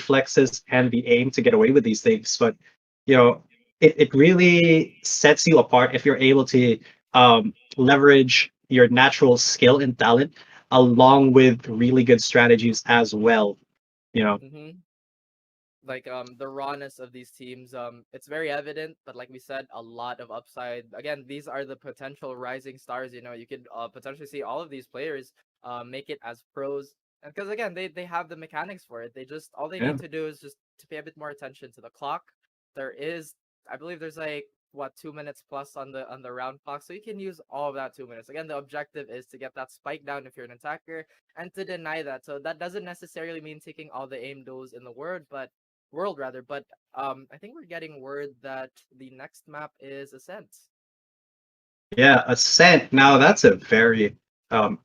reflexes and the aim to get away with these things. But it really sets you apart if you're able to leverage your natural skill and talent along with really good strategies as well. You know, Mm-hmm. Like the rawness of these teams, it's very evident, but like we said, a lot of upside. Again, these are the potential rising stars. You could potentially see all of these players make it as pros, and because again, they have the mechanics for it. They just all they yeah, need to do is just to pay a bit more attention to the clock. There is, I believe there's like what 2 minutes plus on the round clock, so you can use all of that 2 minutes. Again, the objective is to get that spike down if you're an attacker and to deny that. So that doesn't necessarily mean taking all the aim duels in the world rather, but I think we're getting word that the next map is Ascent. yeah, Ascent. Now that's a very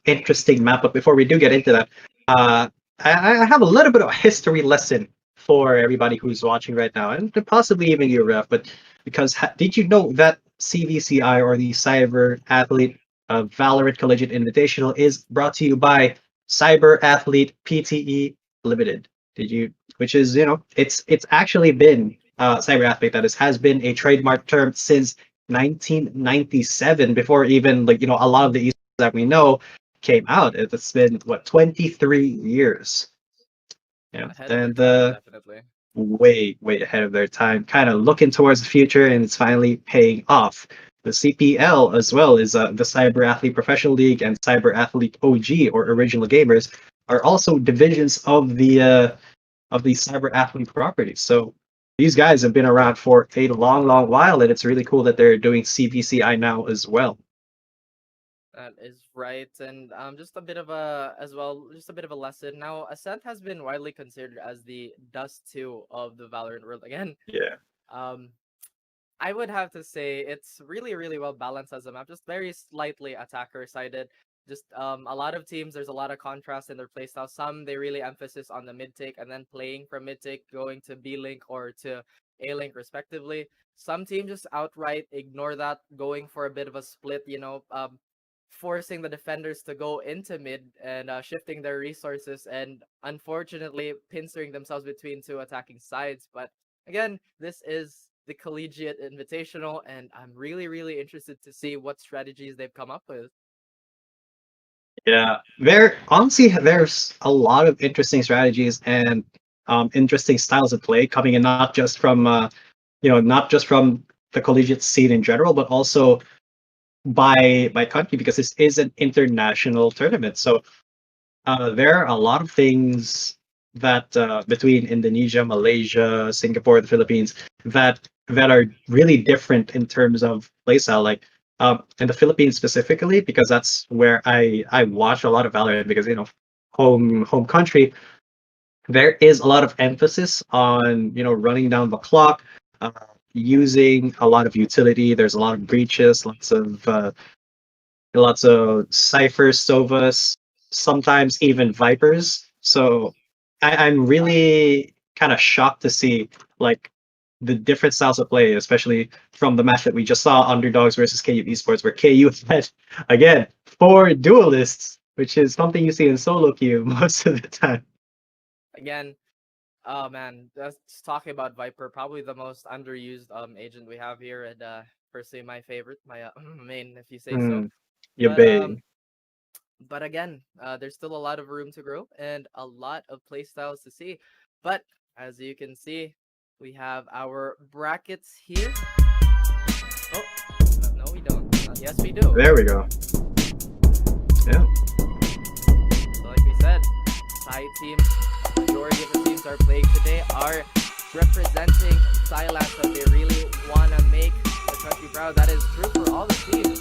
interesting map. But before we do get into that, I have a little bit of a history lesson for everybody who's watching right now, and possibly even you, Ref. But because did you know that CVCI, or the Cyber Athlete Valorant Collegiate Invitational, is brought to you by Cyberathlete PTE Limited? Did you? Which is, it's actually been Cyberathlete, that has been a trademark term since 1997, before even, like, a lot of the esports that we know came out. It's been what, 23 years. Yeah, Ahead of their and time, definitely. way ahead of their time, kind of looking towards the future, and it's finally paying off. The CPL as well is the Cyber Athlete Professional League, and Cyber Athlete OG, or Original Gamers, are also divisions of the Cyber Athlete properties. So these guys have been around for a long while, and it's really cool that they're doing CVCI now as well. That is right, and just a bit of a as well, just a bit of a lesson. Now, Ascent has been widely considered as the Dust 2 of the Valorant world. Again, Yeah. um, I would have to say it's really well balanced as a map, just very slightly attacker sided. Just a lot of teams, there's a lot of contrast in their playstyle. Some they really emphasis on the mid take and then playing from mid take, going to B link or to A link respectively. Some teams just outright ignore that, going for a bit of a split. Forcing the defenders to go into mid and shifting their resources, and unfortunately pinstering themselves between two attacking sides. But again, this is the Collegiate Invitational, and I'm really interested to see what strategies they've come up with. Yeah, there's a lot of interesting strategies and interesting styles of play coming in, not just from the collegiate scene in general, but also by country, because this is an international tournament. So there are a lot of things that between Indonesia, Malaysia, Singapore, the Philippines, that are really different in terms of playstyle. Like in the Philippines specifically, because that's where I watch a lot of Valorant, because home country. There is a lot of emphasis on running down the clock, uh, using a lot of utility. There's a lot of breaches, lots of ciphers, sovas, sometimes even vipers. So I'm really kind of shocked to see, like, the different styles of play, especially from the match that we just saw, Underdogs versus KU Esports, where KU had, again, four duelists, which is something you see in solo queue most of the time. Again, oh man, just talking about Viper, probably the most underused agent we have here, and personally my favorite, my main, if you say so. Hmm. But Yabe. again, there's still a lot of room to grow and a lot of playstyles to see. But as you can see, we have our brackets here. Oh, no, we don't. Yes, we do. There we go. Yeah. So like we said, side teams, majority of the teams are playing today are representing Thailand, so they really want to make the country proud. That is true for all the teams.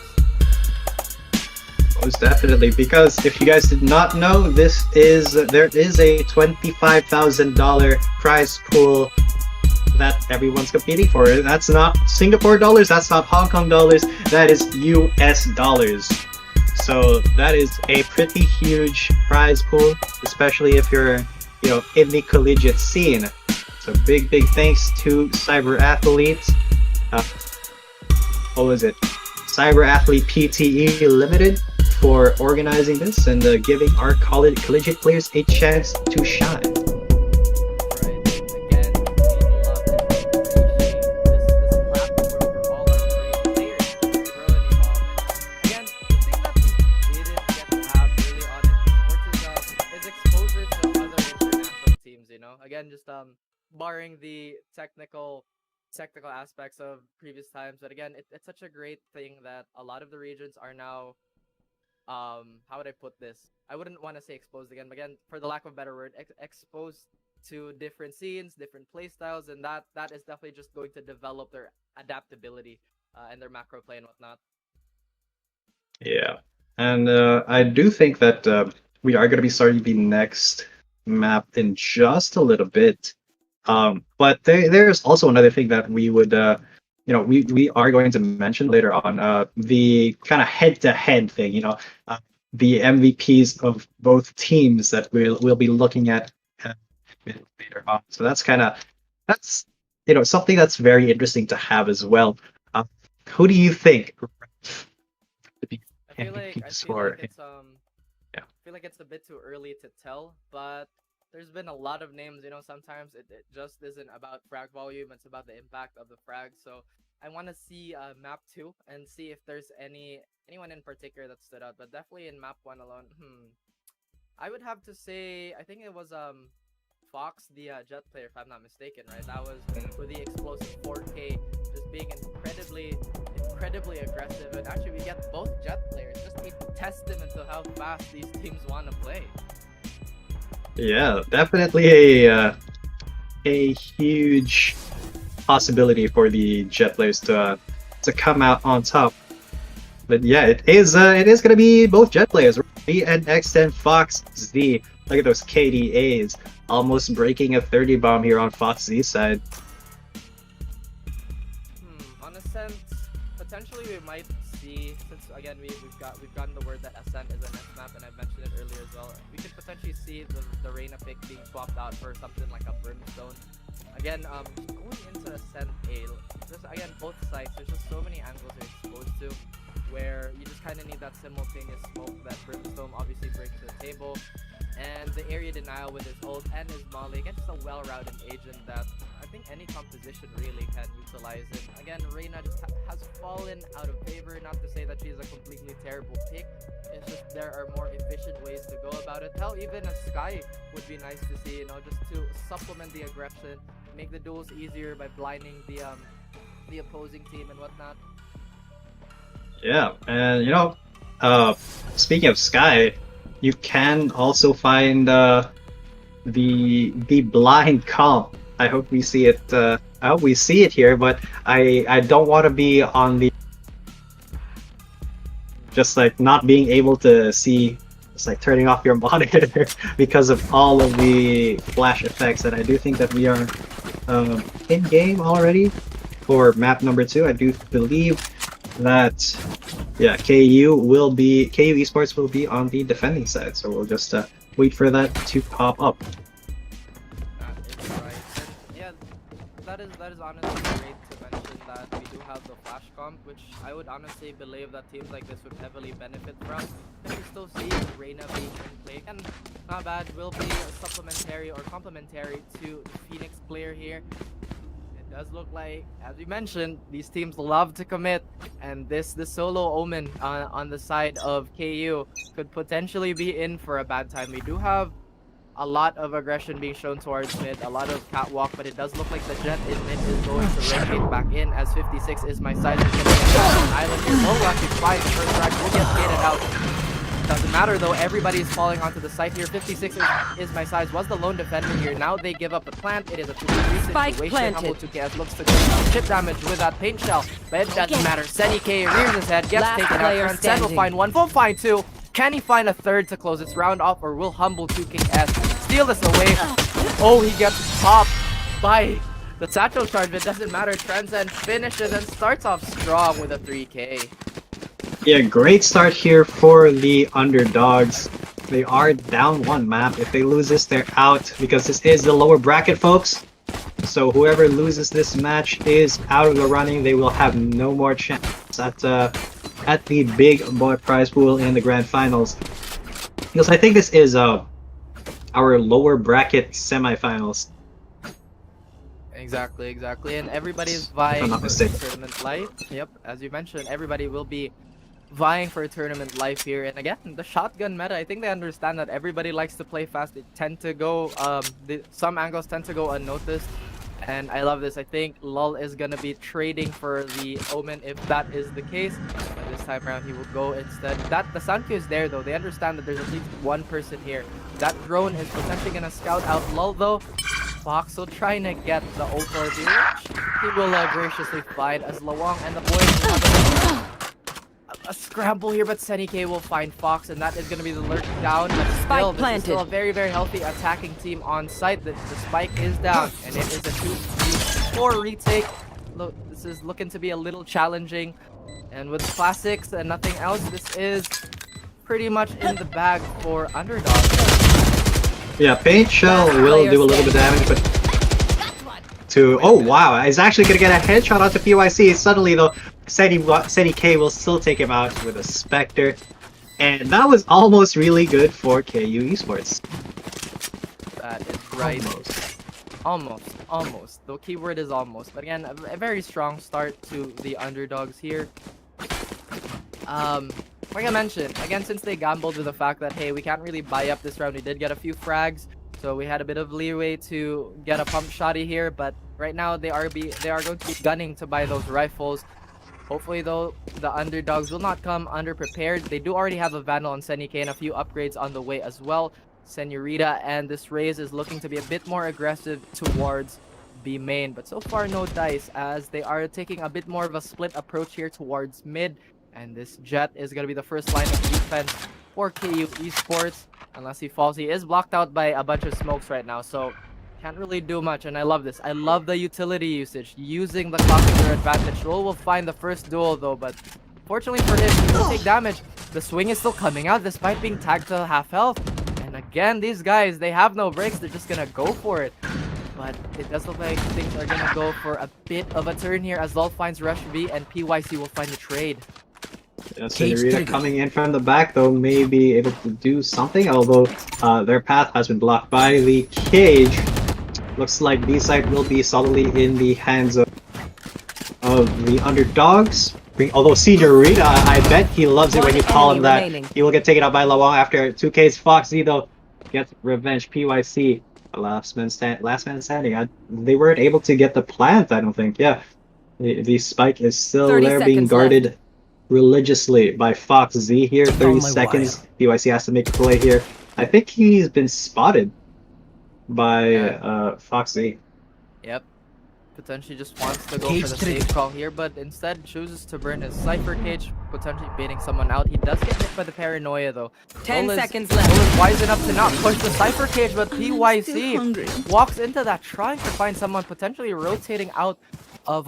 Most definitely, because if you guys did not know, there is a $25,000 prize pool that everyone's competing for. That's not Singapore dollars, that's not Hong Kong dollars, that is US dollars. So that is a pretty huge prize pool, especially if you're, in the collegiate scene. So big thanks to Cyberathlete. What was it? Cyberathlete PTE Limited for organizing this and giving our collegiate players a chance to shine. Right. Again, just barring the technical aspects of previous times, but again, it's such a great thing that a lot of the regions are now, how would I put this? I wouldn't want to say exposed again, but again, for the lack of a better word, exposed to different scenes, different play styles, and that is definitely just going to develop their adaptability and their macro play and whatnot. Yeah, and I do think that we are going to be starting the next map in just a little bit. But there's also another thing that we would, we are going to mention later on, the kind of head-to-head thing. The MVPs of both teams that we'll be looking at later on. So that's something that's very interesting to have as well. Who do you think to be MVP score? Yeah. I feel like it's a bit too early to tell, but there's been a lot of names. Sometimes it just isn't about frag volume; it's about the impact of the frag. So I want to see map 2 and see if there's anyone in particular that stood out. But definitely in map 1 alone, I would have to say I think it was Fox, the Jet player, if I'm not mistaken, right? That was with the explosive 4K, just being incredibly aggressive. And actually, we get both Jet players, just a testament to how fast these teams want to play. Yeah, definitely a huge possibility for the Jet players to come out on top. But yeah, it is gonna be both Jet players, me and X10 Fox Z. Look at those KDAs, almost breaking a 30 bomb here on Fox Z side. On Ascent, potentially we might see, since again we've gotten the word that Ascent is an S map, and I've mentioned it earlier as well. We could potentially see the Reyna pick being swapped out for something like a Brimstone. Again, going into Ascent A, just again both sides, there's just so many angles you're exposed to, where you just kind of need that simultaneous smoke that Brimstone obviously brings to the table, and the area denial with his ult and his molly. Again, just a well-rounded agent that I think any composition really can utilize it. Again, Reyna just has fallen out of favor. Not to say that she's a completely terrible pick. It's just there are more efficient ways to go about it. Hell, even a Sky would be nice to see, just to supplement the aggression, make the duels easier by blinding the opposing team and whatnot. Yeah, and speaking of Sky, you can also find the blind comp. I hope we see it. I hope we see it here, but I don't want to be on the just like not being able to see. It's like turning off your monitor because of all of the flash effects. And I do think that we are in game already for map number 2. I do believe that KU Esports will be on the defending side, so we'll just wait for that to pop up. That is right. And yeah, that is honestly great to mention that we do have the flash comp, which I would honestly believe that teams like this would heavily benefit from. And we still see Reyna being in play, and not bad, will be supplementary or complementary to the Phoenix player here. Does look like, as we mentioned, these teams love to commit, and this solo Omen on the side of KU could potentially be in for a bad time. We do have a lot of aggression being shown towards mid, a lot of catwalk, but it does look like the Jet in mid is going to rotate back in, as 56 is my side. Island here will actually fly. The first frag will get skated out. Doesn't matter though, everybody is falling onto the site here. 56 is my size, was the lone defender here. Now they give up the plant. It is a 2v3 situation. Humble 2K looks to get chip damage with that paint shell, but it doesn't matter. Seni K rears his head, gets taken out. Transcend will find one, will find two. Can he find a third to close this round off, or will Humble 2K steal this away? Oh, he gets popped by the satchel charge, but it doesn't matter. Transcend finishes and starts off strong with a 3K. Yeah, great start here for the underdogs. They are down 1 map. If they lose this, they're out, because this is the lower bracket, folks. So whoever loses this match is out of the running. They will have no more chance at the big boy prize pool in the grand finals. Because I think this is our lower bracket semifinals. Exactly, and everybody is vying for the tournament light. Yep, as you mentioned, everybody will be vying for a tournament life here. And again, the shotgun meta, I think they understand that everybody likes to play fast. They tend to go, some angles tend to go unnoticed. And I love this. I think Lul is going to be trading for the Omen if that is the case. But this time around, he will go instead. The sound cue is there, though. They understand that there's at least one person here. That drone is potentially going to scout out Lul, though. Fox will trying to get the ult or the which he will graciously find as Lawang and the boys will have a scramble here, but Senike will find Fox, and that is going to be the lurk down. But still, this is still a very, very healthy attacking team on site. The spike is down, and it is a 2-4 retake. Look, this is looking to be a little challenging, and with classics and nothing else, this is pretty much in the bag for Underdog. Yeah, Paint Shell will do a little bit of damage, but oh wow, he's actually gonna get a headshot onto PYC. Suddenly though, Seni K will still take him out with a Spectre. And that was almost really good for KU Esports. That is right. Almost. The keyword is almost. But again, a very strong start to the Underdogs here. Like I mentioned, again, since they gambled with the fact that, hey, we can't really buy up this round, we did get a few frags, so we had a bit of leeway to get a pump shotty here, but right now they are going to be gunning to buy those rifles. Hopefully, though, the Underdogs will not come underprepared. They do already have a Vandal on Senike and a few upgrades on the way as well. Senorita and this Raze is looking to be a bit more aggressive towards B main, but so far no dice as they are taking a bit more of a split approach here towards mid. And this Jet is going to be the first line of defense for KU Esports. Unless he falls, he is blocked out by a bunch of smokes right now, so can't really do much. And I love this. I love the utility usage, using the clock to their advantage. Lul will find the first duel though, but fortunately for him, he will take damage. The swing is still coming out despite being tagged to half health. And again, these guys, they have no breaks. They're just going to go for it. But it does look like things are going to go for a bit of a turn here as Lul finds Rush V and PYC will find the trade. Yeah, Senorita coming in from the back though may be able to do something, although their path has been blocked by the cage. Looks like B side will be solidly in the hands of the Underdogs. Although Senorita, I bet he loves it when you call him that. He will get taken out by Lawang after 2K's Foxy though gets revenge. PYC, last man standing. They weren't able to get the plant, I don't think. Yeah, the spike is still there being guarded left religiously by Fox Z here. 30 seconds. PYC has to make a play here. I think he's been spotted by Fox Z. Yep. Potentially just wants to go for the safe call here, but instead chooses to burn his Cypher Cage, potentially baiting someone out. He does get hit by the Paranoia though. 10 seconds left. Lul is wise enough to not push the Cypher Cage, but PYC walks into that trying to find someone potentially rotating out of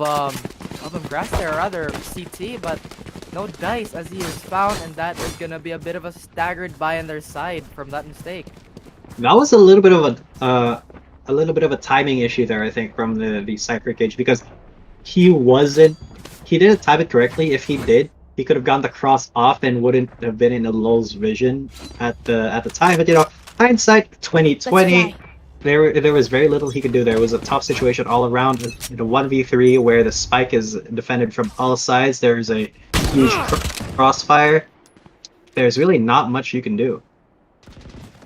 grass there, or rather CT, but no dice as he is found, and that is gonna be a bit of a staggered buy on their side from that mistake. That was a little bit of a timing issue there, I think, from the Cypher Cage, because he didn't time it correctly. If he did, he could have gotten the cross off and wouldn't have been in the Lul's vision at the time. But you know, hindsight 2020. There was very little he could do there. It was a tough situation all around. In a 1v3 where the spike is defended from all sides, there's a huge crossfire. There's really not much you can do.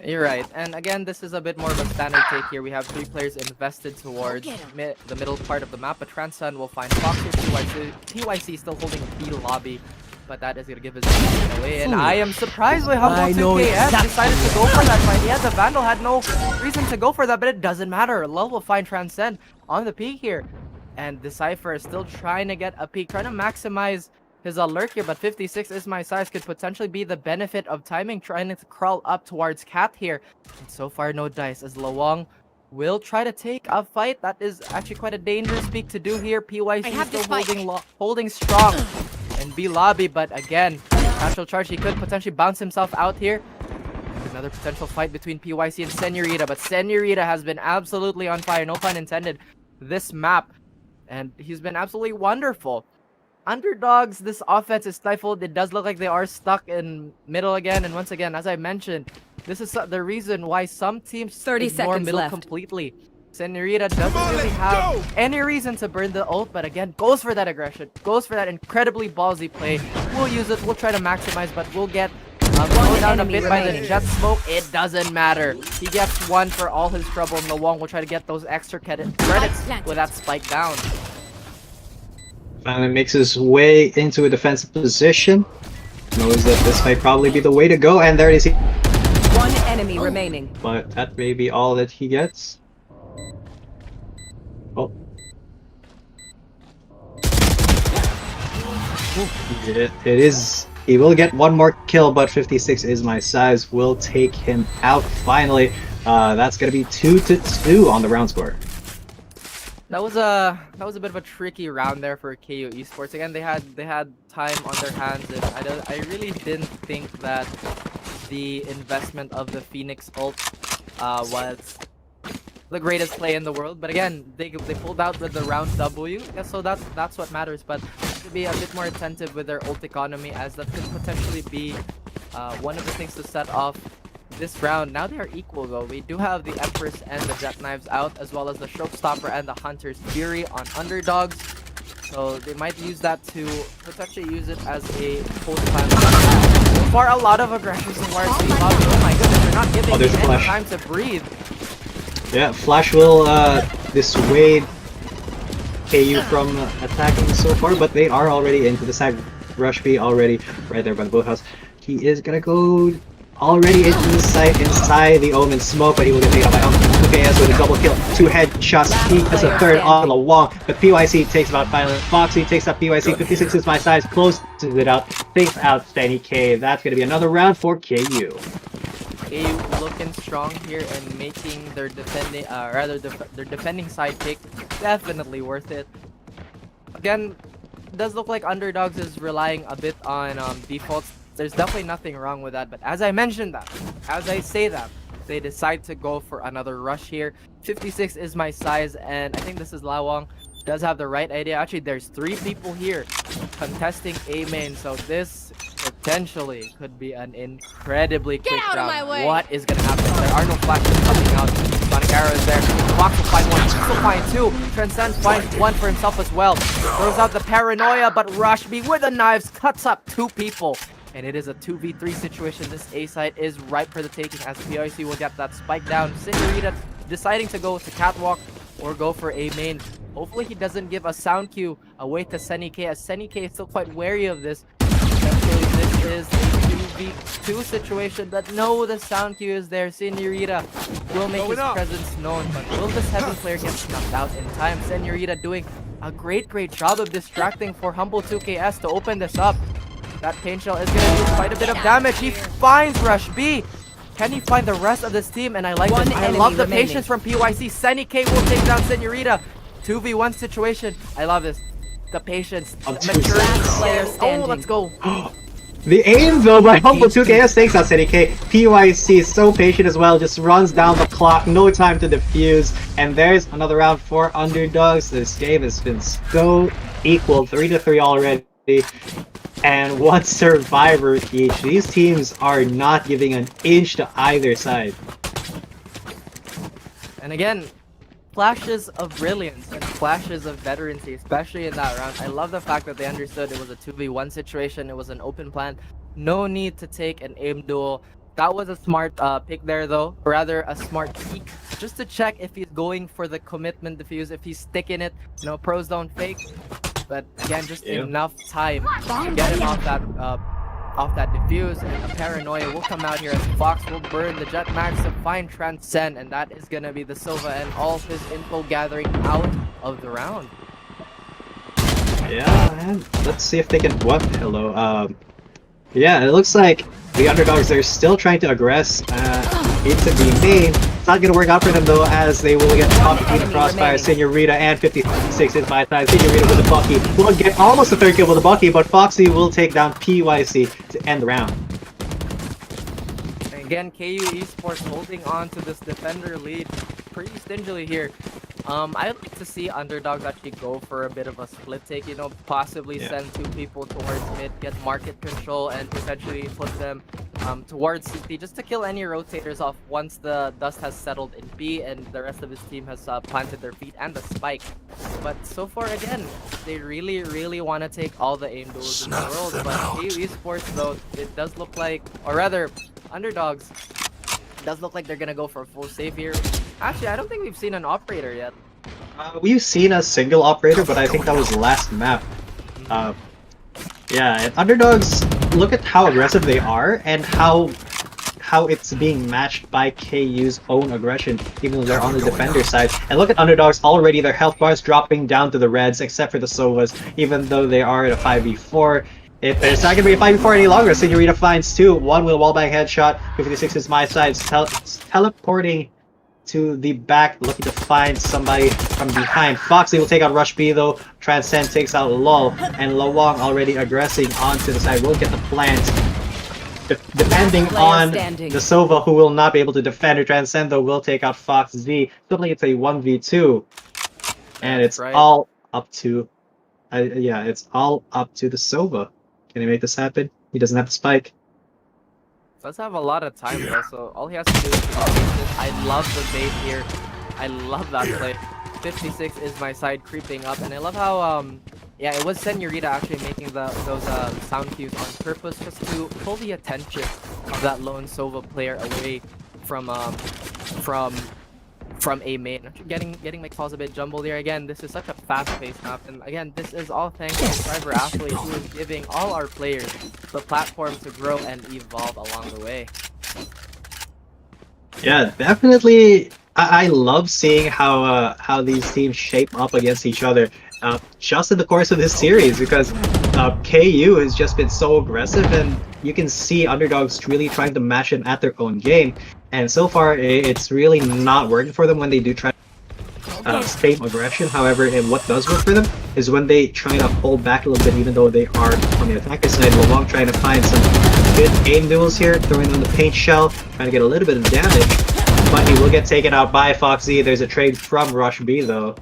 You're right, and again, this is a bit more of a standard take here. We have 3 players invested towards the middle part of the map, but Transcend will find Fox here. PYC still holding B lobby, but that is going to give his position away, and I am surprised by how 2KF decided to go for that fight. Yeah, the Vandal had no reason to go for that, but it doesn't matter. Lul will find Transcend on the peak here, and the Cypher is still trying to get a peak, trying to maximize his alert here, but 56 is my size could potentially be the benefit of timing, trying to crawl up towards Cat here. And so far, no dice as Lawang will try to take a fight. That is actually quite a dangerous peak to do here. PYC still holding strong and B lobby, but again, natural charge, he could potentially bounce himself out here. And another potential fight between PYC and Senorita, but Senorita has been absolutely on fire, no pun intended, this map, and he's been absolutely wonderful. Underdogs, this offense is stifled. It does look like they are stuck in middle again. And once again, as I mentioned, this is the reason why some teams ignore middle completely. Senorita doesn't really have any reason to burn the ult, but again, goes for that aggression, goes for that incredibly ballsy play. we'll use it. We'll try to maximize, but we'll get slowed down a bit by the jet smoke. It doesn't matter. He gets one for all his trouble, and Lawang will try to get those extra credits with that spike down. Finally makes his way into a defensive position. Knows that this might probably be the way to go, and there it is. One enemy remaining. But that may be all that he gets. Oh. It is. He will get one more kill, but 56 is my size. Will take him out finally. That's gonna be 2-2 on the round score. That was a bit of a tricky round there for KU Esports. Again, they had time on their hands, and I really didn't think that the investment of the Phoenix ult was the greatest play in the world. But again, they pulled out with the round W, yeah, so that's what matters. But to be a bit more attentive with their ult economy, as that could potentially be one of the things to set off this round. Now they are equal though. We do have the Empress and the Jet Knives out, as well as the Showstopper and the Hunter's Fury on underdogs. So they might use that to potentially use it as a post plan. So far, a lot of aggression so far. Oh my goodness, they're not giving me any time to breathe. Yeah, Flash will dissuade KU from attacking so far, but they are already into the side. Rush B already right there by the boathouse. He is gonna go already into the site inside the Omen smoke, but he will get taken out by UKS with a double kill, 2 headshots. He has a third on the wall, but PYC takes about finally. Foxy takes up PYC. 56 is my size, closes it out, takes out Stanny K. That's gonna be another round for KU. KU looking strong here and making their defending, their defending side pick definitely worth it. Again, it does look like underdogs is relying a bit on defaults. There's definitely nothing wrong with that, but as I mentioned that, as I say that, they decide to go for another rush here. 56 is my size, and I think this is Lawang. Does have the right idea. Actually, there's 3 people here contesting A main, so this potentially could be an incredibly quick round. What is gonna happen? There are no flashes coming out. Sonic Arrow is there. Fox will find one. He'll find 2. Transcend finds 1 for himself as well. Throws out the Paranoia, but Rush B with the knives cuts up 2 people. And it is a 2v3 situation. This A site is ripe for the taking, as PIC will get that spike down. Senorita deciding to go with the catwalk or go for A main. Hopefully he doesn't give a sound cue away to Senny K, as Senny K is still quite wary of this. Essentially, this is a 2v2 situation, but no, the sound cue is there. Senorita will make his presence known, but will this Heaven player get snuffed out in time? Senorita doing a great job of distracting for Humble 2KS to open this up. That pain shell is going to do quite a bit of damage. He finds Rush B. Can he find the rest of this team? And I like this. I love the patience from PYC. Senny K will take down Senorita. 2v1 situation. I love this. The patience. The maturity player standing. Oh, let's go. The aim though by Humble 2KS takes out Senny K. PYC is so patient as well, just runs down the clock, no time to defuse. And there's another round for underdogs. This game has been so equal, 3-3 already. And 1 survivor each. These teams are not giving an inch to either side. And again, flashes of brilliance and flashes of veterancy, especially in that round. I love the fact that they understood it was a 2v1 situation. It was an open plan. No need to take an aim duel. That was a smart pick there though, or rather a smart peek, just to check if he's going for the commitment defuse, if he's sticking it. You know, pros don't fake. But again, just enough time to get him off that defuse, and the Paranoia will come out here as Fox will burn the Jet Max to find Transcend, and that is gonna be the Silva and all his info gathering out of the round. Yeah, man. Let's see if they can. What? Hello. Yeah, it looks like the underdogs are still trying to aggress into the main. It's not going to work out for them though, as they will get caught between the crossfire. Senorita and 56 is my side. Senorita with the Bucky will get almost a 3rd kill with the Bucky, but Foxy will take down PYC to end the round. Again, KU Esports holding on to this defender lead pretty stingily here. I'd like to see underdogs actually go for a bit of a split take, you know, possibly send 2 people towards mid, get market control, and potentially put them towards CT just to kill any rotators off once the dust has settled in B and the rest of his team has planted their feet and the spike. But so far, again, they really want to take all the aim duels in the world. But KU Esports, though, it does look like, or rather, Underdogs, it does look like they're going to go for a full save here. Actually, I don't think we've seen an operator yet. We've seen a single operator, but I think that was last map. Yeah, and Underdogs, look at how aggressive they are and how it's being matched by KU's own aggression, even though they're on the defender side. And look at Underdogs already, their health bars dropping down to the reds, except for the Sovas, even though they are at a 5v4. If there's not going to be a 5v4 any longer, Senorita finds two, one with a wallbang headshot, 56 is my side, teleporting to the back, looking to find somebody from behind. Foxy will take out Rush B though. Transcend takes out Lol, and Lawang already aggressing onto the side will get the plant. Depending on the Sova, who will not be able to defend, or Transcend though will take out Fox Z. Suddenly it's a 1v2, and it's all up to, yeah, it's all up to the Sova. Can he make this happen? He doesn't have the spike. Does have a lot of time though, so all he has to do is I love the bait here. I love that play. 56 is my side creeping up, and I love how yeah, it was Senorita actually making those sound cues on purpose just to pull the attention of that lone Sova player away from A main. Getting my calls a bit jumbled here. Again, this is such a fast-paced map, and again, this is all thanks to Cyberathlete, who is giving all our players the platform to grow and evolve along the way. Yeah, definitely. I love seeing how these teams shape up against each other just in the course of this series, because KU has just been so aggressive, and you can see Underdogs really trying to match them at their own game. And so far, it's really not working for them when they do try to same aggression. However, and what does work for them is when they try to hold back a little bit, even though they are on the attacker side. Lawang trying to find some good aim duels here, throwing on the paint shell, trying to get a little bit of damage. But he will get taken out by Foxy. There's a trade from Rush B, though.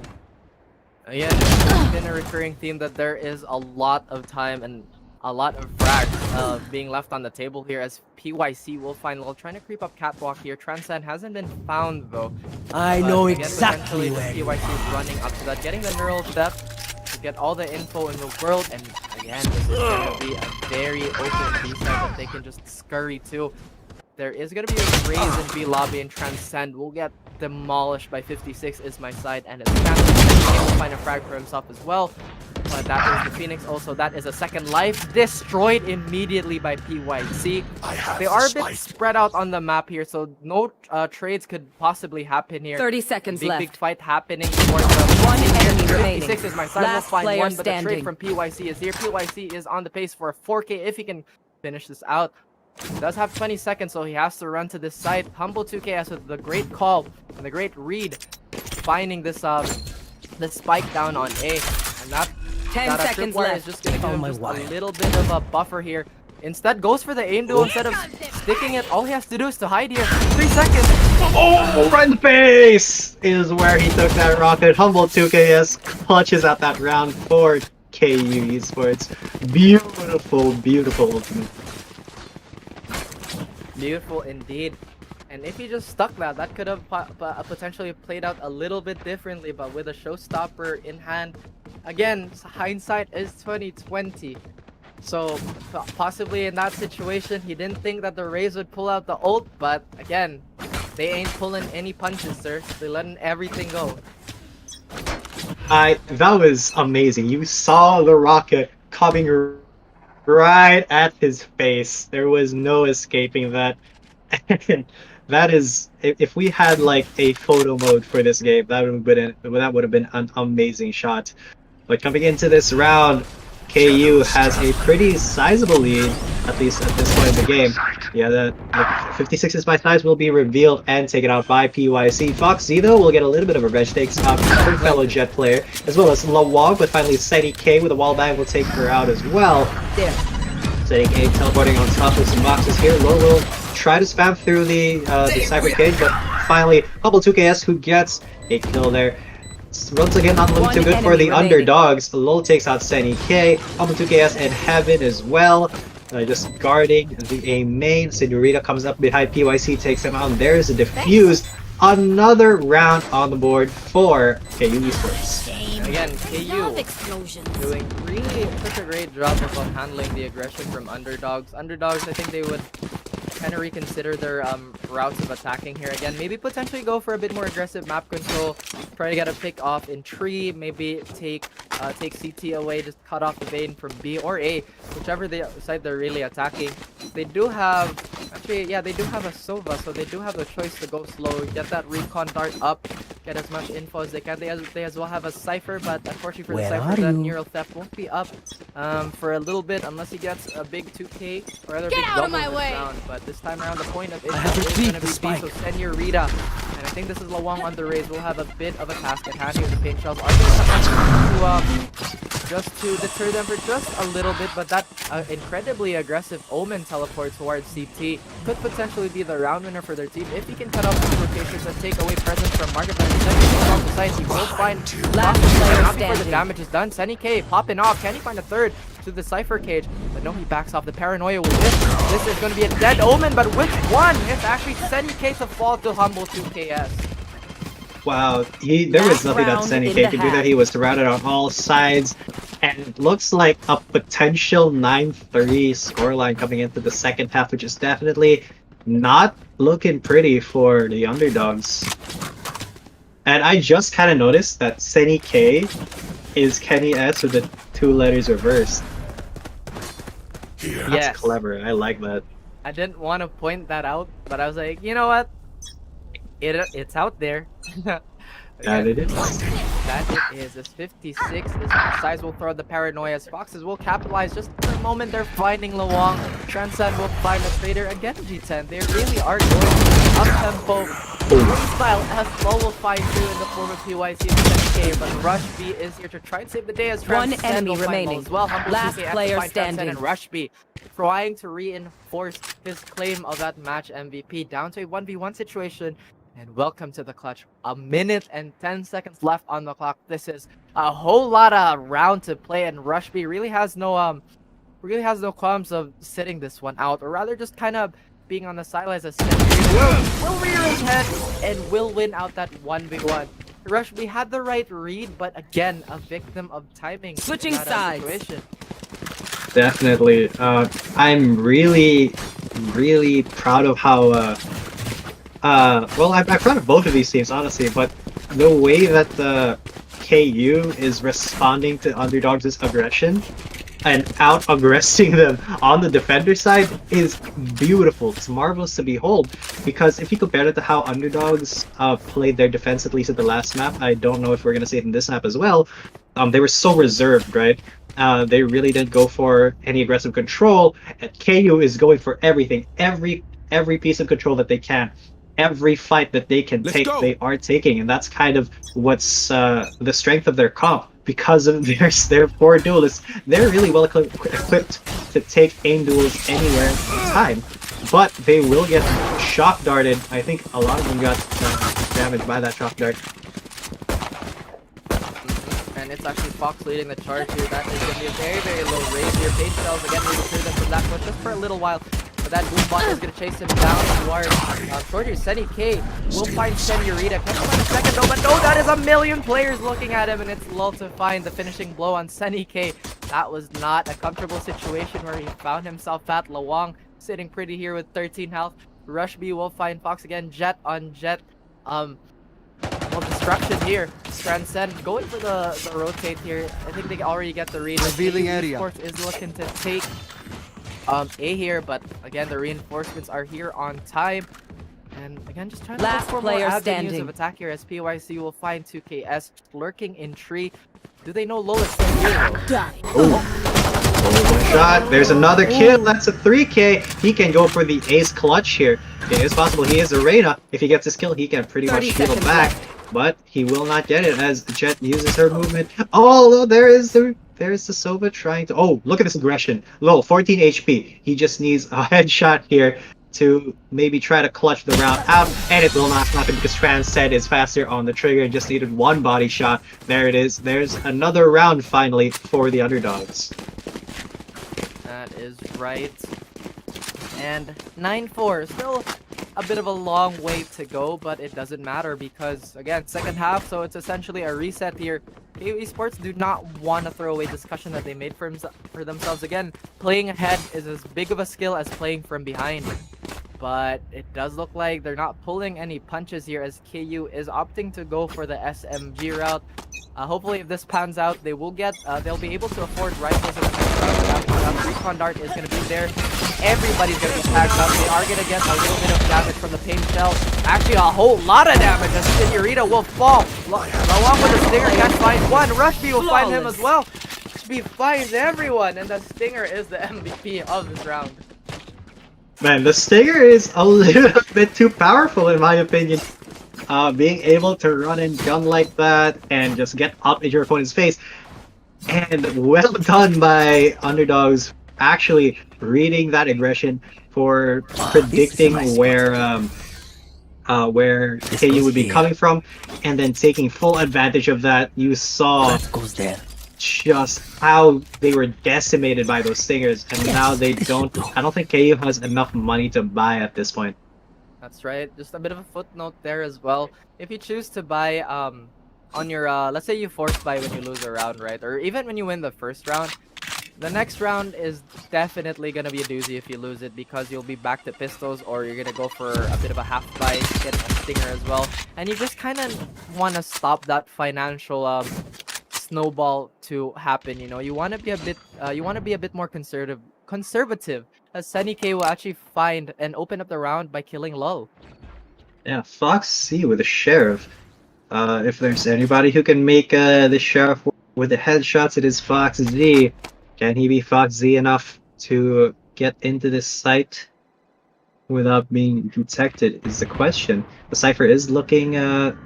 Yeah, it's been a recurring theme that there is a lot of time and a lot of frags being left on the table here, as PYC will find Lol trying to creep up catwalk here. Transcend hasn't been found though. I know again, exactly where PYC is running up to that, getting the neural depth to get all the info in the world, and again, this is going to be a very open B side that they can just scurry to. There is going to be a raise in B lobby, and Transcend will get demolished by 56 is my side, and it's Transcend will find a frag for himself as well. But that is the Phoenix also. That is a second life destroyed immediately by PYC. They are a bit spread out on the map here, so no trades could possibly happen here. 30 seconds left. Big fight happening towards the One enemy remaining. 56 is my side. We'll Last find player one, but the standing. trade from PYC is here. PYC is on the pace for a 4K if he can finish this out. He does have 20 seconds, so he has to run to this side. Humble 2KS with the great call and the great read, finding this spike down on A, and that 10 seconds left. is just gonna give him just a little bit of a buffer here. Instead, goes for the aim duel instead of sticking it. All he has to do is to hide here. 3 seconds. Oh, right in the face is where he took that rocket. Humble 2KS clutches out that round for KU Esports. Beautiful, beautiful ultimate. Beautiful indeed. And if he just stuck that, that could have potentially played out a little bit differently. But with a showstopper in hand, again, hindsight is 2020. So possibly in that situation, he didn't think that the Rays would pull out the ult. But again, they ain't pulling any punches, sir. They're letting everything go. That was amazing. You saw the rocket coming right at his face. There was no escaping that. And that is, if we had like a photo mode for this game, that would have been an amazing shot. But coming into this round, KU has a pretty sizable lead, at least at this point in the game. Yeah, the 56 is my size will be revealed and taken out by PYC. Fox Z though will get a little bit of revenge, takes out her fellow Jet player, as well as Lawang, but finally Seti K with a wall bang will take her out as well. Seti K teleporting on top of some boxes here. Low will try to spam through the Cyber Cage, but finally Humble 2KS who gets a kill there. Once again, not looking too good for the underdogs. Lol takes out Seni K, Humble 2KS and Heaven as well. just guarding the A main. Senorita comes up behind PYC, takes him out, and there's a defuse. Another round on the board for KU Esports. And again, KU doing really such a great job of handling the aggression from underdogs. Underdogs, I think they would kind of reconsider their routes of attacking here again. Maybe potentially go for a bit more aggressive map control. Try to get a pick off in tree. Maybe take CT away. Just cut off the vein from B or A, whichever side they're really attacking. They do have actually, yeah, they do have a Sova, so they do have the choice to go slow, get that recon dart up, get as much info as they can. They as well have a Cypher, but unfortunately for the Cypher, that neural theft won't be up for a little bit unless he gets a big 2K or rather big double this round. But this time around, the point of it is going to be B, so Senorita. And I think this is Lawang on the raise. Will have a bit of a task at hand here. The paint shells are going to come to just to deter them for just a little bit, but that incredibly aggressive Omen teleport towards CT could potentially be the round winner for their team if he can cut off the rotations and take away presence from Market. But on the side, he will find last player not before the damage is done. Senny K popping off. Can he find a third to the Cypher cage? But no, he backs off. The paranoia will miss. This is going to be a dead Omen, but which one? It's actually Senny K to fall to humble 2KS. Wow, there was nothing that Senny K could do that. He was surrounded on all sides, and it looks like a potential 9-3 scoreline coming into the second half, which is definitely not looking pretty for the underdogs. And I just kind of noticed that Senny K is Kenny S with the 2 letters reversed. That's yes. Clever. I like that. I didn't want to point that out, but I was like, you know what? It's out there. That it is. That it is. This 56. This size will throw the paranoia. Foxes will capitalize just for a moment. They're finding Lawang. Transcend will find the trader again. G10. They really are going up tempo. Style S Low will find through in the form of PYC and 10K, but Rush B is here to try and save the day as Transcend one enemy remaining. As well. Last player standing. And Rush B trying to reinforce his claim of that match MVP down to a 1v1 situation. And welcome to the clutch. 1 minute and 10 seconds left on the clock. This is a whole lot of round to play, and Rush B really has no qualms of sitting this one out, or rather just kind of being on the sidelines as will rear his head and will win out that 1v1. Rush B had the right read, but again, a victim of timing. Switching sides. Situation. Definitely. I'm really proud of how well, I'm proud of both of these teams, honestly, but the way that the KU is responding to underdogs' aggression and out-aggressing them on the defender side is beautiful. It's marvelous to behold, because if you compare it to how underdogs played their defense, at least at the last map, I don't know if we're going to see it in this map as well, they were so reserved, right? They really didn't go for any aggressive control, and KU is going for everything, every piece of control that they can. Every fight that they can take, they are taking, and that's kind of what's the strength of their comp. Because of their 4 duelists, they're really well equipped to take aim duels anywhere in time. But they will get shock darted. I think a lot of them got damaged by that shock dart. And it's actually Fox leading the charge here. That is going to be a very low raise here. Page Shells again will clear them from that one just for a little while. But that Boombot is going to chase him down towards shorter. Senny K will find Senorita. Can he find a second though? But no, that is a million players looking at him, and it's lull to find the finishing blow on Senny K. That was not a comfortable situation where he found himself at. Lawang sitting pretty here with 13 health. Rush B will find Fox again. Jet on Jet. Well, destruction here. Transcend going for the rotate here. I think they already get the read. Revealing area. Esports is looking to take A here, but again the reinforcements are here on time, and again just trying to look for more avenues of attack here as PYC will find 2KS lurking in tree. Do they know Lola still here? Shot. There's another kill. That's a 3K. He can go for the ace clutch here. It is possible. He is Arena. If he gets his kill, he can pretty much steal back, but he will not get it as Jet uses her movement. Oh, there's the Sova trying to... Oh, look at this aggression. Lol, 14 HP. He just needs a headshot here to maybe try to clutch the round out, and it will not happen because Transcend is faster on the trigger. Just needed 1 body shot. There it is. There's another round finally for the underdogs. That is right. And 9-4, still a bit of a long way to go, but it doesn't matter because, again, second half, so it's essentially a reset here. KU Esports do not want to throw away discussion that they made for themselves. Again, playing ahead is as big of a skill as playing from behind. But it does look like they're not pulling any punches here as KU is opting to go for the SMG route. Hopefully, if this pans out, they will get, they'll be able to afford rifles in the next round. Recon Dart is going to be there. Everybody's going to be tagged up. They are going to get a little bit of damage from the pain shell. Actually, a whole lot of damage as Senorita will fall. Along with the Stinger, can find one. Rushby will find him as well. Rushby finds everyone, and the Stinger is the MVP of this round. Man, the Stinger is a little bit too powerful in my opinion. Being able to run and gun like that and just get up into your opponent's face. And well done by Underdogs actually reading that aggression for predicting where KU would be coming from and then taking full advantage of that. You saw just how they were decimated by those Stingers, and now they don't. I don't think KU has enough money to buy at this point. That's right. Just a bit of a footnote there as well. If you choose to buy on your let's say you force buy when you lose a round, right? Or even when you win the first round, the next round is definitely gonna be a doozy if you lose it because you'll be back to pistols or you're gonna go for a bit of a half buy, get a Stinger as well. And you just kind of want to stop that financial snowball to happen. You know, you want to be a bit more conservative as Sunny K will actually find and open up the round by killing Lull. Yeah, Fox C with the Sheriff. If there's anybody who can make the Sheriff with the headshots, it is Fox Z. Can he be Fox Z enough to get into this site without being detected is the question. The Cypher is looking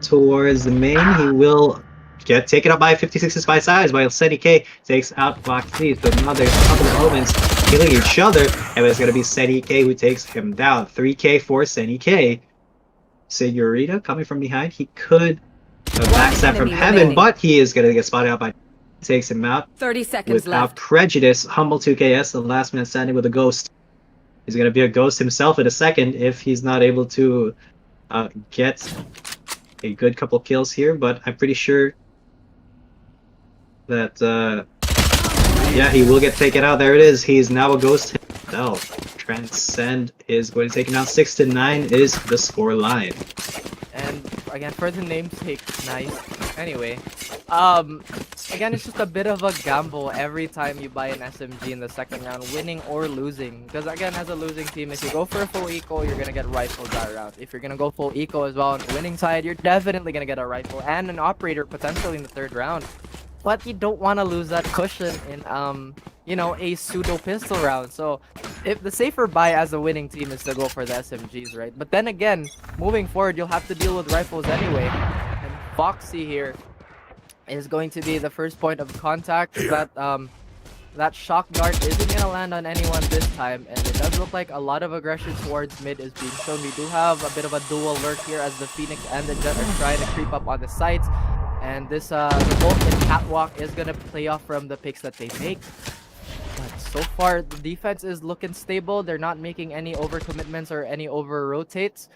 towards the main. He will get taken up by 56's by sides while Sunny K takes out Fox Z. So now there's a couple of elements killing each other, and it's going to be Sunny K who takes him down. 3K for Sunny K. Senorita coming from behind. He could backstab from heaven, but he is going to get spotted out by takes him out 30 seconds without left. prejudice. Humble 2KS, the last man standing with a ghost. He's going to be a ghost himself in a second if he's not able to get a good couple kills here, but I'm pretty sure that yeah, he will get taken out. There it is. He's now a ghost himself. Transcend is going to take him out. 6-9 is the score line. And again, for the namesake, nice. Anyway, again, it's just a bit of a gamble every time you buy an SMG in the second round, winning or losing. Because again, as a losing team, if you go for a full eco, you're gonna get rifles that round. If you're gonna go full eco as well on the winning side, you're definitely gonna get a rifle and an operator potentially in the third round. But you don't want to lose that cushion in you know, a pseudo pistol round. So if the safer buy as a winning team is to go for the SMGs, right? But then again, moving forward, you'll have to deal with rifles anyway. And Foxy here is going to be the first point of contact. That shock dart isn't gonna land on anyone this time, and it does look like a lot of aggression towards mid is being shown. We do have a bit of a dual lurk here as the Phoenix and the Jet are trying to creep up on the sites. And this the Bolt and Catwalk is gonna play off from the picks that they make. But so far the defense is looking stable. They're not making any overcommitments or any over rotates.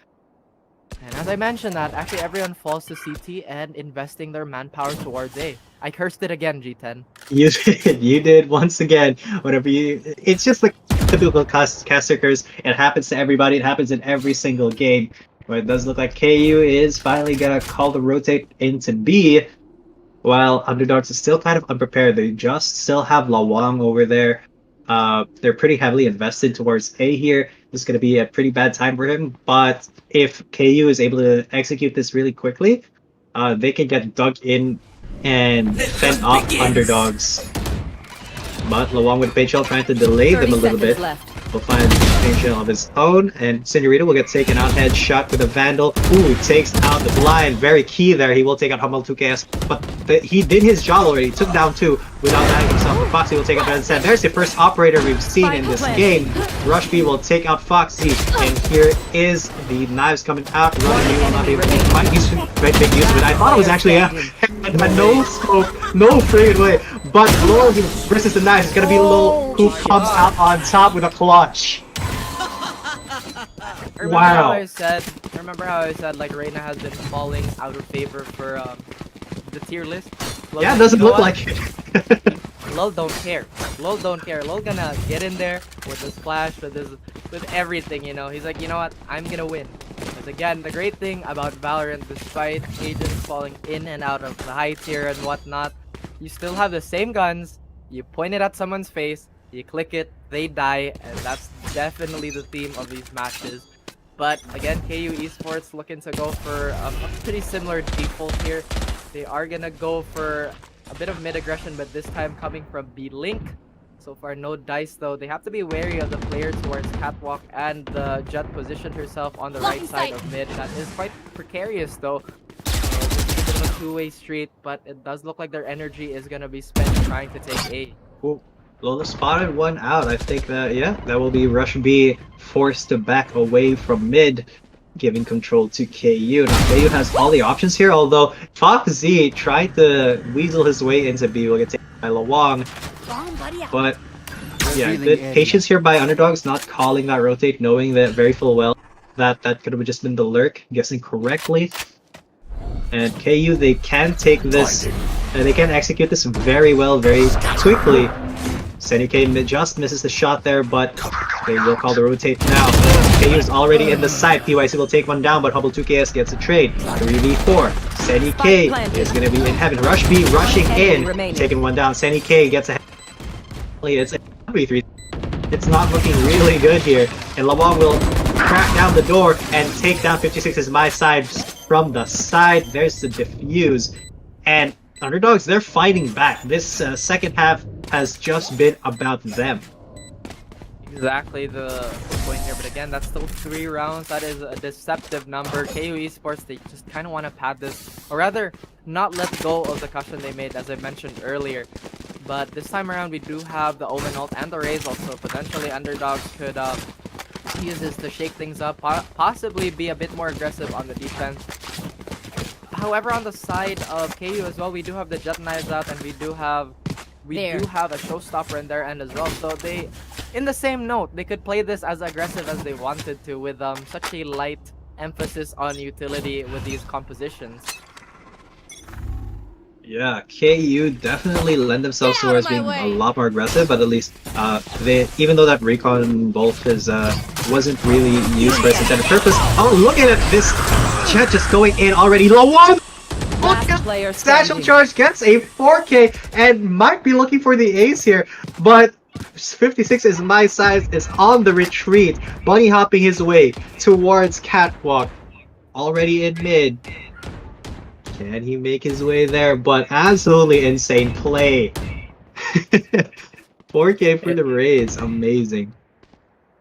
And as I mentioned that, actually everyone falls to CT and investing their manpower towards A. I cursed it again, G10. You did once again. Whatever you, it's just like typical caster curse. It happens to everybody. It happens in every single game. But it does look like KU is finally gonna call the rotate into B, while Underdogs is still kind of unprepared. They just still have Lawang over there. They're pretty heavily invested towards A here. This is gonna be a pretty bad time for him. But if KU is able to execute this really quickly, they can get dug in and fend off Underdogs. But Lawang with Pain Shell trying to delay them a little bit. Left. Will find Pain Shell of his own, and Senorita will get taken out. Headshot with a Vandal. Ooh, takes out the blind. Very key there. He will take out Humble 2KS, but he did his job already. He took down 2. without landing himself. But Foxy will take out the There's the first operator we've seen in this game. Rush B will take out Foxy, and here is the knives coming out. Rush B will not be able to quite big use of it. I thought it was actually a no scope, no friggin' way. But Lol versus the knives, it's gonna be Lol who comes out on top with a clutch. Remember how I said like Reina has been falling out of favor for the tier list? Yeah, it doesn't look like it. Lol don't care. Lol don't care. Lol gonna get in there with the splash, with everything, you know. He's like, you know what? I'm gonna win. Because again, the great thing about Valorant, despite agents falling in and out of the high tier and whatnot, you still have the same guns. You point it at someone's face, you click it, they die, and that's definitely the theme of these matches. But again, KU Esports looking to go for a pretty similar default here. They are gonna go for a bit of mid aggression, but this time coming from B-Link. So far, no dice though. They have to be wary of the player towards Catwalk, and the Jet positioned herself on the right side of mid. That is quite precarious though. It's a bit of a two-way street, but it does look like their energy is gonna be spent trying to take A. Ooh. Lola spotted one out. I think that, yeah, that will be Rush B forced to back away from mid, giving control to KU. Now, KU has all the options here, although Fox Z tried to weasel his way into B. Will get taken by Lawang. But, yeah, good patience here by Underdogs, not calling that rotate, knowing that very full well that that could have just been the lurk, guessing correctly. And KU, they can take this, they can execute this very well, very quickly. Senny K just misses the shot there, but they will call the rotate now. KU is already in the site. PYC will take one down, but Hubble 2KS gets a trade. 3v4. Senny K is going to be in heaven. Rush B rushing in, taking one down. Senny K gets a It's a 3v3. It's not looking really good here. And Lawang will crack down the door and take down 56's my side from the side. There's the defuse. And Underdogs, they're fighting back. This second half has just been about them. Exactly the point here, but again, that's still 3 rounds. That is a deceptive number. KU Esports, they just kind of want to pad this, or rather, not let go of the cushion they made, as I mentioned earlier. But this time around, we do have the Omen ult and the Raze also. Potentially, Underdogs could use this to shake things up, possibly be a bit more aggressive on the defense. However, on the side of KU as well, we do have the Jet knives out, and we do have a showstopper in their end as well. So they, in the same note, they could play this as aggressive as they wanted to, with such a light emphasis on utility with these compositions. Yeah, KU definitely lend themselves towards being a lot more aggressive, but at least they, even though that recon bolt is wasn't really used for its intended purpose. Oh, look at it! This Jet just going in already. Lawang! Satchel Charge gets a 4K and might be looking for the ace here, but 56 is my size is on the retreat, bunny hopping his way towards Catwalk. Already in mid. Can he make his way there? But absolutely insane play. 4K for the Raze, amazing.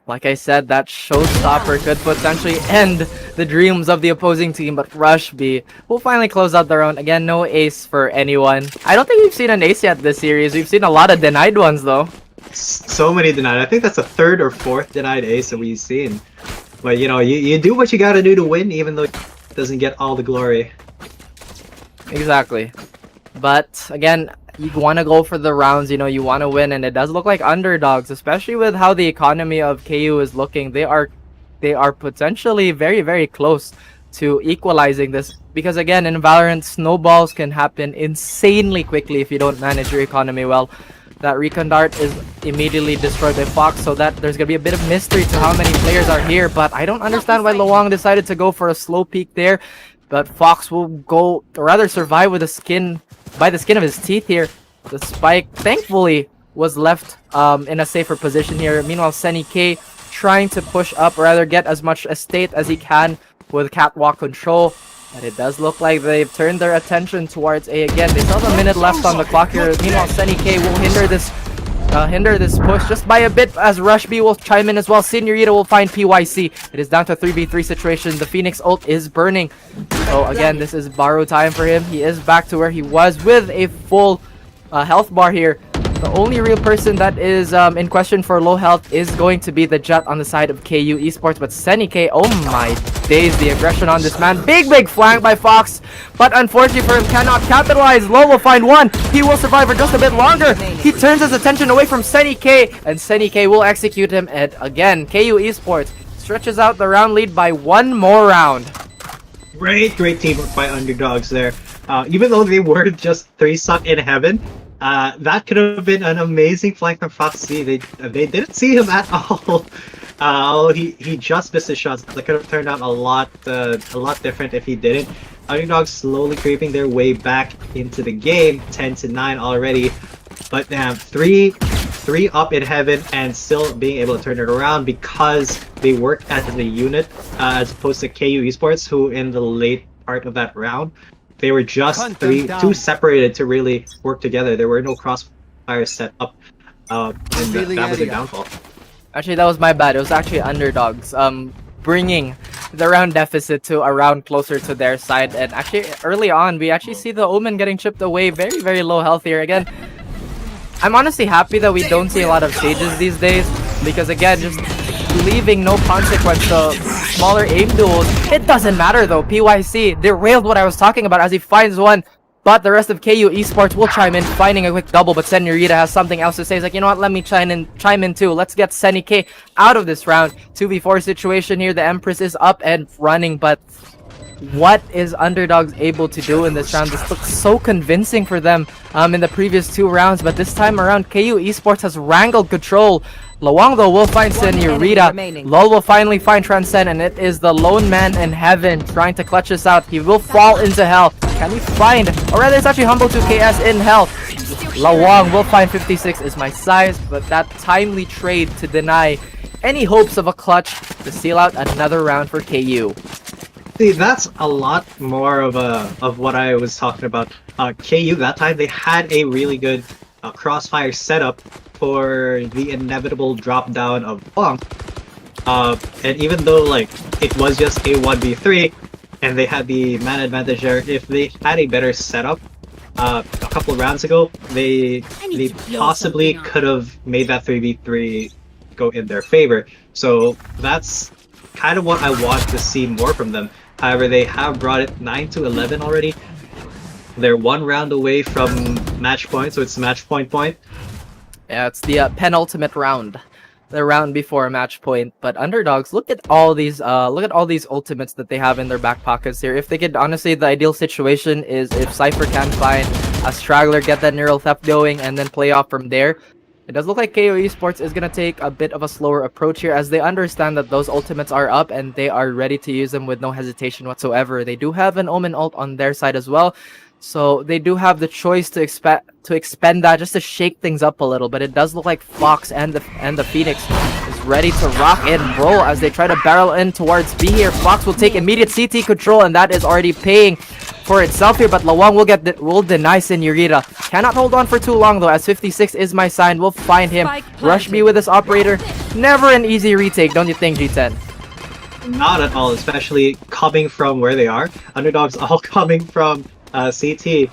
Like I said, that showstopper could potentially end the dreams of the opposing team, but Rush B will finally close out their own. Again, no ace for anyone. I don't think we've seen an ace yet this series. We've seen a lot of denied ones though. So many denied. I think that's the 3rd or 4th denied ace that we've seen. But you know, you do what you gotta do to win, even though it doesn't get all the glory. Exactly. But again, you want to go for the rounds, you know, you want to win, and it does look like Underdogs, especially with how the economy of KU is looking. They are potentially very, very close to equalizing this, because again, in Valorant, snowballs can happen insanely quickly if you don't manage your economy well. That recon dart is immediately destroyed by Fox, so that there's gonna be a bit of mystery to how many players are here. But I don't understand why Lawang decided to go for a slow peek there. But Fox will go, or rather survive with the skin, by the skin of his teeth here. The spike, thankfully, was left in a safer position here. Meanwhile, Senny K trying to push up, or rather get as much estate as he can with Catwalk control. But it does look like they've turned their attention towards A again. They still have a minute left on the clock here. Meanwhile, Senny K will hinder this push just by a bit, as Rush B will chime in as well. Senorita will find PYC. It is down to a 3v3 situation. The Phoenix ult is burning. So again, this is borrow time for him. He is back to where he was with a full health bar here. The only real person that is in question for low health is going to be the Jet on the side of KU Esports, but Senike, oh my days, the aggression on this man. Big flank by Fox, but unfortunately for him, cannot capitalize. Low will find one. He will survive for just a bit longer. He turns his attention away from Senike, and Senike will execute him. And again, KU Esports stretches out the round lead by one more round. Great teamwork by Underdogs there. Even though they were just 3 stuck in heaven, that could have been an amazing flank from Foxy. They didn't see him at all. He just missed his shots. That could have turned out a lot different if he didn't. Underdogs slowly creeping their way back into the game, 10-9 already. But damn, three up in heaven and still being able to turn it around because they work as a unit, as opposed to KU Esports, who in the late part of that round, they were just too separated to really work together. There were no crossfires set up, and that was a downfall. Actually, that was my bad. It was actually Underdogs bringing the round deficit to a round closer to their side. And actually, early on, we actually see the Omen getting chipped away. Very low health here. Again, I'm honestly happy that we don't see a lot of Sages these days, because again, just leaving no consequence to smaller aim duels. It doesn't matter though. PYC derailed what I was talking about as he finds one, but the rest of KU Esports will chime in, finding a quick double, but Senorita has something else to say. He's like, you know what, let me chime in too. Let's get Senny K out of this round. 2v4 situation here. The Empress is up and running, but what is Underdogs able to do in this round? This looks so convincing for them in the previous 2 rounds, but this time around, KU Esports has wrangled control. Lawang though will find Senorita. Lol will finally find Transcend, and it is the lone man in heaven trying to clutch this out. He will fall into hell. Can he find, or rather it's actually Humble 2KS in hell. Lawang will find 56 is my size, but that timely trade to deny any hopes of a clutch to seal out another round for KU. See, that's a lot more of what I was talking about. KU that time, they had a really good crossfire setup for the inevitable drop down of Bonk. And even though like it was just a 1v3 and they had the man advantage there, if they had a better setup a couple of rounds ago, they possibly could have made that 3v3 go in their favor. So that's kind of what I want to see more from them. However, they have brought it 9-11 already. They're 1 round away from match point, so it's match point. Yeah, it's the penultimate round, the round before match point. But Underdogs, look at all these ultimates that they have in their back pockets here. If they could, honestly, the ideal situation is if Cypher can find a straggler, get that neural theft going, and then play off from there. It does look like KO Esports is going to take a bit of a slower approach here, as they understand that those ultimates are up and they are ready to use them with no hesitation whatsoever. They do have an Omen ult on their side as well, so they do have the choice to expend that just to shake things up a little. But it does look like Fox and the Phoenix is ready to rock and roll as they try to barrel in towards B here. Fox will take immediate CT control, and that is already paying for itself here, but Lawang will deny Senorita. Cannot hold on for too long though, as 56 is my sign. We'll find him. Rush B with this operator. Never an easy retake, don't you think, G10? Not at all, especially coming from where they are. Underdogs all coming from CT.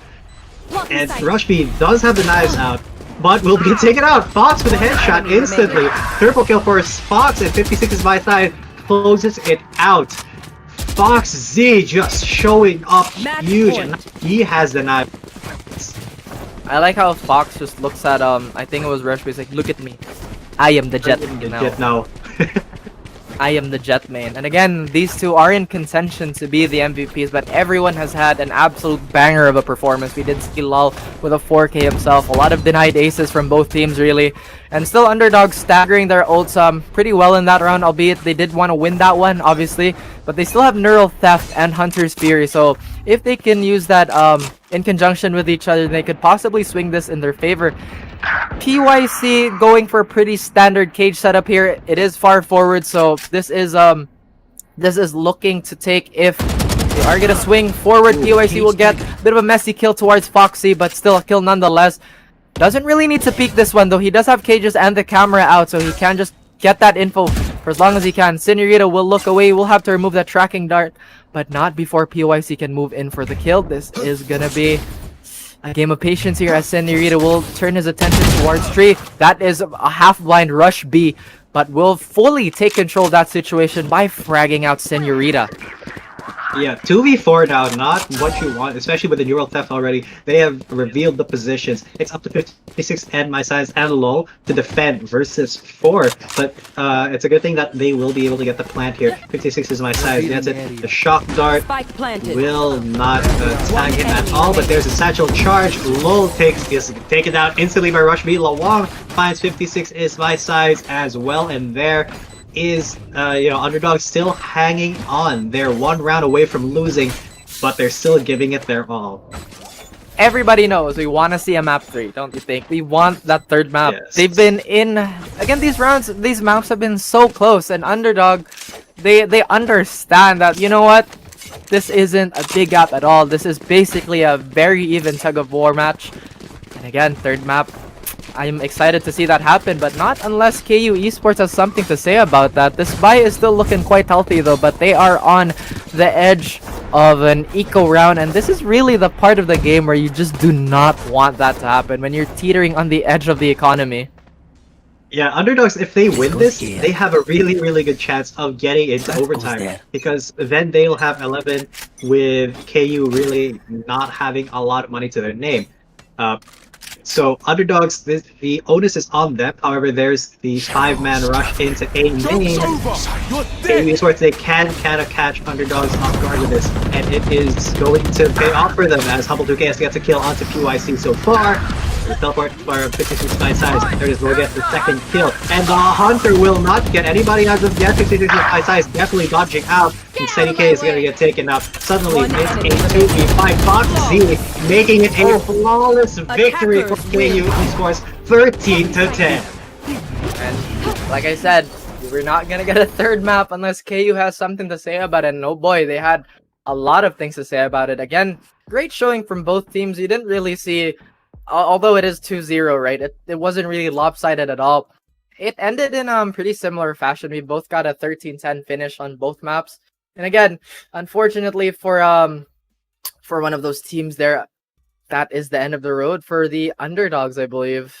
And Rush B does have the knives out, but will be taken out. Fox with a headshot instantly. Triple kill for Fox, and 56 is my side. Closes it out. Fox Z just showing up huge, and he has the knife. I like how Fox just looks at I think it was Rush, he's like, look at me, I am the Jet now. I am the Jet main. And again, these two are in contention to be the MVPs, but everyone has had an absolute banger of a performance. We did see Lul with a 4K himself, a lot of denied aces from both teams really, and still Underdogs staggering their ults pretty well in that round, albeit they did want to win that one obviously, but they still have Neural Theft and Hunter's Fury, so if they can use that in conjunction with each other, they could possibly swing this in their favor. PYC going for a pretty standard cage setup here. It is far forward, so this is looking to take, if they are gonna swing forward. PYC will get a bit of a messy kill towards Foxy, but still a kill nonetheless. Doesn't really need to peek this one though. He does have cages and the camera out, so he can just get that info for as long as he can. Senorita will look away. We'll have to remove that tracking dart, but not before PYC can move in for the kill. This is gonna be A game of patience here as Senorita will turn his attention towards Tree. That is a half-blind rush B, but will fully take control of that situation by fragging out Senorita. Yeah, 2v4 now, not what you want, especially with the neural theft already. They have revealed the positions. It's up to 56 and my size and low to defend versus 4. But it's a good thing that they will be able to get the plant here. 56 is my size. That's it. The shock dart Spike planted. will not tag him at all, but there's a satchel charge. Lol is taken down instantly by Rush B. Lawang finds 56 is my size as well, and there is Underdog still hanging on. They're one round away from losing, but they're still giving it their all. Everybody knows we want to see a map 3, don't you think? We want that third map. Yes. They've been in again, these maps have been so close, and Underdog, they understand that, you know what, this isn't a big gap at all. This is basically a very even tug of war match. And again, third map, I'm excited to see that happen, but not unless KU Esports has something to say about that. This buy is still looking quite healthy though, but they are on the edge of an eco round, and this is really the part of the game where you just do not want that to happen, when you're teetering on the edge of the economy. Yeah, Underdogs, if they win this, they have a really, really good chance of getting into overtime, because then they'll have 11 with KU really not having a lot of money to their name. So Underdogs, the onus is on them. However, there's the 5-man rush into A main. KU Esports, they can kind of catch Underdogs off guard with this, and it is going to pay off for them as Humble2K gets a kill onto PYC so far. The teleport for 56 by size. There it is, will get the second kill. And the Hunter will not get anybody as of yet. 56 by size definitely dodging out. And Steady K is going to get taken out. Suddenly, it's a 2v5 Foxy, making it a flawless victory for KU Esports, 13-10. And like I said, we're not gonna get a third map unless KU has something to say about it. And oh boy, they had a lot of things to say about it. Again, great showing from both teams. You didn't really see, although it is 2-0, right? It wasn't really lopsided at all. It ended in pretty similar fashion. We both got a 13-10 finish on both maps. And again, unfortunately for one of those teams there, that is the end of the road for the Underdogs, I believe.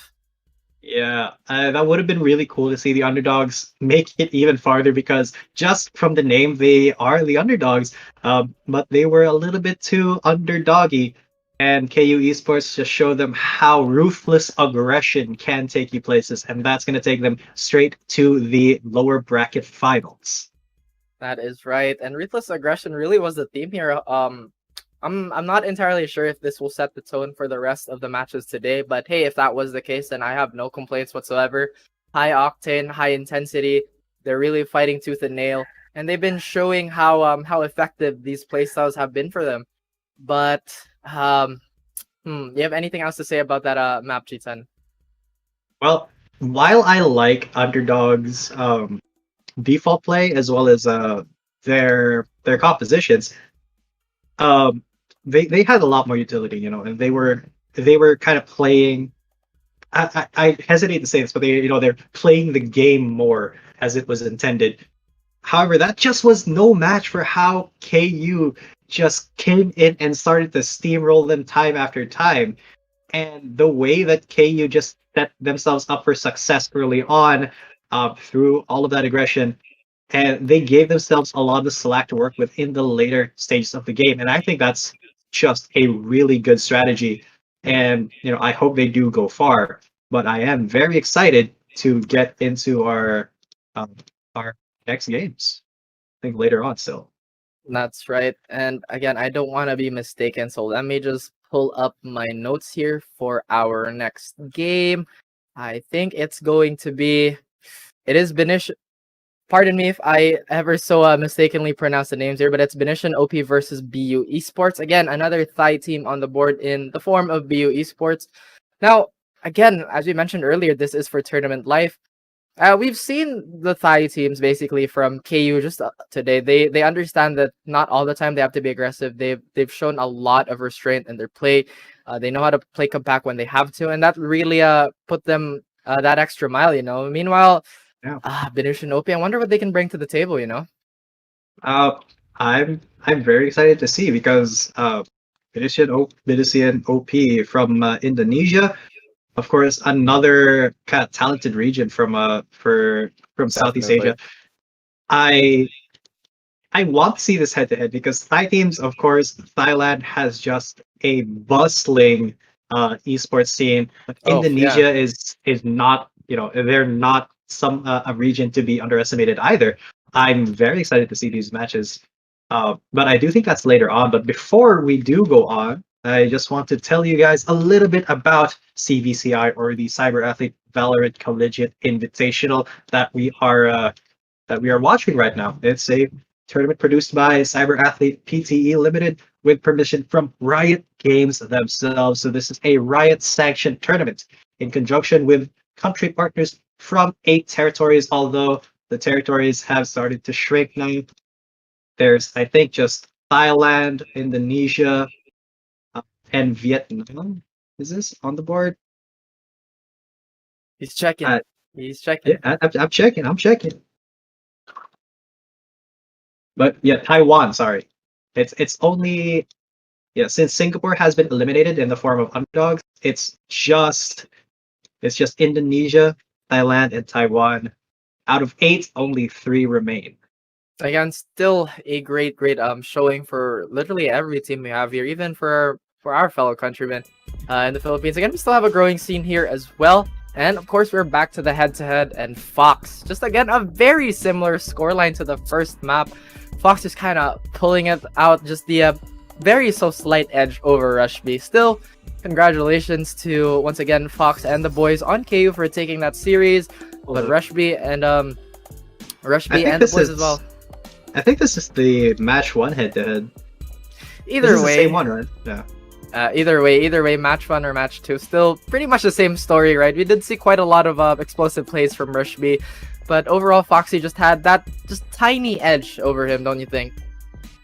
Yeah, that would have been really cool to see the Underdogs make it even farther, because just from the name, they are the Underdogs, but they were a little bit too underdoggy, and KU Esports just showed them how ruthless aggression can take you places, and that's going to take them straight to the lower bracket finals. That is right, and ruthless aggression really was the theme here. I'm not entirely sure if this will set the tone for the rest of the matches today, but hey, if that was the case, then I have no complaints whatsoever. High octane, high intensity. They're really fighting tooth and nail, and they've been showing how effective these playstyles have been for them. But you have anything else to say about that map, G10? Well, while I like Underdogs' default play as well as their compositions, they had a lot more utility, and they were kind of playing. I hesitate to say this, but they're playing the game more as it was intended. However, that just was no match for how KU just came in and started to steamroll them time after time. And the way that KU just set themselves up for success early on, through all of that aggression, and they gave themselves a lot of the slack to work with in the later stages of the game. And I think that's just a really good strategy. And I hope they do go far. But I am very excited to get into our next games. I think later on still. That's right. And again, I don't want to be mistaken, so let me just pull up my notes here for our next game. I think it's going to be, it is BInusian. Pardon me if I ever so mistakenly pronounce the names here, but it's BInusian OP versus BU Esports. Again, another Thai team on the board in the form of BU Esports. Now, again, as we mentioned earlier, this is for tournament life. We've seen the Thai teams basically from KU just today. They understand that not all the time they have to be aggressive. They've shown a lot of restraint in their play. They know how to play compact when they have to, and that really put them that extra mile. Meanwhile, Yeah. BInusian OP, I wonder what they can bring to the table. I'm very excited to see, because BInusian OP from Indonesia. Of course, another kind of talented region from Southeast Definitely. Asia. I I want to see this head to head because Thai teams, of course, Thailand has just a bustling esports scene. But Oh, yeah. Indonesia is not, they're not a region to be underestimated either. I'm very excited to see these matches. But I do think that's later on. But before we do go on, I just want to tell you guys a little bit about CVCI, or the Cyberathlete Valorant Collegiate Invitational that we are watching right now. It's a tournament produced by Cyberathlete PTE Limited with permission from Riot Games themselves. So this is a Riot sanctioned tournament in conjunction with country partners from 8 territories, although the territories have started to shrink now. There's, I think, just Thailand, Indonesia, and Vietnam. Is this on the board? He's checking. Uh, He's checking. Yeah, I'm checking. I'm checking. But yeah, Taiwan. Sorry, it's only since Singapore has been eliminated in the form of underdogs. It's just Indonesia, Thailand, and Taiwan. Out of 8, only 3 remain. Again, still a great showing for literally every team we have here, even for our fellow countrymen in the Philippines. Again, we still have a growing scene here as well. And of course, we're back to the head-to-head, and Fox, just again, a very similar scoreline to the first map. Fox is kind of pulling it out, just the very slight edge over Rushby. Still, congratulations to, once again, Fox and the boys on KU for taking that series, but Rushby and the boys as well. I think this is the match 1 head-to-head. Either This is way, the same one, right? Yeah. Either way, match 1 or match 2, still pretty much the same story, right? We did see quite a lot of explosive plays from Rushby, but overall, Foxy just had that just tiny edge over him, don't you think?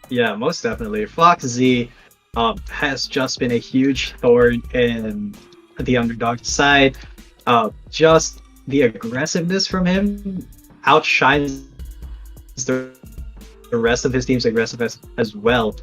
Yeah, most definitely. Foxy has just been a huge thorn in the underdog side. Just the aggressiveness from him outshines the rest of his team's aggressiveness as well.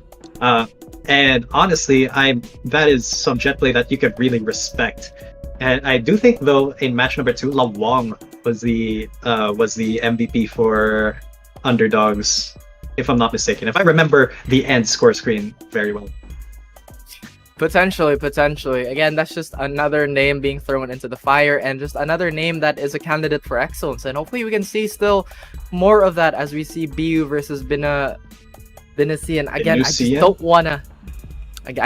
And honestly, that is some jet play that you could really respect. And I do think, though, in match number 2, La Wong was the MVP for underdogs, if I'm not mistaken. If I remember the end score screen very well. Potentially. Again, that's just another name being thrown into the fire, and just another name that is a candidate for excellence. And hopefully we can see still more of that as we see BU versus BInusian. Again, I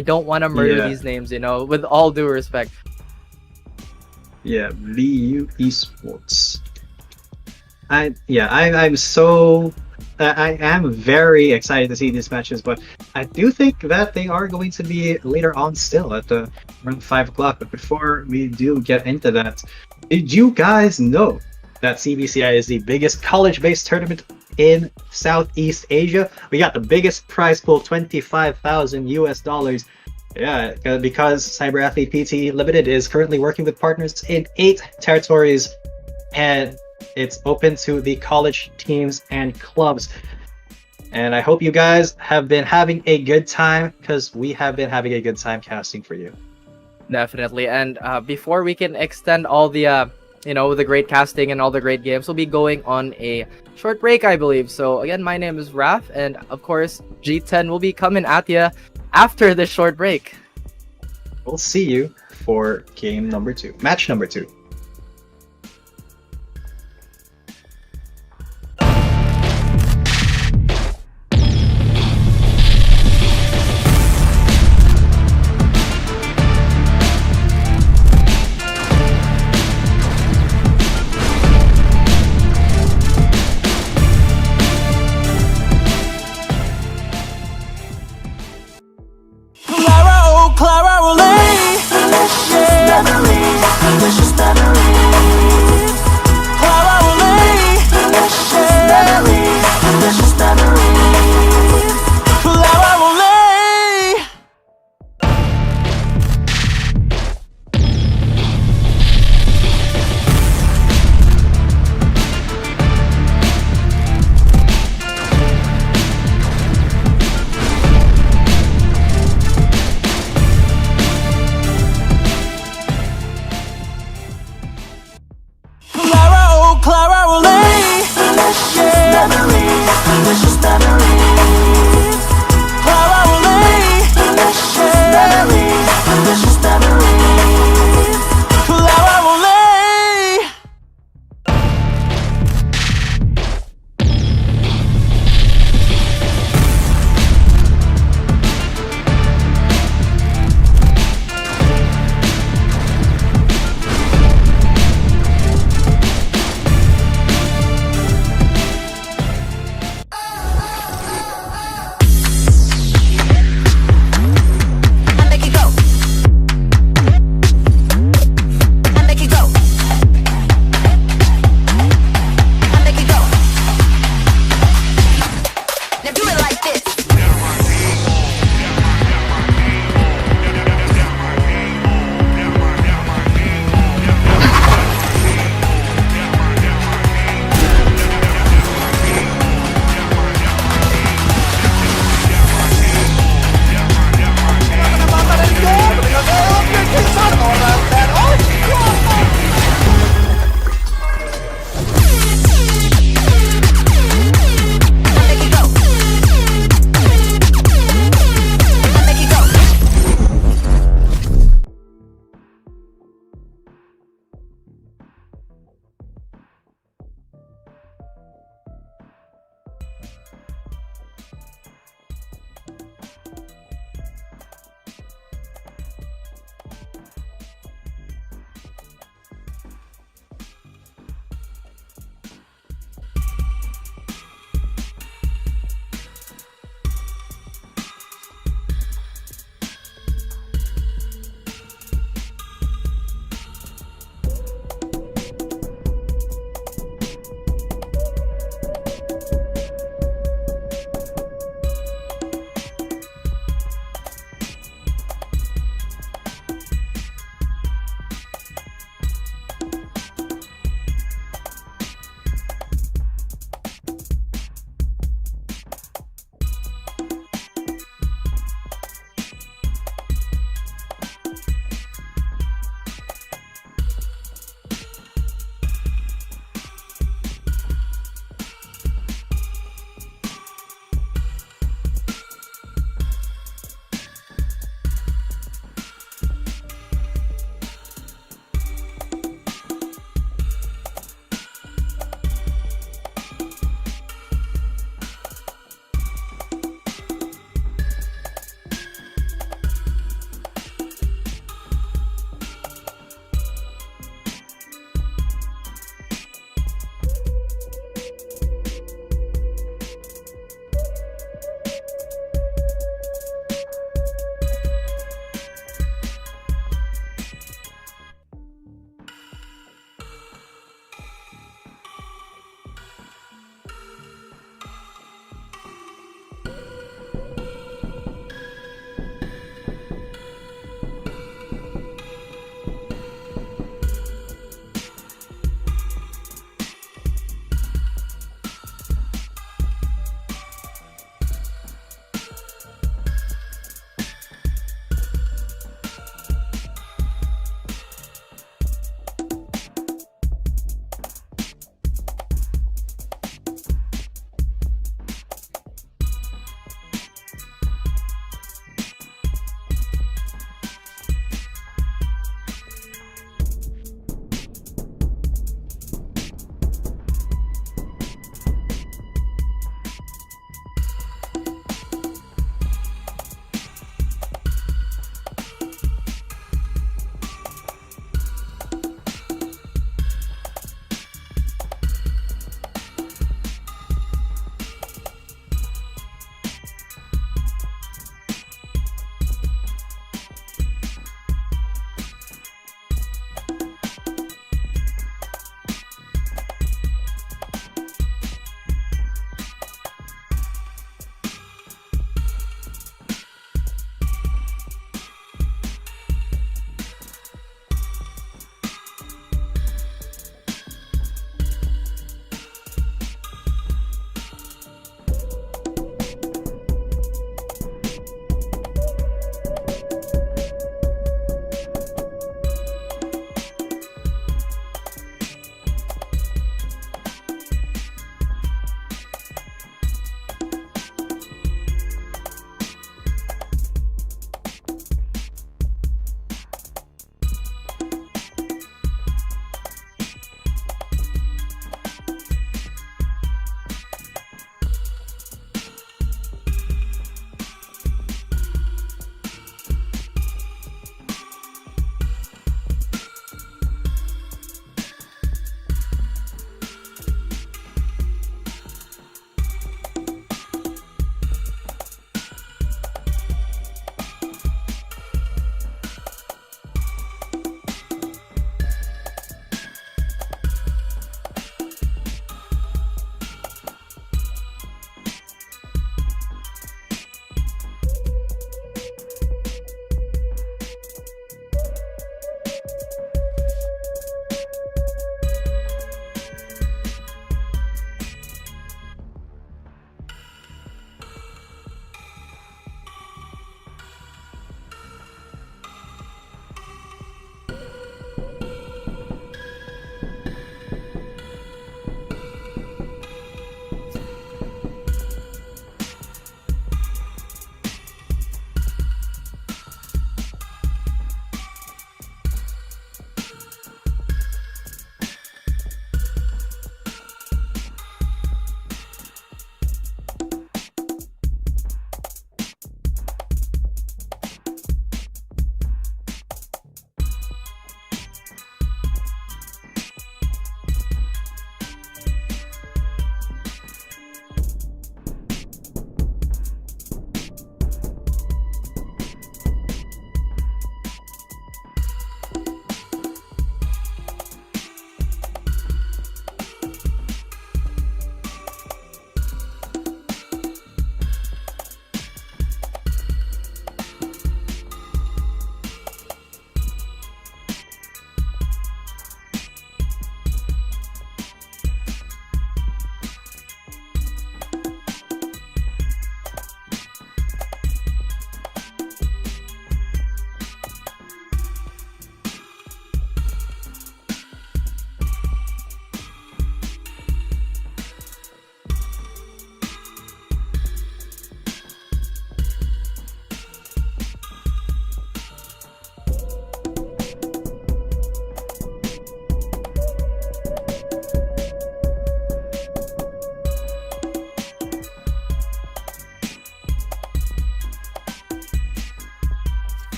don't wanna murder these names, with all due respect. Yeah, BU Esports. I am very excited to see these matches, but I do think that they are going to be later on still at around 5 o'clock. But before we do get into that, did you guys know that CBCI is the biggest college-based tournament in Southeast Asia? We got the biggest prize pool, $25,000. Yeah, because Cyberathlete PTE Limited is currently working with partners in 8 territories, and it's open to the college teams and clubs. And I hope you guys have been having a good time, because we have been having a good time casting for you. Definitely. And before we can extend all the the great casting and all the great games, we'll be going on a short break, I believe. So again, my name is Raph, and of course G10 will be coming at you after this short break. We'll see you for match number 2. Delicious memories.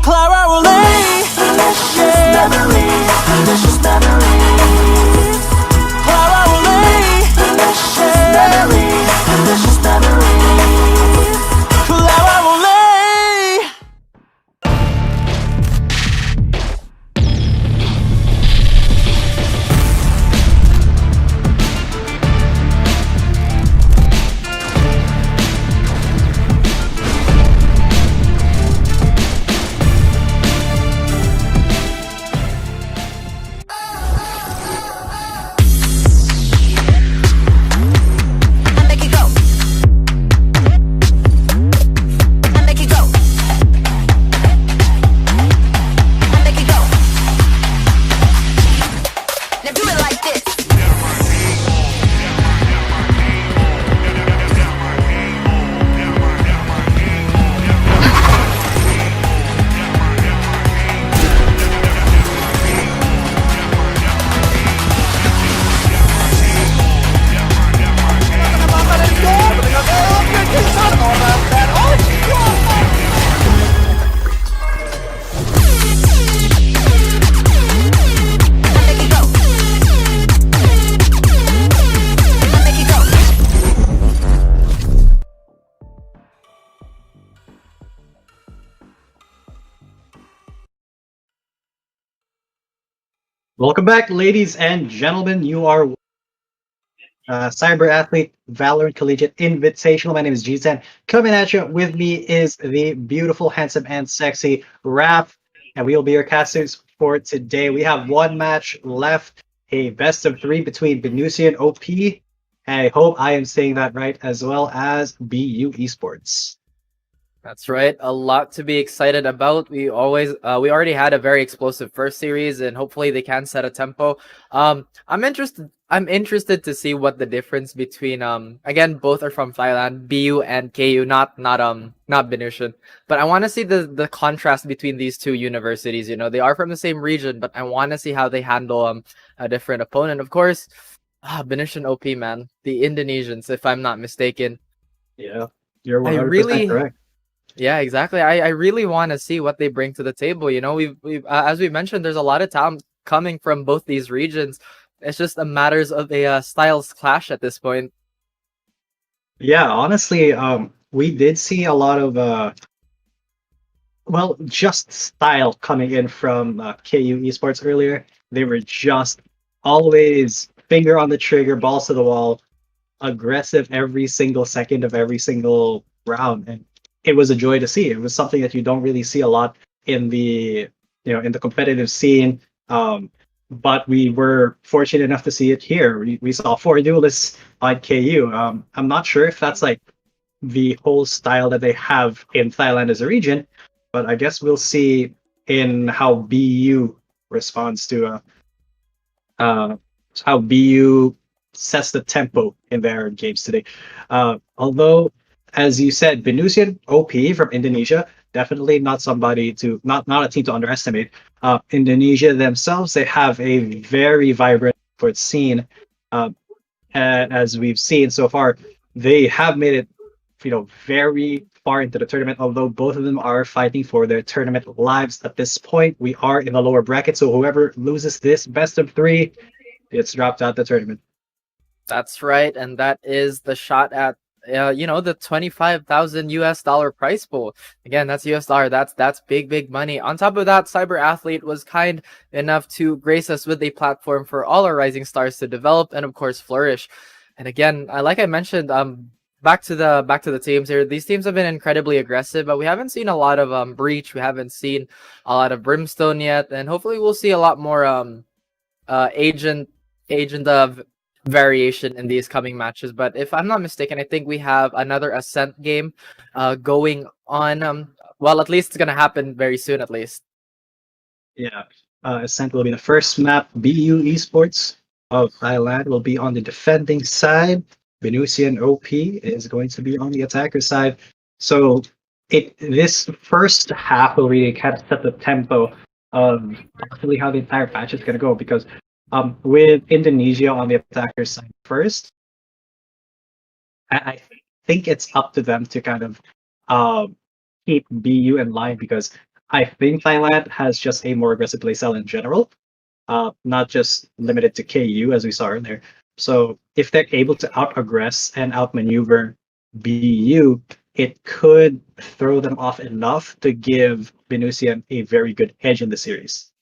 Clara Relay. Delicious memories, delicious memories. Clara Relay. Delicious memories, delicious memories. Clara Relay. I make it go. I make it go. I make it go. Now do it like this. I make it go. I make it go. Welcome back, ladies and gentlemen. You are Cyberathlete, Valorant Collegiate Invitational. My name is G10. Coming at you with me is the beautiful, handsome, and sexy Raph, and we will be your casters for today. We have one match left, a best of three between BInusian OP, and I hope I am saying that right, as well as BU Esports. That's right. A lot to be excited about. We already had a very explosive first series, and hopefully they can set a tempo. I'm interested. I'm interested to see what the difference between again, both are from Thailand, BU and KU, not BInusian. But I want to see the contrast between these two universities. You know, they are from the same region, but I want to see how they handle a different opponent. Of course, BInusian OP, man, the Indonesians, if I'm not mistaken. Yeah, you're I 100% really correct. Yeah, exactly. I really want to see what they bring to the table. You know, we've as we mentioned, there's a lot of talent coming from both these regions. It's just a matters of a styles clash at this point. Yeah, honestly, we did see a lot of well, just style coming in from KU Esports earlier. They were just always finger on the trigger, balls to the wall, aggressive every single second of every single round, and it was a joy to see. It was something that you don't really see a lot in the in the competitive scene. But we were fortunate enough to see it here. We saw four duelists on KU. I'm not sure if that's like the whole style that they have in Thailand as a region, but I guess we'll see in how BU responds to uh, how BU sets the tempo in their games today. Although, as you said, BInusian OP from Indonesia, definitely not somebody to not a team to underestimate. Indonesia themselves, they have a very vibrant sports scene. And as we've seen so far, they have made it, very far into the tournament. Although both of them are fighting for their tournament lives at this point, we are in the lower bracket. So whoever loses this best of three, it's dropped out the tournament. That's right, and that is the shot at the 25,000 US dollar prize pool. Again, that's US dollar. That's big money. On top of that, Cyberathlete was kind enough to grace us with a platform for all our rising stars to develop and of course flourish. And again, like I mentioned, back to the teams here. These teams have been incredibly aggressive, but we haven't seen a lot of breach. We haven't seen a lot of brimstone yet, and hopefully we'll see a lot more agent of variation in these coming matches. But if I'm not mistaken, I think we have another Ascent game going on. Well, at least it's gonna happen very soon, at least. Yeah. Ascent will be the first map. BU Esports of Thailand will be on the defending side. BInusian OP is going to be on the attacker side. So this first half will really kind of set the tempo of possibly how the entire match is going to go, because with Indonesia on the attacker side first, I think it's up to them to kind of keep BU in line, because I think Thailand has just a more aggressive playstyle in general, not just limited to KU as we saw earlier. So if they're able to out aggress and outmaneuver BU, it could throw them off enough to give BInusian a very good edge in the series.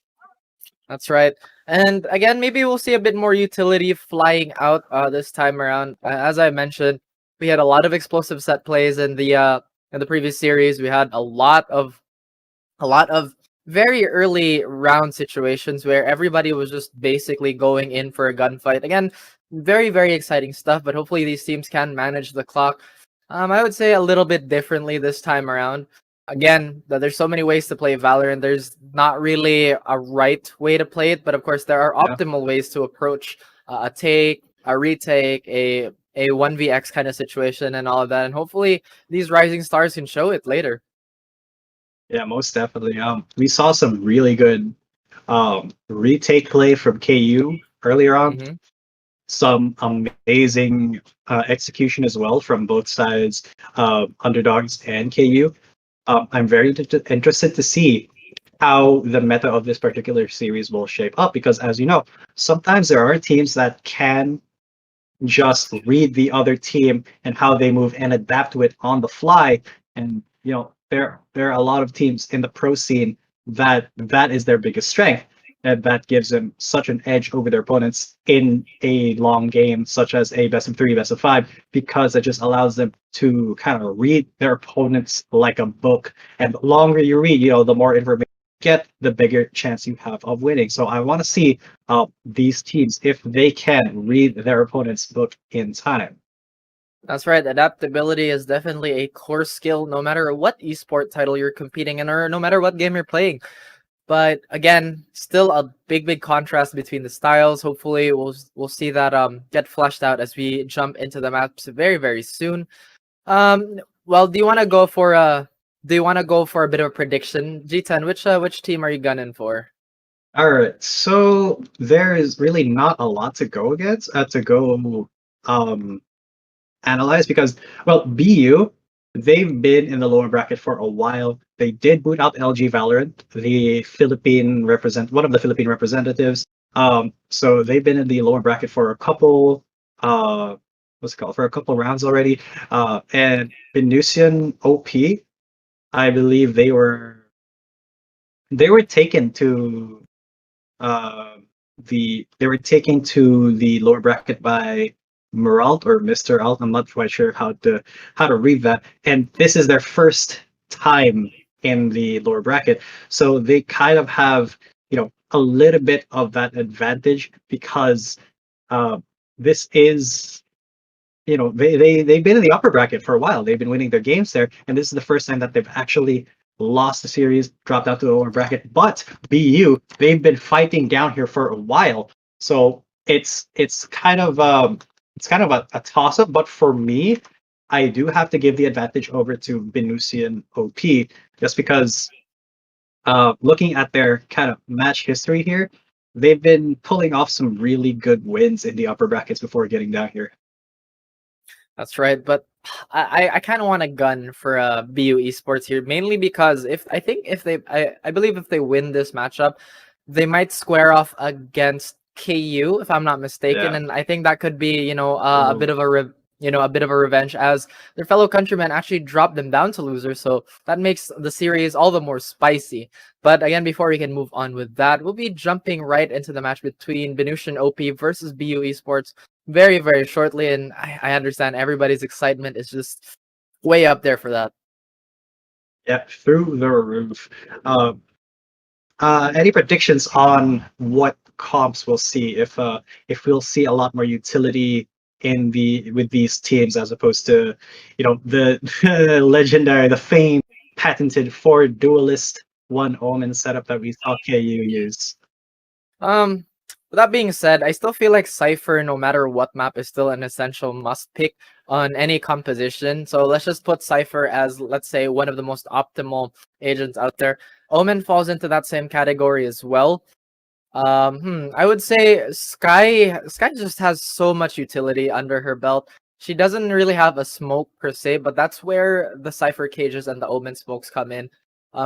That's right. And again, maybe we'll see a bit more utility flying out this time around. As I mentioned, we had a lot of explosive set plays in the previous series. We had a lot of very early round situations where everybody was just basically going in for a gunfight. Again, very, very exciting stuff, but hopefully these teams can manage the clock. I would say a little bit differently this time around. Again, there's so many ways to play Valorant. There's not really a right way to play it, but of course there are Yeah. optimal ways to approach a take, a retake, a 1vx kind of situation and all of that. And hopefully these rising stars can show it later. Yeah, most definitely. We saw some really good retake play from KU earlier on. Mhm. Some amazing execution as well from both sides, underdogs and KU. I'm very interested to see how the meta of this particular series will shape up because, as you know, sometimes there are teams that can just read the other team and how they move and adapt to it on the fly. And there are a lot of teams in the pro scene that is their biggest strength, and that gives them such an edge over their opponents in a long game, such as a best of three, best of five, because it just allows them to kind of read their opponents like a book. And the longer you read, the more information you get, the bigger chance you have of winning. So I want to see these teams if they can read their opponent's book in time. That's right. Adaptability is definitely a core skill no matter what esport title you're competing in or no matter what game you're playing. But again, still a big contrast between the styles. Hopefully we'll see that get fleshed out as we jump into the maps very soon. Well, do you want to go for a bit of a prediction? G10, which team are you gunning for? All right, so there is really not a lot to go against, to go analyze because, well, BU, they've been in the lower bracket for a while. They did boot out LG Valorant, one of the Philippine representatives. So they've been in the lower bracket for a couple, what's it called, for a couple rounds already. And BInusian OP, I believe they were taken to the lower bracket by Meralt or Mr. Alt. I'm not quite sure how to read that. And this is their first time in the lower bracket, so they kind of have a little bit of that advantage because this is they've been in the upper bracket for a while. They've been winning their games there, and this is the first time that they've actually lost the series, dropped out to the lower bracket. But BU, they've been fighting down here for a while, so it's kind of a toss up. But for me, I do have to give the advantage over to BInusian OP just because looking at their kind of match history here, they've been pulling off some really good wins in the upper brackets before getting down here. That's right, but I kind of want to gun for BU Esports here, mainly because I believe if they win this matchup, they might square off against KU if I'm not mistaken, Yeah. and I think that could be a bit of a bit of a revenge as their fellow countrymen actually dropped them down to loser, so that makes the series all the more spicy. But again, before we can move on with that, we'll be jumping right into the match between BInusian OP versus BU Esports very shortly, and I understand everybody's excitement is just way up there for that. Yeah, through the roof. Any predictions on what comps we'll see if we'll see a lot more utility with these teams as opposed to the legendary, the famed, patented four duelist one omen setup that we saw KU use. With that being said, I still feel like Cypher, no matter what map, is still an essential must pick on any composition. So let's just put Cypher as, let's say, one of the most optimal agents out there. Omen falls into that same category as well. I would say Sky just has so much utility under her belt. She doesn't really have a smoke per se, but that's where the Cypher cages and the Omen smokes come in.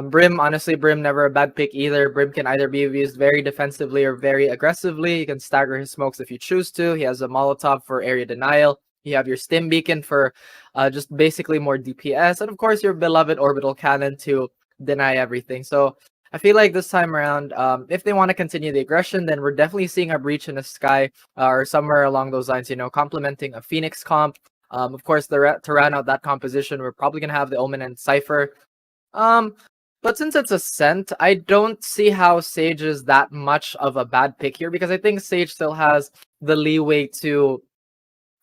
Brim, honestly, Brim never a bad pick either. Brim can either be used very defensively or very aggressively. You can stagger his smokes if you choose to. He has a Molotov for area denial. You have your Stim Beacon for just basically more DPS. And of course, your beloved Orbital Cannon to deny everything. So I feel like this time around, if they want to continue the aggression, then we're definitely seeing a Breach in the sky or somewhere along those lines, complementing a Phoenix comp. Of course, to round out that composition, we're probably going to have the Omen and Cypher. But since it's Ascent, I don't see how Sage is that much of a bad pick here, because I think Sage still has the leeway to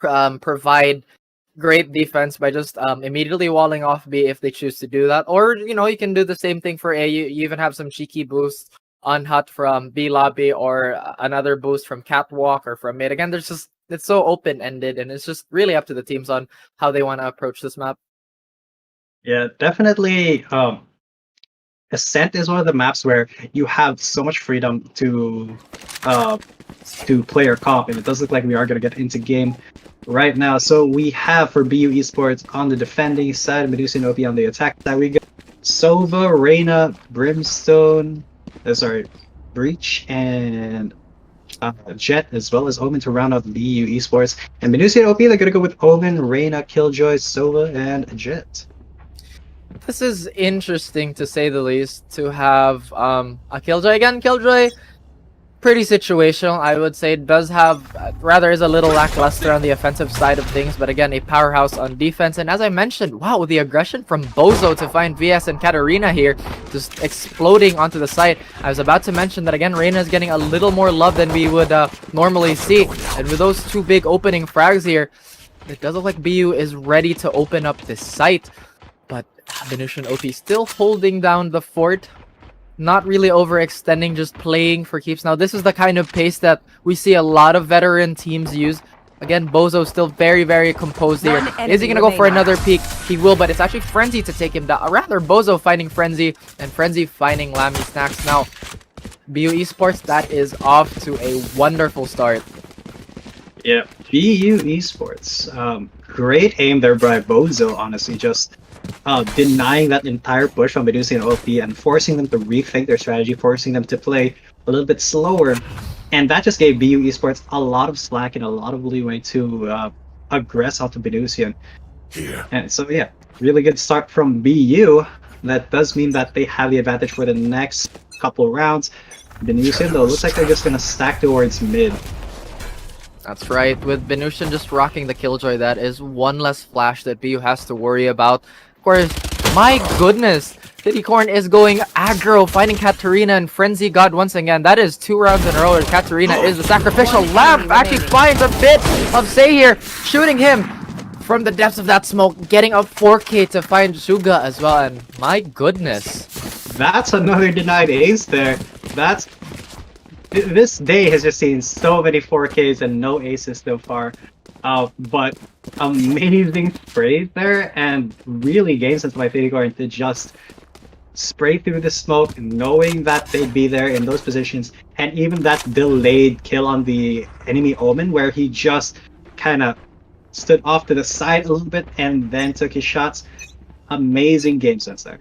provide great defense by just immediately walling off B if they choose to do that. Or, you can do the same thing for A. You even have some cheeky boosts on Hut from B lobby, or another boost from Catwalk or from mid. Again, it's so open-ended, and it's just really up to the teams on how they want to approach this map. Yeah, definitely. Ascent is one of the maps where you have so much freedom to play your comp, and it does look like we are going to get into game right now. So we have for BU Esports on the defending side, BInusian OP on the attack side. We got Sova, Reyna, Brimstone, Breach, and Jet, as well as Omen to round out BU Esports. And BInusian OP, they're going to go with Omen, Reyna, Killjoy, Sova, and Jet. This is interesting to say the least, to have a Killjoy again. Killjoy, pretty situational, I would say. Does have, rather is a little lackluster on the offensive side of things, but again, a powerhouse on defense. And as I mentioned, wow, the aggression from Bozo to find VS and Katarina here, just exploding onto the site. I was about to mention that again, Reyna is getting a little more love than we would normally see. And with those two big opening frags here, it does look like BU is ready to open up this site. But BInusian OP still holding down the fort, not really overextending, just playing for keeps. Now, this is the kind of pace that we see a lot of veteran teams use. Again, Bozo still very, very composed here. Is he going to go for another peek? He will, but it's actually Frenzy to take him down. Or rather, Bozo finding Frenzy, and Frenzy finding Lammy Snacks. Now, BU Esports, that is off to a wonderful start. Yeah, BU Esports. Great aim there by Bozo, honestly. Just denying that entire push from BInusian OP and forcing them to rethink their strategy, forcing them to play a little bit slower. And that just gave BU Esports a lot of slack and a lot of leeway to aggress onto BInusian. Here. And so, yeah, really good start from BU. That does mean that they have the advantage for the next couple rounds. BInusian, though, looks like they're just going to stack towards mid. That's right, with BInusian just rocking the Killjoy, that is one less flash that BU has to worry about. Of course, my goodness, Corn is going aggro, finding Katarina and Frenzy God once again. That is 2 rounds in a row where Katarina is the sacrificial lamb. Actually finds a bit of Say here, shooting him from the depths of that smoke, getting up 4K to find Suga as well. And my goodness. That's another denied ace there. This day has just seen so many 4Ks and no aces so far. But amazing sprays there, and really game sense by Fedicorn to just spray through the smoke, knowing that they'd be there in those positions, and even that delayed kill on the enemy Omen, where he just kind of stood off to the side a little bit and then took his shots. Amazing game sense there.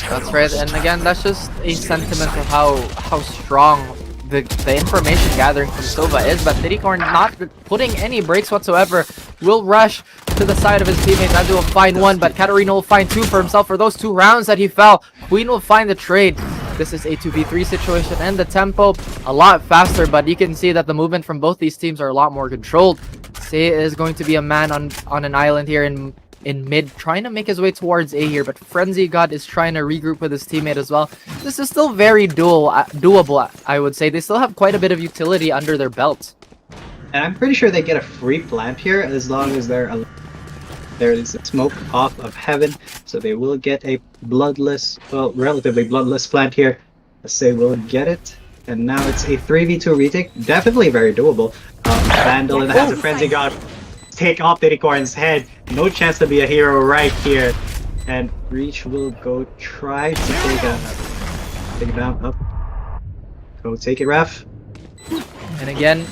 That's right, and again, that's just a sentiment of how strong the information gathering from Sova is, but Fedicorn not putting any breaks whatsoever. Will rush to the side of his teammates. Abdu will find one, but Katarina will find 2 for himself for those 2 rounds that he fell. Queen will find the trade. This is a 2v3 situation, and the tempo a lot faster, but you can see that the movement from both these teams are a lot more controlled. Say is going to be a man on an island here in mid, trying to make his way towards A here, but Frenzy God is trying to regroup with his teammate as well. This is still very doable, I would say. They still have quite a bit of utility under their belt. And I'm pretty sure they get a free plant here as long as there is a smoke off of heaven, so they will get a bloodless, well, relatively bloodless plant here. Say we'll get it, and now it's a 3v2 retake. Definitely very doable. Vandal in the hands of Frenzy God. Take off Fedicorn's head. No chance to be a hero right here. And Breach will go try to take it down. Up. Go take it, Ref. And again,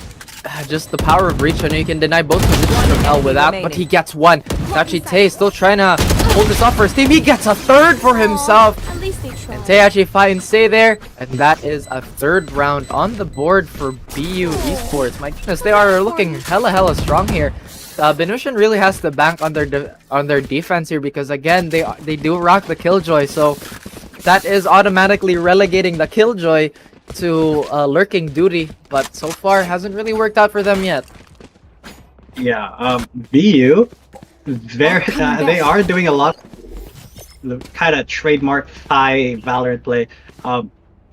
just the power of reach. I know you can deny both positions from L with that, but he gets one. It's actually Tay still trying to hold this off for his team. He gets a third for himself. At least they tried. And Tay actually finds Tay there, and that is a third round on the board for BU Esports. My goodness, they are looking hella strong here. BInusian really has to bank on their defense here because again they do rock the Killjoy, so that is automatically relegating the Killjoy to lurking duty, but so far hasn't really worked out for them yet. Yeah, BU, they are doing a lot the kind of trademark high Valorant play,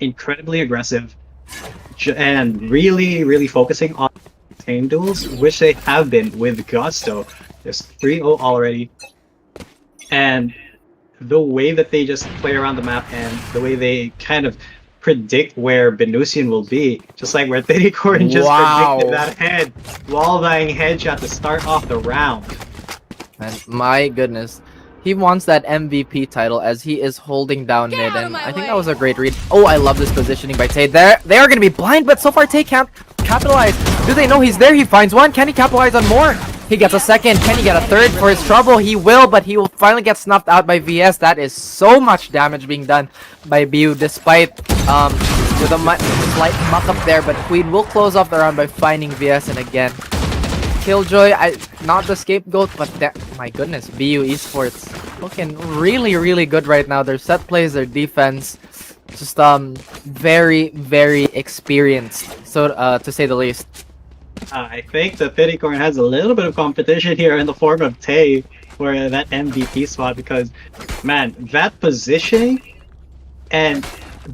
incredibly aggressive, and really focusing on team duels, which they have been with gusto. There's 3-0 already, and the way that they just play around the map and the way they kind of predict where BInusian will be, just like where Thiddycorn just predicted that head, wall-buying headshot to start off the round. And my goodness, he wants that MVP title as he is holding down mid, and I think that was a great read. Oh, I love this positioning by Tay. They are going to be blind, but so far Tay can't capitalize. Do they know he's there? He finds one. Can he capitalize on more? He gets a second. Can he get a third for his trouble? He will, but he will finally get snuffed out by VS. That is so much damage being done by BU, despite with a slight muck up there. But Queen will close off the round by finding VS, and again, Killjoy, not the scapegoat, but my goodness, BU Esports looking really good right now. Their set plays, their defense, just very experienced, so to say the least. I think the Thiddycorn has a little bit of competition here in the form of Tay for that MVP spot, because man, that positioning and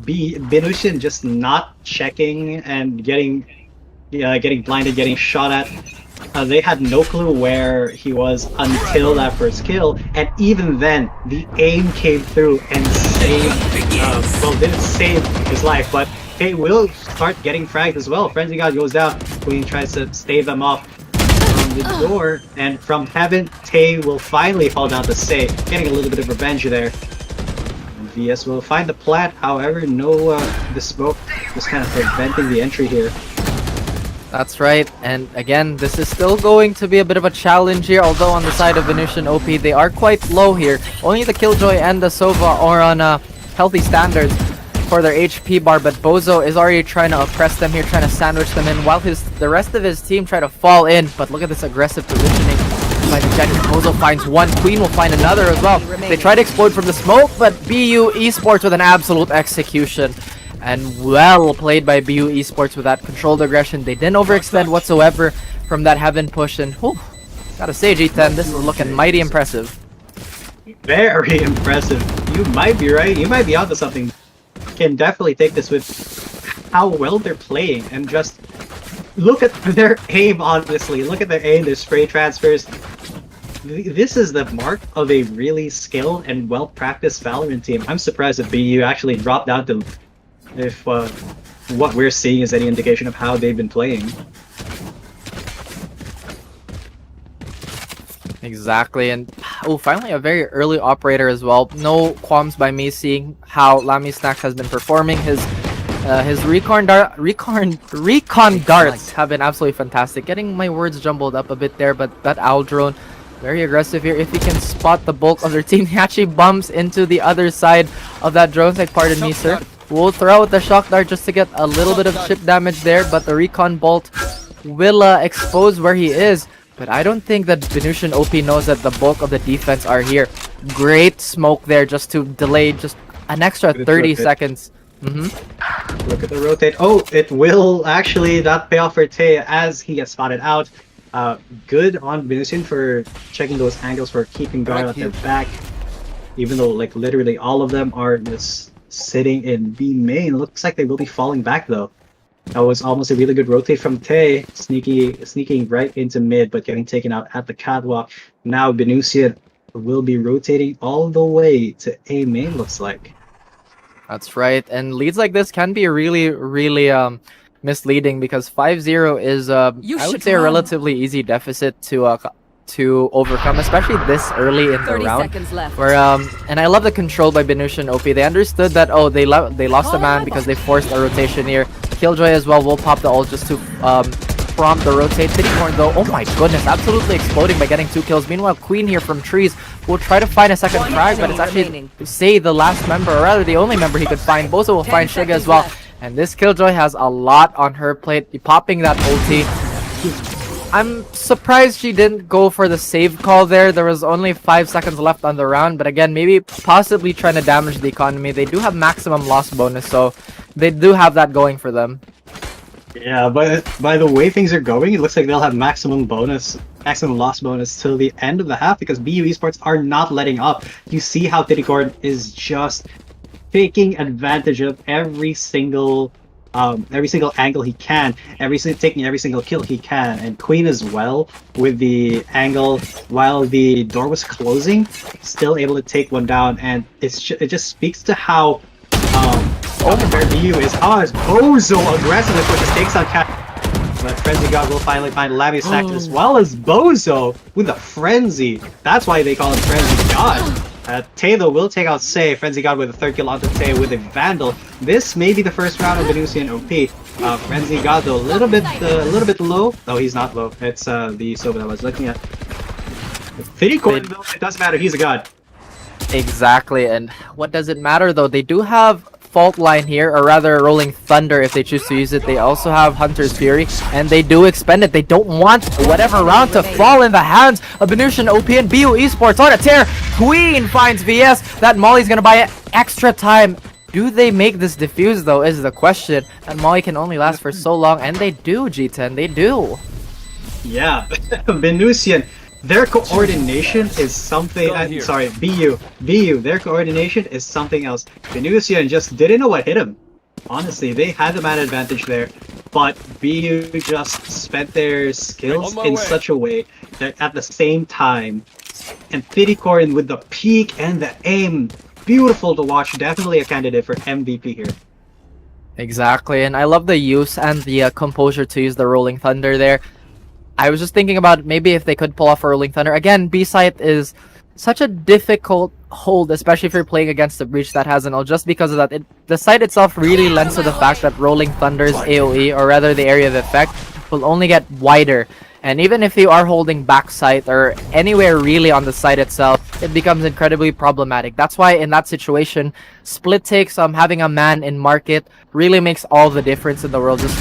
BInusian just not checking and getting blinded, getting shot at. They had no clue where he was until that first kill, and even then, the aim came through and saved. Well, didn't save his life, but Tay will start getting fragged as well. Frenzy God goes down. Queen tries to stave them off from the door, and from heaven, Tay will finally fall down to save, getting a little bit of revenge there. VS will find the plant, however, no the smoke just kind of preventing the entry here. That's right, and again, this is still going to be a bit of a challenge here, although on the side of BInusian OP, they are quite low here. Only the Killjoy and the Sova are on healthy standards for their HP bar, but Bozo is already trying to oppress them here, trying to sandwich them in, while the rest of his team try to fall in. But look at this aggressive positioning by the Jet. Bozo finds one, Queen will find another as well. They try to explode from the smoke, but BU Esports with an absolute execution. And well played by BU Esports with that controlled aggression. They didn't overextend whatsoever from that heaven push, and whew, gotta say, G10, this is looking mighty impressive. Very impressive. You might be right. You might be onto something. Can definitely take this with how well they're playing, and just look at their aim, honestly. Look at their aim, their spray transfers. This is the mark of a really skilled and well-practiced Valorant team. I'm surprised that BU actually dropped down to, if what we're seeing is any indication of how they've been playing. Exactly, and oh, finally a very early operator as well. No qualms by me seeing how Lamy Snacks has been performing. His recon darts have been absolutely fantastic. Getting my words jumbled up a bit there, but that owl drone, very aggressive here. If he can spot the bulk of their team, he actually bumps into the other side of that drone. Like, pardon me, sir. We'll throw out the shock dart just to get a little bit of chip damage there, but the recon bolt will expose where he is. But I don't think that BInusian OP knows that the bulk of the defense are here. Great smoke there just to delay just an extra 30 seconds. Look at the rotate. Oh, it will actually not pay off for Tay as he gets spotted out. Good on BInusian for checking those angles, for keeping guard at their back. Even though, like, literally all of them are just sitting in B main. Looks like they will be falling back though. That was almost a really good rotate from Tay, sneaking right into mid, but getting taken out at the catwalk. Now BInusian will be rotating all the way to A main, looks like. That's right, and leads like this can be really misleading, because 5-0 is I would say a relatively easy deficit to overcome, especially this early in the 30 round. seconds left. Where and I love the control by BInusian OP. They understood that, oh, they lost a man because they forced a rotation here. Killjoy as well will pop the ult just to prompt the rotate. Tittycorn though, oh my goodness, absolutely exploding by getting 2 kills. Meanwhile, Queen here from Trees will try to find a second frag, but it's actually remaining. say the last member, or rather the only member he could find. Bozo will 10 find Shiga as seconds well. left. And this Killjoy has a lot on her plate, popping that ulti. I'm surprised she didn't go for the save call there. There was only 5 seconds left on the round, but again, maybe possibly trying to damage the economy. They do have maximum loss bonus, so they do have that going for them. Yeah, but by the way things are going, it looks like they'll have maximum loss bonus till the end of the half because BU Esports are not letting up. You see how Tittycorn is just taking advantage of every single angle he can, taking every single kill he can, and Queen as well with the angle while the door was closing, still able to take one down, and it just speaks to how unfair BU is. How is Bozo aggressive which just takes on Cat. But Frenzy God will finally find Lammy Snack as well as Bozo with a Frenzy. That's why they call him Frenzy God. Tay though will take out Say. Frenzy God with a 3rd kill onto Tay with a Vandal. This may be the first round of BInusian OP. Frenzy God though a little bit low. No, he's not low. It's the Soba that I was looking at. Tittycorn though, it doesn't matter. He's a god. Exactly, and what does it matter though? They do have Fault Line here, or rather Rolling Thunder if they choose to use it. They also have Hunter's Fury, and they do expend it. They don't want whatever round to fall in the hands of BInusian OP and BU Esports on a tear. Queen finds VS. That Molly's gonna buy extra time. Do they make this defuse though is the question. That Molly can only last for so long, and they do, G10, they do. Yeah, BInusian. Their coordination is something. Sorry, BU. Their coordination is something else. BInusian just didn't know what hit him. Honestly, they had the man advantage there, but BU just spent their skills in such a way that at the same time, and Tittycorn with the peak and the aim, beautiful to watch. Definitely a candidate for MVP here. Exactly, and I love the use and the composure to use the Rolling Thunder there. I was just thinking about maybe if they could pull off a Rolling Thunder. Again, B-site is such a difficult hold, especially if you're playing against a Breach that has an ult, just because of that. The site itself really lends to the fact that Rolling Thunder's AoE, or rather the area of effect, will only get wider. And even if you are holding backside or anywhere really on the site itself, it becomes incredibly problematic. That's why in that situation, split takes, having a man in market really makes all the difference in the world. Just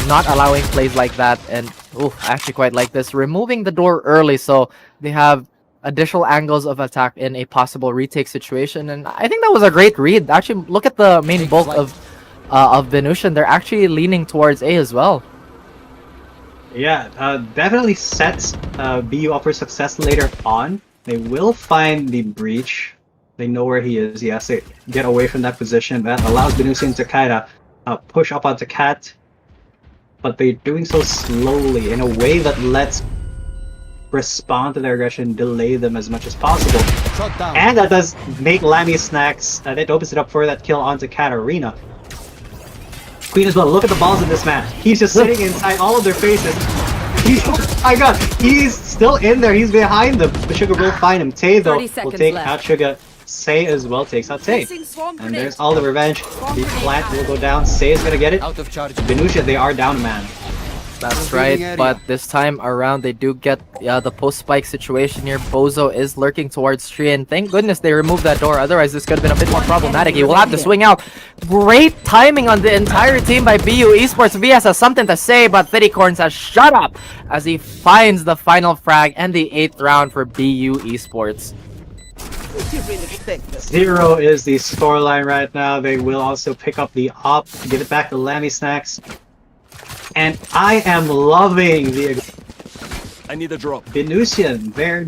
not allowing plays like that, and I actually quite like this. Removing the door early so they have additional angles of attack in a possible retake situation, and I think that was a great read. Actually, look at the main bulk of BInusian. They're actually leaning towards A as well. Yeah, definitely sets BU up for success later on. They will find the Breach. They know where he is. Yes, they get away from that position. That allows BInusian to kind of push up onto Cat. But they're doing so slowly in a way that lets respond to their aggression, delay them as much as possible. And that does make Lammy Snacks, it opens it up for that kill onto Katarina. Queen as well, look at the balls of this man. He's just sitting inside all of their faces. Oh my god, he's still in there, he's behind them. But Sugar will find him. Tay though will take out Sugar. Say as well takes out Tay. And there's all the revenge. The plant will go down. Say is gonna get it. BInusian, they are down, man. That's right, but this time around they do get the post-spike situation here. Bozo is lurking towards Tree, and thank goodness they removed that door. Otherwise, this could have been a bit more problematic. He will have to swing out. Great timing on the entire team by BU Esports. VS has something to say, but Tittycorn says shut up as he finds the final frag and the 8th round for BU Esports. 0 is the scoreline right now. They will also pick up the op, give it back to Lammy Snacks. And I am loving the I need a drop. BInusian. They're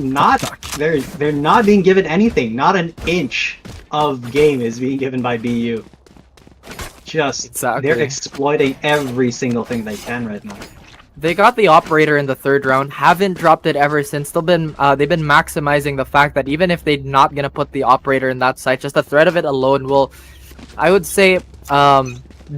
not being given anything. Not an inch of game is being given by BU. Just they're exploiting every single thing they can right now. They got the operator in the 3rd round, haven't dropped it ever since. They've been maximizing the fact that even if they're not gonna put the operator in that site, just the threat of it alone will, I would say,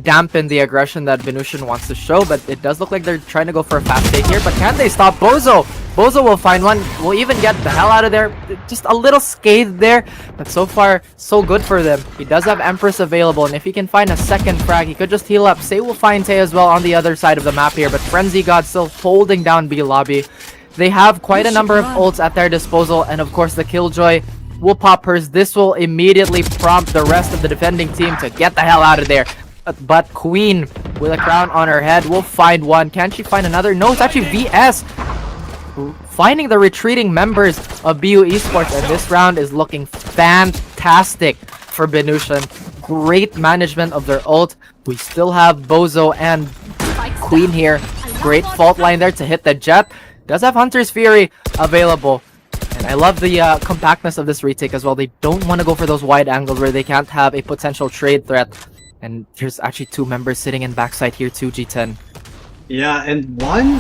dampen the aggression that BInusian wants to show, but it does look like they're trying to go for a fast take here, but can they stop Bozo? Bozo will find one, will even get the hell out of there. Just a little scathed there, but so far, so good for them. He does have Empress available, and if he can find a second frag, he could just heal up. Say will find Tay as well on the other side of the map here, but Frenzy God still holding down B lobby. They have quite a number of ults at their disposal, and of course the Killjoy will pop hers. This will immediately prompt the rest of the defending team to get the hell out of there. But Queen, with a crown on her head, will find one. Can she find another? No, it's actually VS finding the retreating members of BU Esports, and this round is looking fantastic for BInusian. Great management of their ult. We still have Bozo and Queen here. Great fault line there to hit the jet. Does have Hunter's Fury available. And I love the compactness of this retake as well. They don't want to go for those wide angles where they can't have a potential trade threat. And there's actually two members sitting in backside here too, G10. Yeah, and one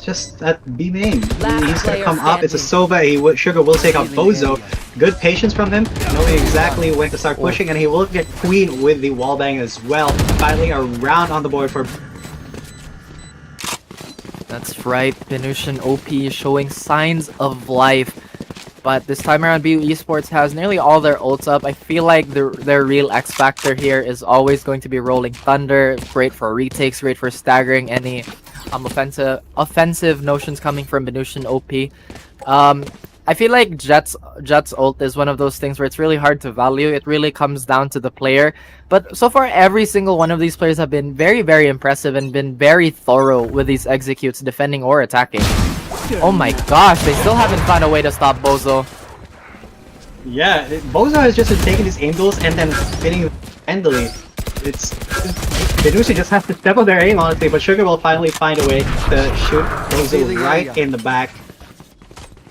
just at B main. Last He's gonna player come up. It's a standing. Sova. Sugar will take out Bozo. Good patience from him, knowing exactly when to start pushing, and he will get Queen with the wallbang as well. Finally, a round on the board for. That's right, BInusian OP showing signs of life. But this time around, BU Esports has nearly all their ults up. I feel like their real X factor here is always going to be Rolling Thunder. Great for retakes, great for staggering any offensive notions coming from BInusian OP. I feel like Jet's ult is one of those things where it's really hard to value. It really comes down to the player. But so far, every single one of these players have been very, very impressive and been very thorough with these executes, defending or attacking. Oh my gosh, they still haven't found a way to stop Bozo. Yeah, Bozo has just been taking his angles and then hitting handily. BInusian just has to step on their aim, honestly, but Sugar will finally find a way to shoot Bozo right in the back.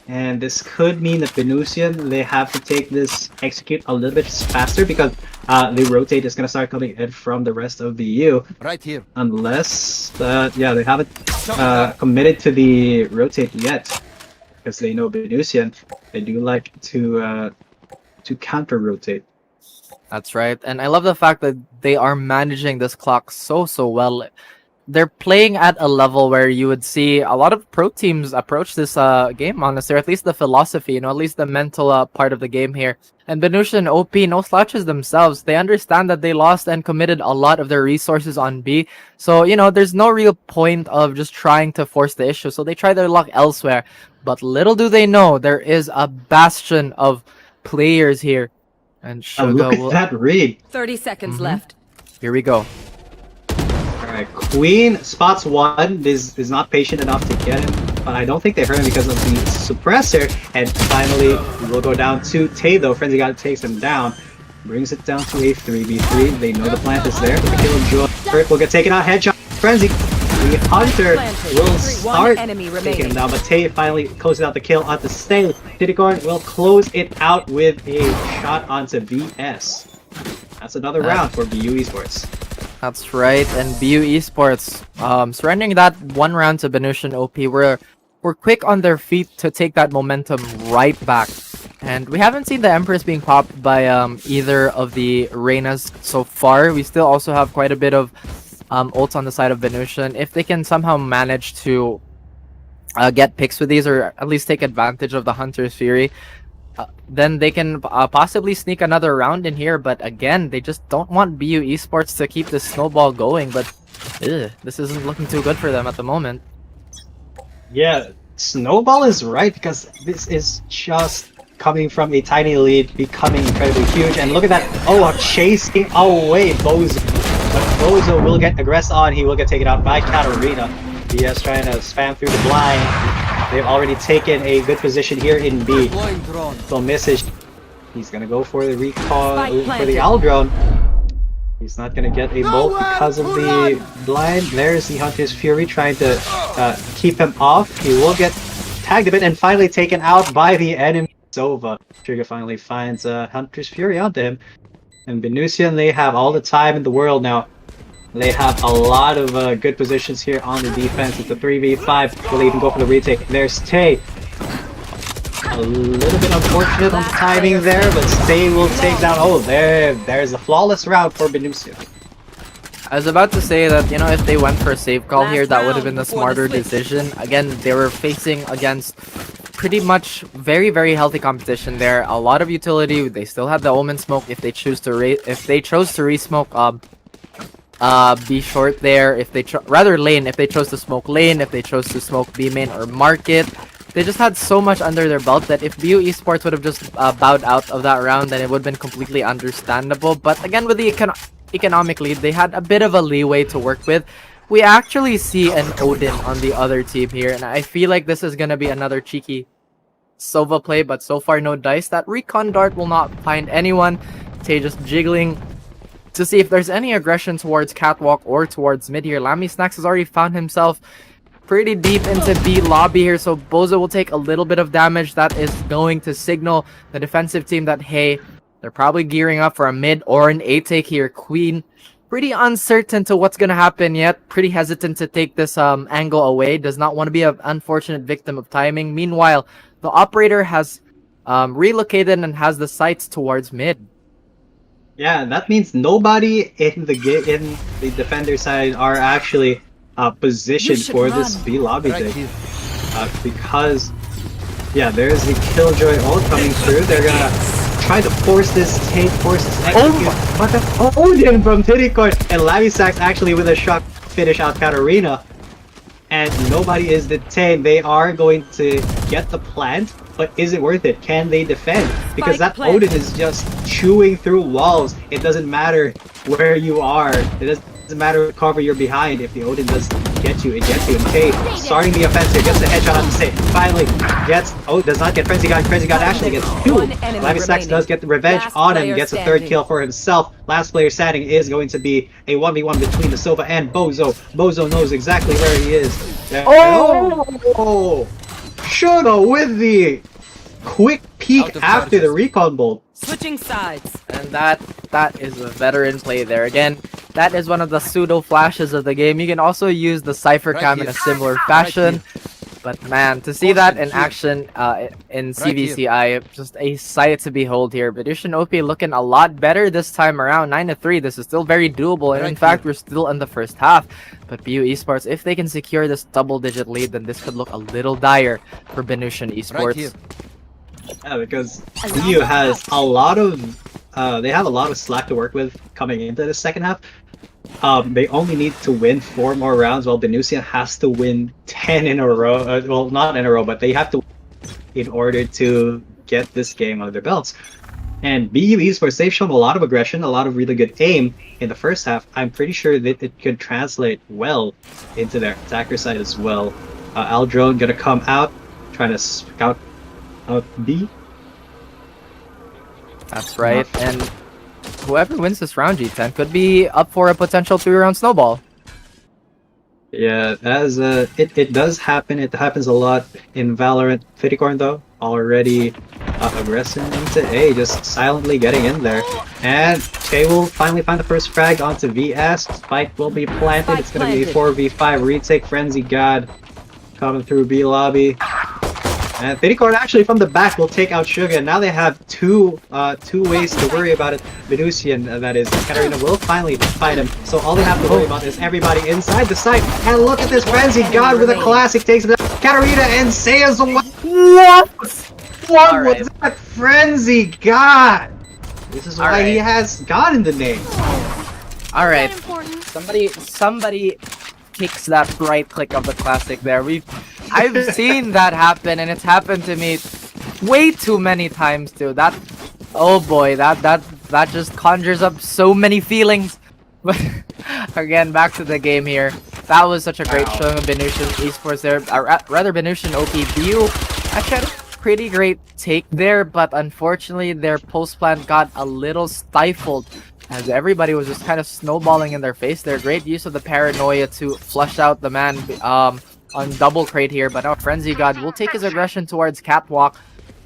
And this could mean that BInusian, they have to take this execute a little bit faster because the rotate is going to start coming in from the rest of the EU. Right here. Unless, yeah, they haven't committed to the rotate yet. Because they know BInusian, they do like to counter-rotate. That's right, and I love the fact that they are managing this clock so well. They're playing at a level where you would see a lot of pro teams approach this game, honestly, or at least the philosophy, at least the mental part of the game here. And BInusian OP, no slouches themselves. They understand that they lost and committed a lot of their resources on B. So, there's no real point of just trying to force the issue. So they try their luck elsewhere. But little do they know, there is a bastion of players here. And Sugar Look will... at that read. 30 seconds left. Here we go. Alright, Queen spots one, is not patient enough to get him, but I don't think they hurt him because of the suppressor, and finally we'll go down to Tay though. Frenzy God takes him down, brings it down to a 3v3. They know the plant is there, the Killjoy Kurt will get taken out, headshot, Frenzy. The Hunter will start taking him down, but Tay finally closes out the kill on the stay. Titicorn will close it out with a shot onto VS. That's another round for BU Esports. That's right, and BU Esports surrendering that one round to BInusian OP. We're quick on their feet to take that momentum right back. And we haven't seen the Empress being popped by either of the Reynas so far. We still also have quite a bit of ults on the side of BInusian. If they can somehow manage to get picks with these, or at least take advantage of the Hunter's Fury, then they can possibly sneak another round in here. But again, they just don't want BU Esports to keep this snowball going. But this isn't looking too good for them at the moment. Yeah, Snowball is right, because this is just coming from a tiny lead, becoming incredibly huge. And look at that! Oh, chasing away Bozo. But Bozo will get aggressed on. He will get taken out by Katarina. BS trying to spam through the blind. They've already taken a good position here in B. So misses. He's gonna go for the recall for the Owl drone. He's not gonna get a bolt because of the blind. There's the Hunter's Fury trying to keep him off. He will get tagged a bit and finally taken out by the enemy. Sova. Trigger finally finds Hunter's Fury onto him. And BInusian, they have all the time in the world now. They have a lot of good positions here on the defense. It's a 3v5. Will they even go for the retake? There's Tay. A little bit unfortunate on the timing there, but Tay will take down. Oh, there's a flawless round for BInusian. I was about to say that, you know, if they went for a save call Last here, that would have round been the before the smarter switch. decision. Again, they were facing against pretty much very, very healthy competition there. A lot of utility. They still had the Omen smoke if they chose to re-smoke B short there. If they rather lane, if they chose to smoke lane, if they chose to smoke B main or market. They just had so much under their belt that if BU Esports would have just bowed out of that round, then it would have been completely understandable. But again, with the economically, they had a bit of a leeway to work with. We actually see an Odin on the other team here, and I feel like this is gonna be another cheeky Sova play, but so far no dice. That recon dart will not find anyone. Tay just jiggling to see if there's any aggression towards Catwalk or towards mid here. Lammy Snacks has already found himself pretty deep into B lobby here, so Bozo will take a little bit of damage. That is going to signal the defensive team that, hey, they're probably gearing up for a mid or an A take here. Queen, pretty uncertain to what's gonna happen yet. Pretty hesitant to take this angle away. Does not want to be an unfortunate victim of timing. Meanwhile, the operator has relocated and has the sights towards mid. Yeah, that means nobody in the defender side are actually positioned should for this run. B lobby Right thing. here. Because there's the Killjoy ult coming through. They're gonna try to force this take, force this execute. But the Odin from Tittycourt and Lavisax actually with a shot finish out Katarina. And nobody is detained. They are going to get the plant, but is it worth it? Can they defend? Because that Spike planted. Odin is just chewing through walls. It doesn't matter where you are. It doesn't matter what cover you're behind. If the Odin does get you, it gets you. And Tay starting the offensive, gets a headshot on the save. Finally does not get Frenzy God. Frenzy God actually gets two. One enemy Lavisax remaining. does get the revenge Last on him, player gets a third standing. kill for himself. Last player standing is going to be a 1v1 between the Sova and Bozo. Bozo knows exactly where he is. Oh! Shoulda with the quick peek Out of after the charges. recon bolt. Switching sides. And that is a veteran play there. Again, that is one of the pseudo flashes of the game. You can also use the Cypher Right Cam in here. a similar Right fashion. here. But man, to see that in Here. action in Right CVCI, just a sight to behold here. BInusian OP looking a lot better this time around. 9-3. This is still very doable, and in Right fact, here. we're still in the first half. But BU Esports, if they can secure this double-digit lead, then this could look a little dire for BInusian Esports. Right here. Yeah, because BU has a lot of they have a lot of slack to work with coming into the second half. They only need to win 4 more rounds, while BInusian has to win 10 in a row. Well, not in a row, but they have to in order to get this game under their belts. And BU Esports, they've shown a lot of aggression, a lot of really good aim in the first half. I'm pretty sure that it could translate well into their attacker side as well. Aldrone gonna come out, trying to scout out B. That's right, and whoever wins this round, G10, could be up for a potential 3-round snowball. Yeah, as it does happen. It happens a lot in Valorant. Fittycorn though already aggressive into A, just silently getting in there. And Tay will finally find the first frag onto VS. Spike will be planted. It's gonna be a 4v5 retake. Frenzy God coming through B lobby. And Fittycorn actually from the back will take out Suga. Now they have two ways to worry about it. BInusian, that is, Katarina will finally fight him. So all they have to worry about is everybody inside the site. And look at this Frenzy God with a classic takes it down. Katarina and Seiya's away. What? What Alright. was that Frenzy God? This is why he Alright. has God in the name. All right, somebody kicks that right click of the classic there. I've seen that happen, and it's happened to me way too many times too. That, oh boy, that just conjures up so many feelings. But again, back to the game here. That was such a great showing of BInusian Esports there. Rather, BInusian OPBU actually had a pretty great take there, but unfortunately their post plant got a little stifled as everybody was just kind of snowballing in their face. Their great use of the paranoia to flush out the man on double crate here, but now Frenzy God will take his aggression towards Catwalk.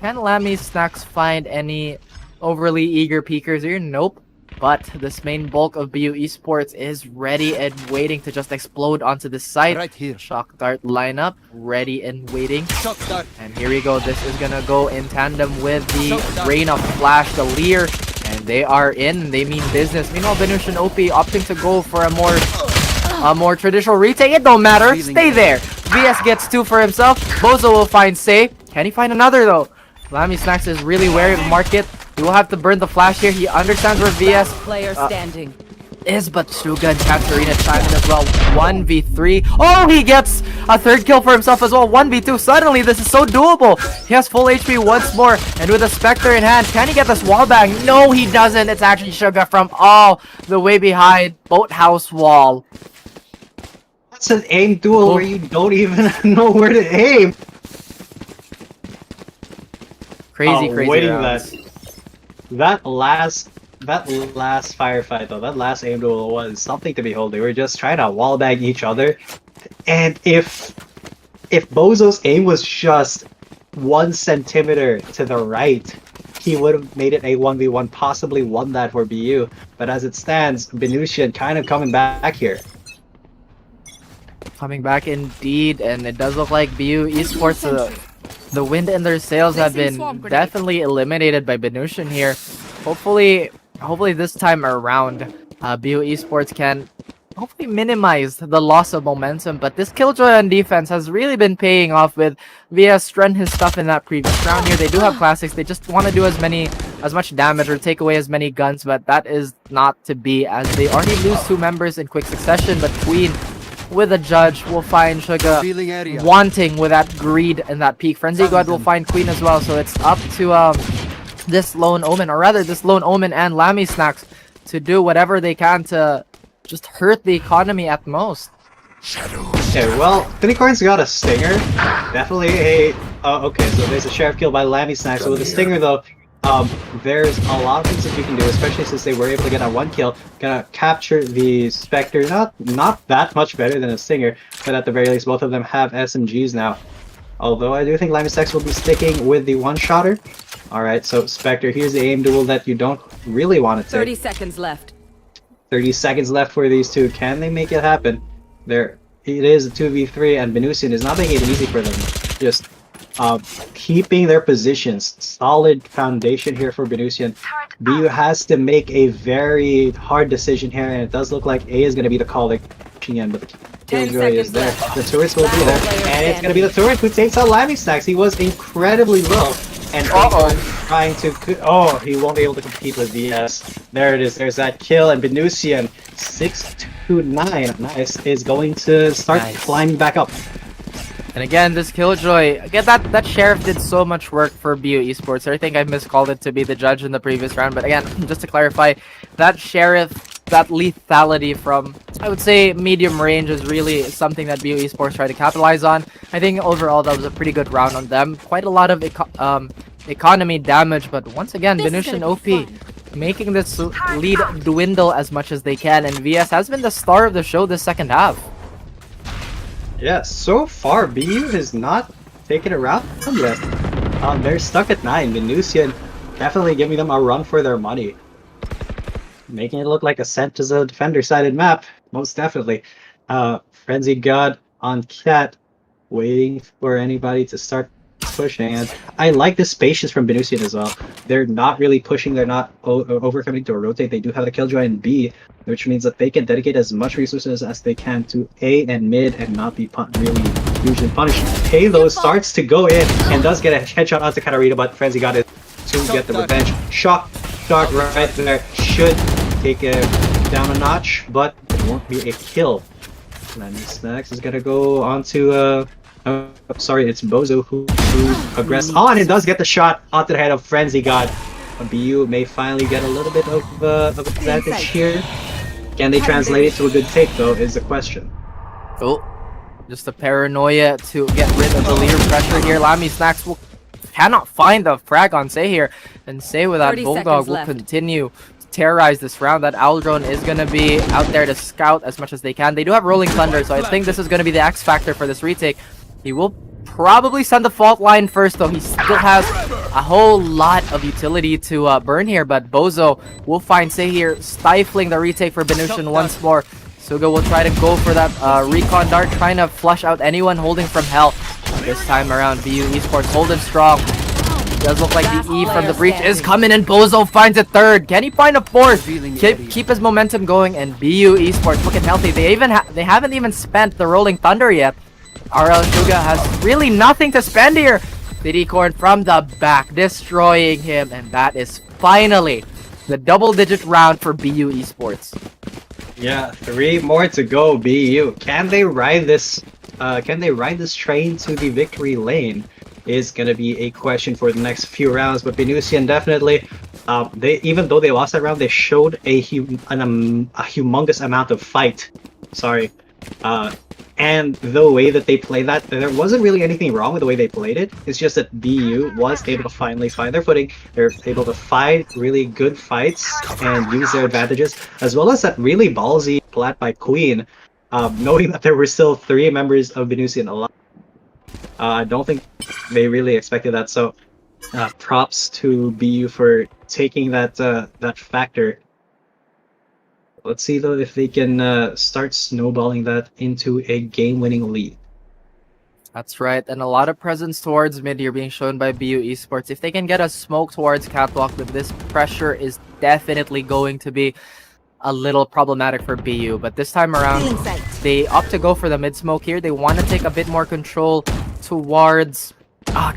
Can Lammy Snacks find any overly eager peekers here? Nope. But this main bulk of BU Esports is ready and waiting to just explode onto the site. Right here. Shock Dart lineup, ready and waiting. Shock dart. And here we go. This is gonna go in tandem with the Shock dart. Rain of Flash, the Leer. And they are in. They mean business. Meanwhile, BInusian OP opting to go for a more traditional retake. It don't matter. Stay there. VS gets 2 for himself. Bozo will find Say. Can he find another though? Lammy Snacks is really wary of the market. He will have to burn the flash here. He understands where VS Player standing. is, but Suga and Katarina chime in as well. 1v3. Oh, he gets a 3rd kill for himself as well. 1v2. Suddenly, this is so doable. He has full HP once more, and with a Spectre in hand, can he get this wall bang? No, he doesn't. It's actually Suga from all the way behind Boathouse Wall. That's an aim duel where you don't even know where to aim. Crazy, crazy waiting rounds. that last firefight though, that last aim duel was something to behold. They were just trying to wallbang each other, and if Bozo's aim was just 1 centimeter to the right, he would have made it a 1v1, possibly won that for BU. But as it stands, BInusian kind of coming back here. Coming back indeed, and it does look like BU Esports, the wind in their sails have been definitely eliminated by BInusian here. Hopefully this time around, BU Esports can hopefully minimize the loss of momentum. But this Killjoy on defense has really been paying off with VS run his stuff in that previous round here. They do have classics. They just want to do as much damage or take away as many guns, but that is not to be, as they already lose 2 members in quick succession. But Queen with a judge will find Suga wanting with that greed and that peak. Frenzy God will find Queen as well, so it's up to this Lone Omen, or rather this Lone Omen and Lammy Snacks, to do whatever they can to just hurt the economy at most. Okay, well, Finicorn's got a Stinger. Definitely a... okay, so there's a Sheriff kill by Lammy Snacks. So with the Stinger though, there's a lot of things that you can do, especially since they were able to get that 1 kill. Gonna capture the Spectre, not that much better than a Stinger, but at the very least both of them have SMGs now. Although I do think Lammy Snacks will be sticking with the 1-shotter. Alright, so Spectre, here's the aim duel that you don't really want to take. 30 seconds left. 30 seconds left for these two. Can they make it happen? It is a 2v3, and BInusian is not making it easy for them. Just keeping their positions. Solid foundation here for BInusian. BU has to make a very hard decision here, and it does look like A is going to be the call again, but the Killjoy is there. The turrets will be there, and it's going to be the turret who takes out Lammy Snacks. He was incredibly low, and trying to... Oh, he won't be able to compete with VS. There it is. There's that kill, and BInusian 6-9, nice, is going to start climbing back up. And again, this Killjoy, again, that Sheriff did so much work for BU Esports. I think I miscalled it to be the judge in the previous round, but again, just to clarify, that Sheriff, that lethality from, I would say, medium range is really something that BU Esports tried to capitalize on. I think overall that was a pretty good round on them. Quite a lot of economy damage, but once again, BInusian OP making this lead dwindle as much as they can, and VS has been the star of the show this second half. Yeah, so far BU has not taken a round yet. They're stuck at 9. BInusian definitely giving them a run for their money. Making it look like Ascent is a defender-sided map, most definitely. Frenzy God on Cat, waiting for anybody to start pushing. And I like the spacious from BInusian as well. They're not really pushing, they're not overcoming to a rotate. They do have the Killjoy in B, which means that they can dedicate as much resources as they can to A and mid and not be really hugely punished. A though starts to go in and does get a headshot onto Katarina, but Frenzy got it to get the revenge. Shock right there should take it down a notch, but it won't be a kill. Lammy Snacks is gonna go on to sorry, it's Bozo who aggressed on and does get the shot onto the head of Frenzy God. BU may finally get a little bit of advantage here. Can they translate it to a good take though, is the question. Oh, just a paranoia to get rid of the leader pressure here. Lammy Snacks cannot find the frag on Say here, and Say with that Bulldog will continue to terrorize this round. That Owl Drone is going to be out there to scout as much as they can. They do have Rolling Thunder, so I think this is going to be the X factor for this retake. He will probably send the fault line first, though. He still has a whole lot of utility to burn here, but Bozo will find Say here, stifling the retake for BInusian once more. Suga will try to go for that recon dart, trying to flush out anyone holding from hell. This time around, BU Esports holding strong. does look like the E from the breach is coming and Bozo finds a third. Can he find a fourth? Keep his momentum going, and BU Esports looking healthy. They haven't even spent the Rolling Thunder yet. RL Suga has really nothing to spend here. Corn from the back, destroying him, and that is finally the double-digit round for BU Esports. Yeah, 3 more to go. BU. Can they ride this? Can they ride this train to the victory lane? Is gonna be a question for the next few rounds. But BInusian definitely. They, even though they lost that round, they showed a humongous amount of fight. Sorry. And the way that they played that, there wasn't really anything wrong with the way they played it. It's just that BU was able to finally find their footing. They're able to fight really good fights and use their advantages, as well as that really ballsy plat by Queen, knowing that there were still 3 members of BInusian alive. I don't think they really expected that, so props to BU for taking that factor. Let's see though if they can start snowballing that into a game-winning lead. That's right, and a lot of presence towards mid here being shown by BU Esports. If they can get a smoke towards Catwalk, then this pressure is definitely going to be a little problematic for BU. But this time around, they opt to go for the mid smoke here. They want to take a bit more control towards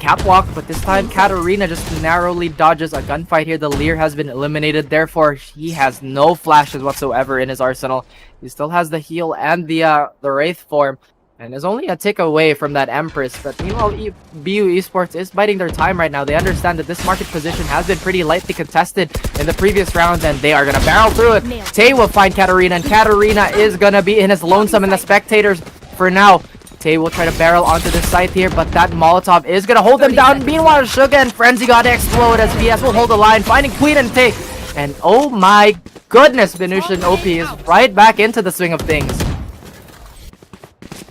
Catwalk, but this time Katarina just narrowly dodges a gunfight here. The Lear has been eliminated, therefore he has no flashes whatsoever in his arsenal. He still has the heal and the Wraith form, and is only a tick away from that Empress. But meanwhile, BU Esports is biding their time right now. They understand that this market position has been pretty lightly contested in the previous rounds, and they are going to barrel through it. Tay will find Katarina, and Katarina is going to be in his lonesome in the spectators for now. Tay will try to barrel onto the site here, but that Molotov is going to hold them down. Meanwhile, Suga and Frenzy got to explode as BS will hold the line, finding Queen and Tay. And oh my goodness, BInusian OP is right back into the swing of things.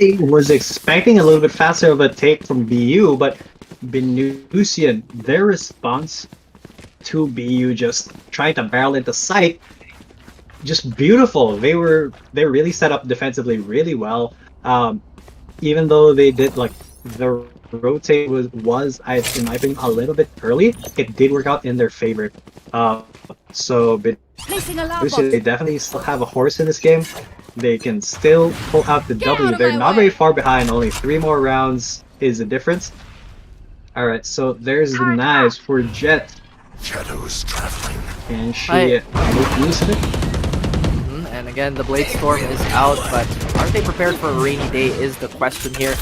I was expecting a little bit faster of a take from BU, but BInusian, their response to BU just trying to barrel into sight, just beautiful. They really set up defensively really well. Even though they did, like, the rotate was in my opinion a little bit early, it did work out in their favor. So BInusian, they definitely still have a horse in this game. They can still pull out the W. They're not very far behind. Only 3 more rounds is the difference. All right, so there's the knives for Jet. Shadows traveling. And she make use of it. And again, the Blade Storm is out, but aren't they prepared for a rainy day is the question here.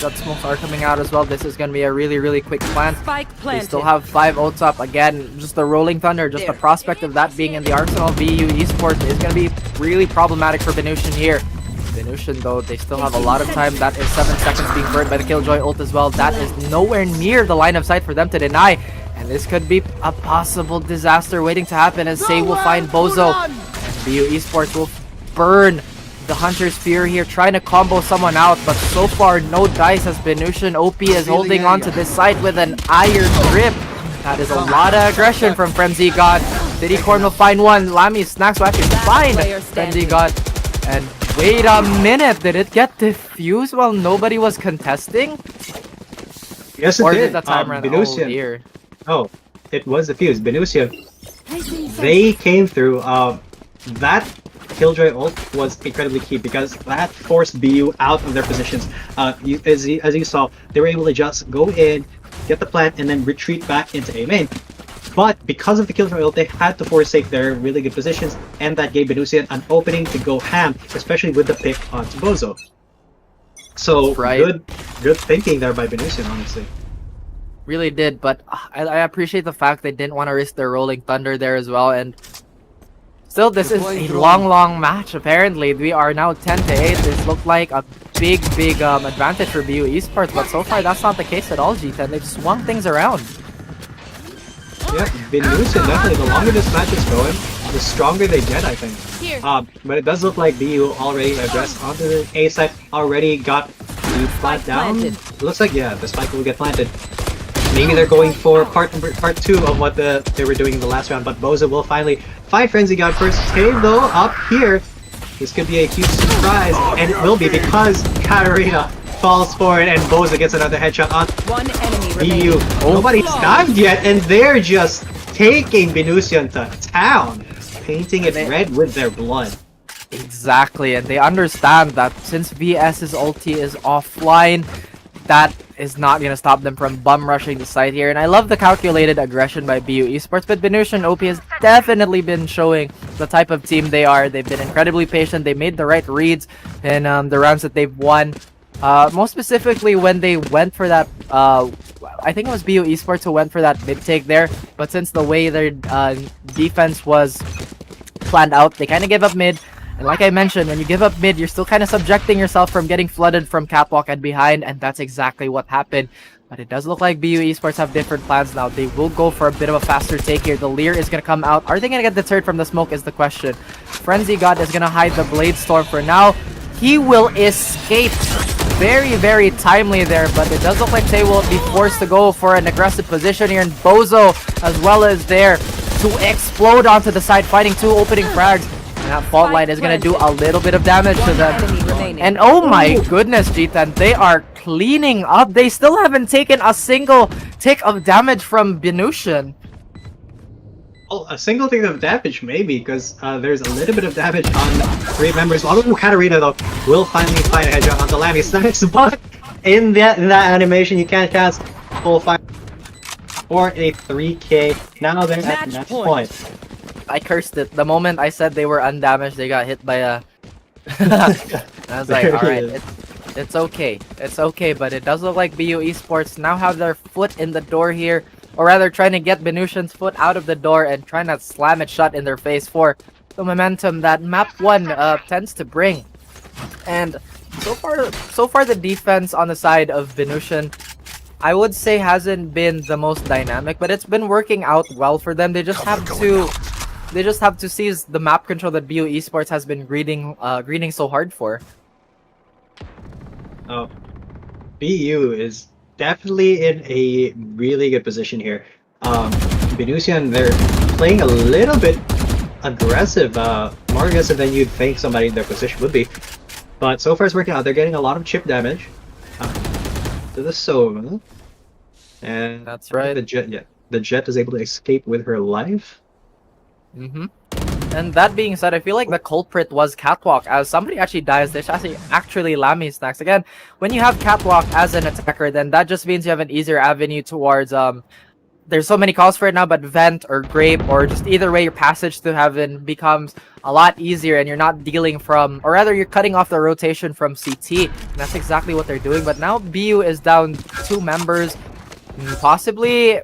Got smokes are coming out as well. This is going to be a really quick plan. They still have 5 ults up. Again, just the Rolling Thunder, just the prospect of that being in the arsenal. BU Esports is going to be really problematic for BInusian here. BInusian, though, they still have a lot of time. That is 7 seconds being burned by the Killjoy ult as well. That is nowhere near the line of sight for them to deny. And this could be a possible disaster waiting to happen as Say will find Bozo. And BU Esports will burn the Hunter's Fear here, trying to combo someone out, but so far no dice as BInusian OP is holding on to this side with an iron grip. That is a lot of aggression from Frenzy God. Corn will find one. Lamy Snacks will actually find Frenzy God. And wait a minute, did it get defused while nobody was contesting? Yes, it or did. The time ran? BInusian. Oh dear. Oh, it was defused. BInusian, they came through. That Killjoy ult was incredibly key because that forced BU out of their positions. As you saw, they were able to just go in, get the plant, and then retreat back into A main. But because of the Killjoy ult, they had to forsake their really good positions, and that gave BInusian an opening to go ham, especially with the pick onto Bozo. So good thinking there by BInusian, honestly. Really did, but I appreciate the fact they didn't want to risk their Rolling Thunder there as well. And still, this is a long match. Apparently, we are now 10-8. This looked like a big advantage for BU Esports, but so far that's not the case at all. G10, they've swung things around. Yeah, BInusian definitely. The longer this match is going, the stronger they get, I think. But it does look like BU already addressed onto the A side. Already got the plant down. It looks like the spike will get planted. Maybe they're going for part 2 of what they were doing in the last round, but Bozo will finally find Frenzy God first. Tay though up here, this could be a huge surprise, and it will be because Katarina falls for it, and Boza gets another headshot on One enemy BU. remaining. Nobody's dived yet, and they're just taking BInusian to town, painting it red with their blood. Exactly, and they understand that since VS's ulti is offline, that is not going to stop them from bum rushing the site here. And I love the calculated aggression by BU Esports, but BInusian OP has definitely been showing the type of team they are. They've been incredibly patient. They made the right reads in the rounds that they've won. Most specifically when they went for that, I think it was BU Esports who went for that mid take there, but since the way their defense was planned out, they kind of gave up mid. And like I mentioned, when you give up mid, you're still kind of subjecting yourself from getting flooded from catwalk and behind, and that's exactly what happened. But it does look like BU Esports have different plans now. They will go for a bit of a faster take here. The Leer is going to come out. Are they going to get deterred from the smoke is the question. Frenzy God is going to hide the Blade Storm for now. He will escape. Very, very timely there, but it does look like they will be forced to go for an aggressive position here. And Bozo as well as there to explode onto the side, fighting two opening frags. And that fault line is going to do a little bit of damage to them. Enemy remaining. And oh my goodness, G10, they are cleaning up. They still haven't taken a single tick of damage from BInusian. Oh, a single thing of damage, maybe, because there's a little bit of damage on 3 members. Although Katarina, though, will finally find a headshot onto Lammy Snacks, but in that animation, you can't cast full fire for a 3K. Now they're at match point. I cursed it. The moment I said they were undamaged, they got hit by a... I was like, alright, it's okay. It's okay, but it does look like BU Esports now have their foot in the door here. Or rather, trying to get BInusian's foot out of the door and trying to slam it shut in their face for the momentum that map 1 tends to bring. And so far the defense on the side of BInusian, I would say hasn't been the most dynamic, but it's been working out well for them. They just have to seize the map control that BU Esports has been greeting so hard for. Oh, BU is definitely in a really good position here. BInusian, they're playing a little bit aggressive, more aggressive than you'd think somebody in their position would be. But so far it's working out. They're getting a lot of chip damage to the Sova. And That's right. The Jet is able to escape with her life. And that being said, I feel like the culprit was Catwalk, as somebody actually dies. There's actually Lammy Snacks. Again, when you have Catwalk as an attacker, then that just means you have an easier avenue towards, there's so many calls for it now, but Vent or Grape or just either way, your passage to Heaven becomes a lot easier and you're not dealing from, or rather you're cutting off the rotation from CT. And that's exactly what they're doing. But now BU is down 2 members. Possibly,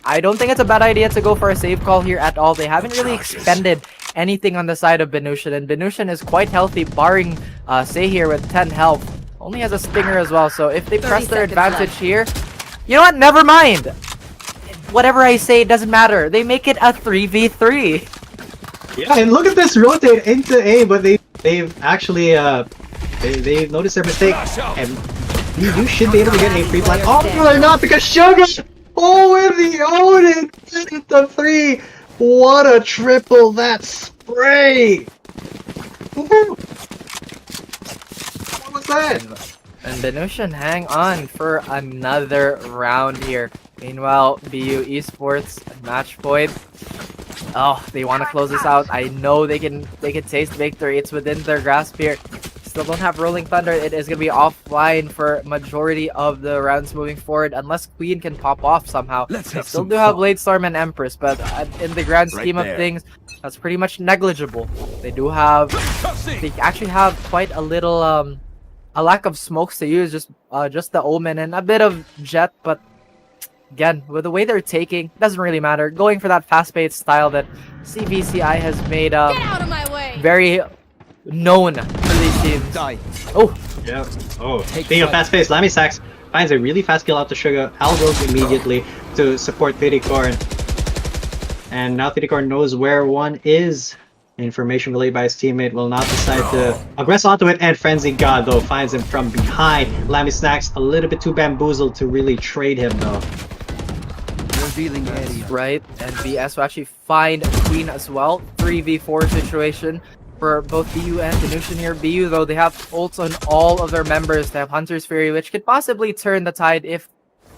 I don't think it's a bad idea to go for a save call here at all. They haven't really expended anything on the side of BInusian, and BInusian is quite healthy, barring Say here with 10 health. Only has a stinger as well, so if they press their advantage here, you know what? Never mind. Whatever I say, it doesn't matter. They make it a 3v3. Yeah, and look at this rotate into A, but they've actually they've noticed their mistake, and you should be able to get a free blind. Oh no, they're not, because Sugar. Oh, and the Odin hit the 3. What a triple that spray! What was that? And BInusian hang on for another round here. Meanwhile, BU Esports match point. Oh, they want to close this out. I know they can taste victory. It's within their grasp here. Still don't have Rolling Thunder. It is going to be offline for majority of the rounds moving forward, unless Queen can pop off somehow. They still do have Blade Storm and Empress, but in the grand scheme of things, that's pretty much negligible. They actually have quite a little a lack of smokes to use, just the Omen and a bit of Jet, but again, with the way they're taking, doesn't really matter. Going for that fast-paced style that CVCI has made Get out of my way! very known for these teams. Oh, yeah. Oh, speaking of fast-paced, Lammy Sacks finds a really fast kill out to Sugar. Al goes immediately to support Thiticorn. And now Thiticorn knows where one is. Information relayed by his teammate will not decide to aggress onto it, and Frenzy God, though, finds him from behind. Lammy Snacks a little bit too bamboozled to really trade him, though. right. And BS will actually find Queen as well. 3v4 situation. for both BU and BInusian here. BU, though, they have ults on all of their members. They have Hunter's Fury, which could possibly turn the tide if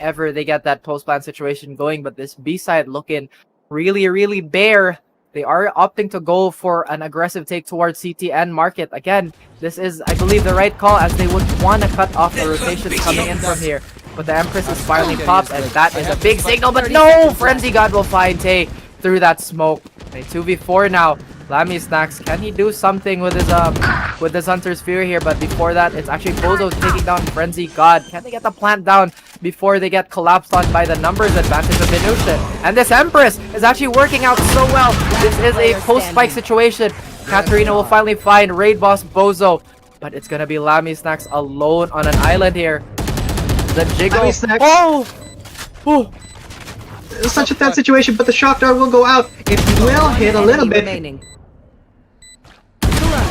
ever they get that post-plan situation going. But this B side looking really, really bare. They are opting to go for an aggressive take towards CT and market. Again, this is, I believe, the right call, as they would want to cut off the rotations coming in from here. But the Empress is finally popped, and that is a big signal. But no! Frenzy God will find Tay through that smoke. A 2v4 now. Lammy Snacks, can he do something with his Hunter's Fury here? But before that, it's actually Bozo taking down Frenzy God. Can they get the plant down before they get collapsed on by the numbers advantage of BInusian? And this Empress is actually working out so well. This is a post-spike situation. Katarina will finally find Raid Boss Bozo. But it's gonna be Lammy Snacks alone on an island here. The jiggle. Lammy Snacks. Oh! Oh! It's such a tense situation, but the shock dart will go out. It will hit a little bit. Remaining.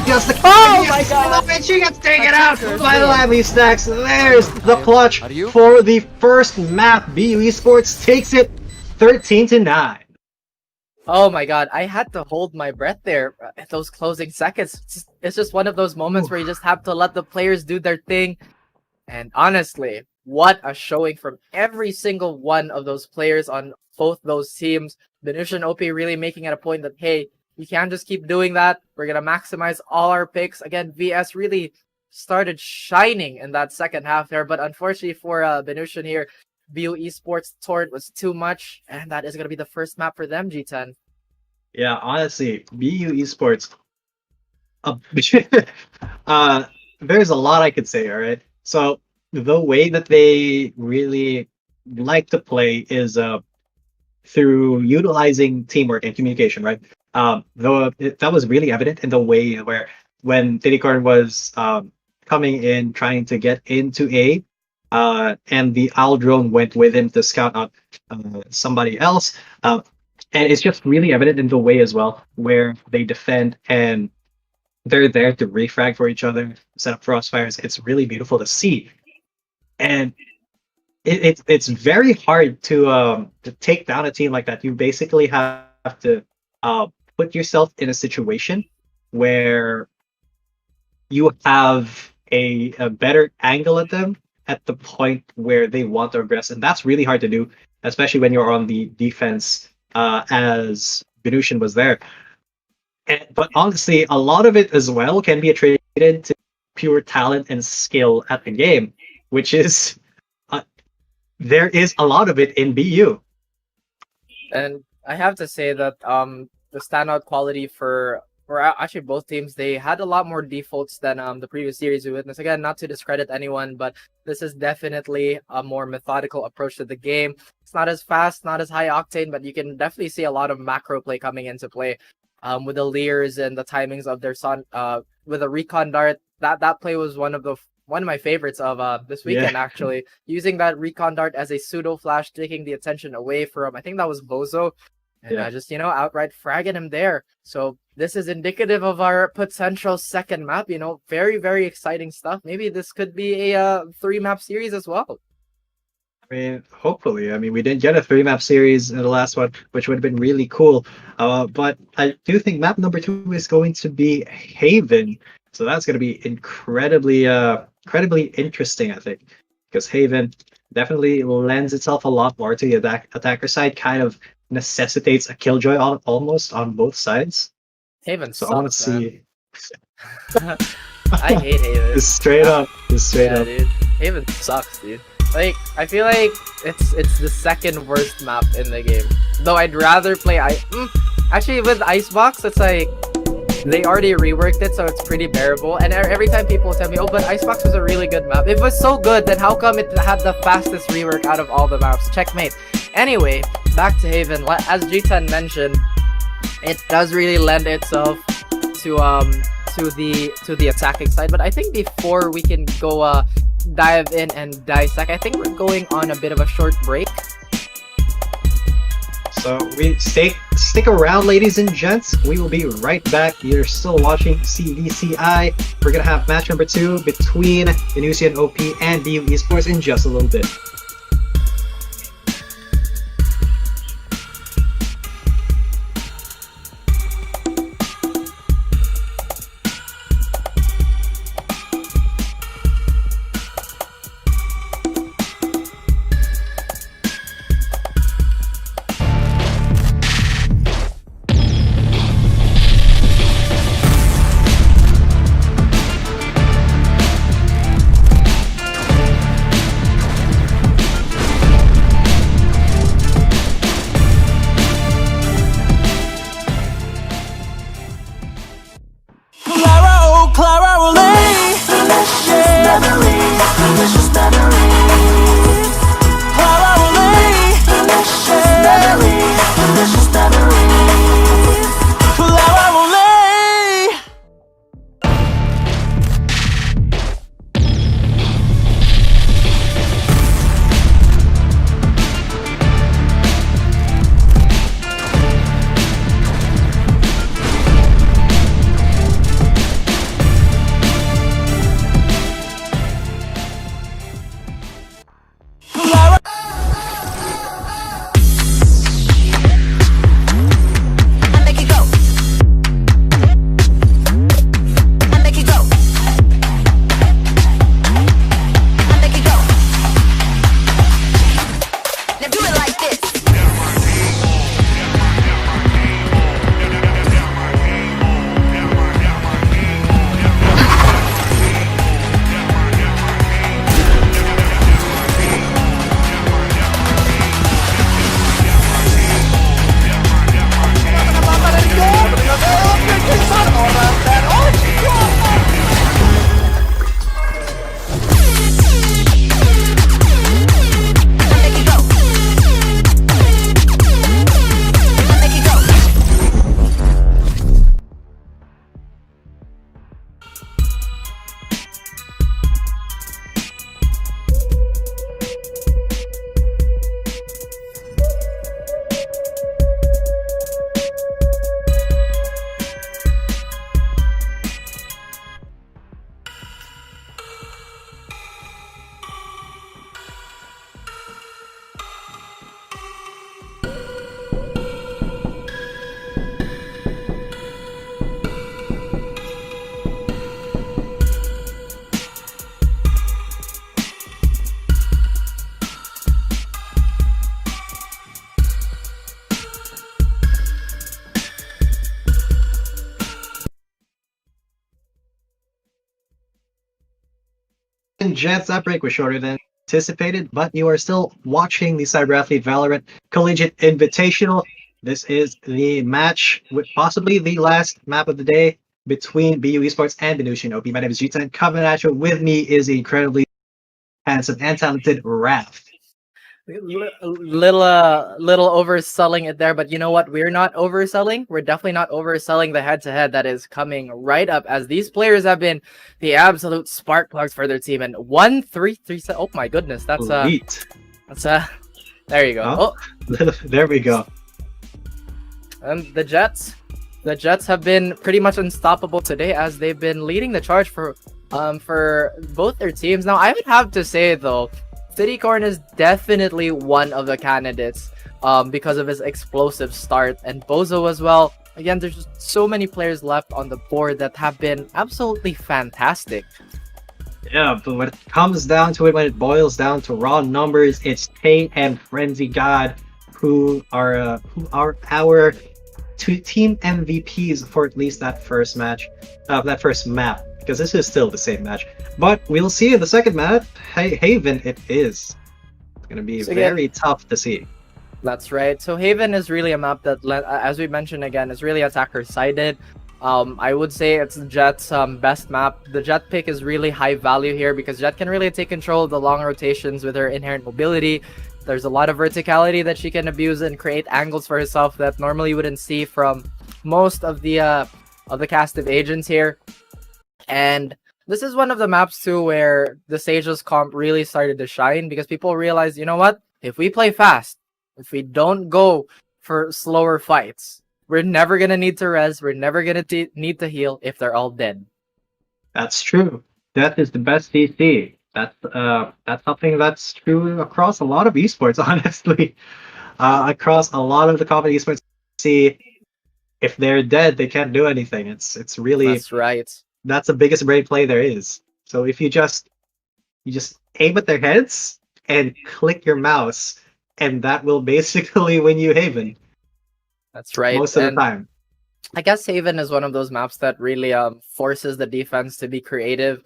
Just the Oh my God. And she gets taken out by the Lammy Snacks. There's the clutch for the first map. BU Esports takes it 13-9. Oh my God, I had to hold my breath there at those closing seconds. It's just one of those moments where you just have to let the players do their thing. And honestly, what a showing from every single one of those players on both those teams. BInusian OP really making it a point that, hey, you can't just keep doing that. We're going to maximize all our picks. Again, VS really started shining in that second half there. But unfortunately for BInusian here, BU Esports Torrent was too much. And that is going to be the first map for them, G10. Yeah, honestly, BU Esports. There's a lot I could say, all right? So the way that they really like to play is through utilizing teamwork and communication, right? Though that was really evident in the way where when Tinicorn was coming in, trying to get into A, and the Owl drone went with him to scout out somebody else. And it's just really evident in the way as well, where they defend and they're there to refrag for each other, set up crossfires. It's really beautiful to see. And it's very hard to take down a team like that. You basically have to put yourself in a situation where you have a better angle at them at the point where they want to aggress, and that's really hard to do, especially when you're on the defense, as BInusian was there. But honestly, a lot of it as well can be attributed to pure talent and skill at the game, which is there is a lot of it in BU. And I have to say that the standout quality for actually both teams, they had a lot more defaults than the previous series we witnessed. Again, not to discredit anyone, but this is definitely a more methodical approach to the game. It's not as fast, not as high octane, but you can definitely see a lot of macro play coming into play with the leers and the timings of their son. With a recon dart, that play was one of my favorites of this weekend, actually. Using that recon dart as a pseudo flash, taking the attention away from, I think that was Bozo, and just, outright fragging him there. So this is indicative of our potential second map, very, very exciting stuff. Maybe this could be a 3-map series as well. I mean, hopefully. I mean, we didn't get a 3-map series in the last one, which would have been really cool. But I do think map number 2 is going to be Haven. So that's going to be incredibly interesting, I think, because Haven definitely lends itself a lot more to the attacker side, kind of necessitates a killjoy almost on both sides. Haven So sucks, I want to see. I hate Haven. Just straight up. Dude. Haven sucks, dude. Like, I feel like it's the second worst map in the game. Though I'd rather play actually with Icebox, it's like they already reworked it, so it's pretty bearable. And every time people tell me, oh, but Icebox was a really good map. If it was so good, then how come it had the fastest rework out of all the maps? Checkmate. Anyway, back to Haven. As G10 mentioned, it does really lend itself to the attacking side. But I think before we can go dive in and dissect, I think we're going on a bit of a short break. So we stick around, ladies and gents. We will be right back. You're still watching CVCI. We're gonna have match number 2 between BInusian OP and BU Esports in just a little bit. And Jets, that break was shorter than anticipated, but you are still watching the Cyberathlete Valorant Collegiate Invitational. This is the match with possibly the last map of the day between BU Esports and BInusian OP. My name is G10. Coming at you with me is the incredibly handsome and talented Raph. Little overselling it there, but you know what? We're not overselling. We're definitely not overselling the head-to-head that is coming right up, as these players have been the absolute spark plugs for their team. And 1-3-3. Oh my goodness, that's Elite. there you go. Oh, there we go. And the Jets have been pretty much unstoppable today, as they've been leading the charge for both their teams. Now, I would have to say though, Citycorn is definitely one of the candidates because of his explosive start, and Bozo as well. Again, there's just so many players left on the board that have been absolutely fantastic. Yeah, but when it comes down to it, when it boils down to raw numbers, it's Tay and Frenzy God who are our two team MVPs for at least that first match, that first map, because this is still the same match. But we'll see in the second map, Haven, it is. It's going to be very tough to see. That's right. So Haven is really a map that, as we mentioned again, is really attacker-sided. I would say it's Jet's best map. The Jet pick is really high value here because Jet can really take control of the long rotations with her inherent mobility. There's a lot of verticality that she can abuse and create angles for herself that normally you wouldn't see from most of the cast of agents here. And this is one of the maps too where the Sage's comp really started to shine, because people realize, you know what? If we play fast, if we don't go for slower fights, we're never going to need to res, we're never going to need to heal if they're all dead. That's true. Death is the best DC. That's something that's true across a lot of esports, honestly. Across a lot of the common esports, see, if they're dead, they can't do anything. It's really, that's right. That's the biggest brain play there is. So if you just aim at their heads and click your mouse, and that will basically win you Haven. That's right. Most of the time. I guess Haven is one of those maps that really forces the defense to be creative.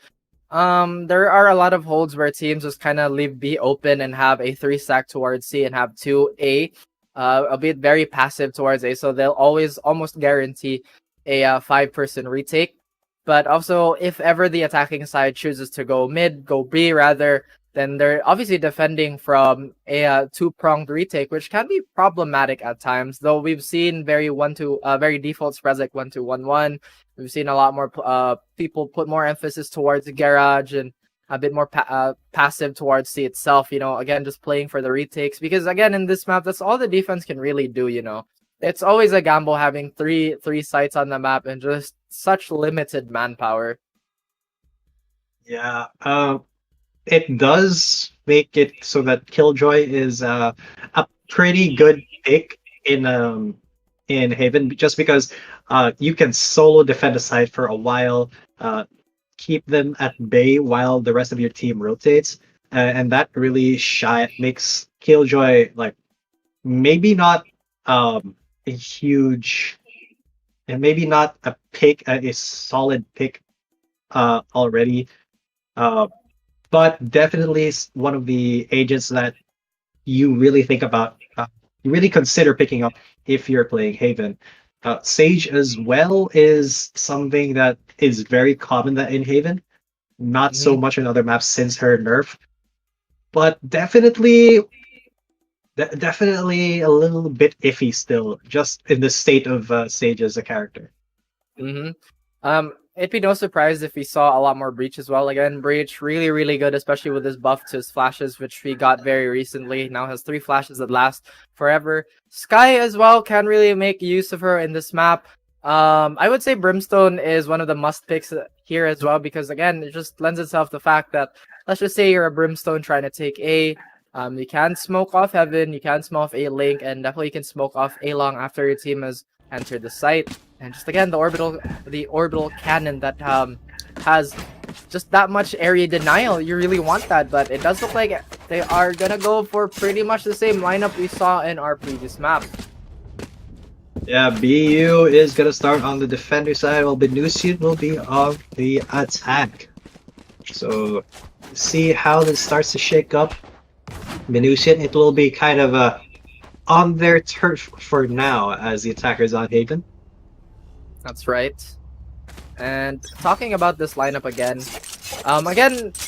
There are a lot of holds where teams just kind of leave B open and have a 3-stack towards C and have 2A, albeit very passive towards A, so they'll always almost guarantee a 5-person retake. But also, if ever the attacking side chooses to go mid, go B rather, then they're obviously defending from a 2-pronged retake, which can be problematic at times. Though we've seen very default spreads like 1-2-1-1. We've seen a lot more people put more emphasis towards the garage and a bit more passive towards C itself. You know, again, just playing for the retakes, because again in this map, that's all the defense can really do. You know, it's always a gamble having three sites on the map and just such limited manpower. Yeah, it does make it so that Killjoy is a pretty good pick in Haven, just because you can solo defend a side for a while, keep them at bay while the rest of your team rotates, and that really makes Killjoy like maybe not a huge, and maybe not a pick, a solid pick already, but definitely one of the agents that you really think about, you really consider picking up if you're playing Haven. Sage as well is something that is very common in Haven, not so much in other maps since her nerf, but definitely a little bit iffy still, just in the state of Sage as a character. It'd be no surprise if we saw a lot more Breach as well. Again, Breach really good, especially with his buff to his flashes, which we got very recently. Now has 3 flashes that last forever. Sky as well can really make use of her in this map. I would say Brimstone is one of the must picks here as well, because again, it just lends itself to the fact that, let's just say you're a Brimstone trying to take A. You can smoke off Heaven, you can smoke off A Link, and definitely you can smoke off A Long after your team has entered the site. And just again, the orbital cannon that has just that much area denial. You really want that, but it does look like they are gonna go for pretty much the same lineup we saw in our previous map. Yeah, BU is gonna start on the defender side, while BInusian will be on the attack. So see how this starts to shake up. BInusian, it will be kind of on their turf for now as the attackers on Haven. That's right. And talking about this lineup again,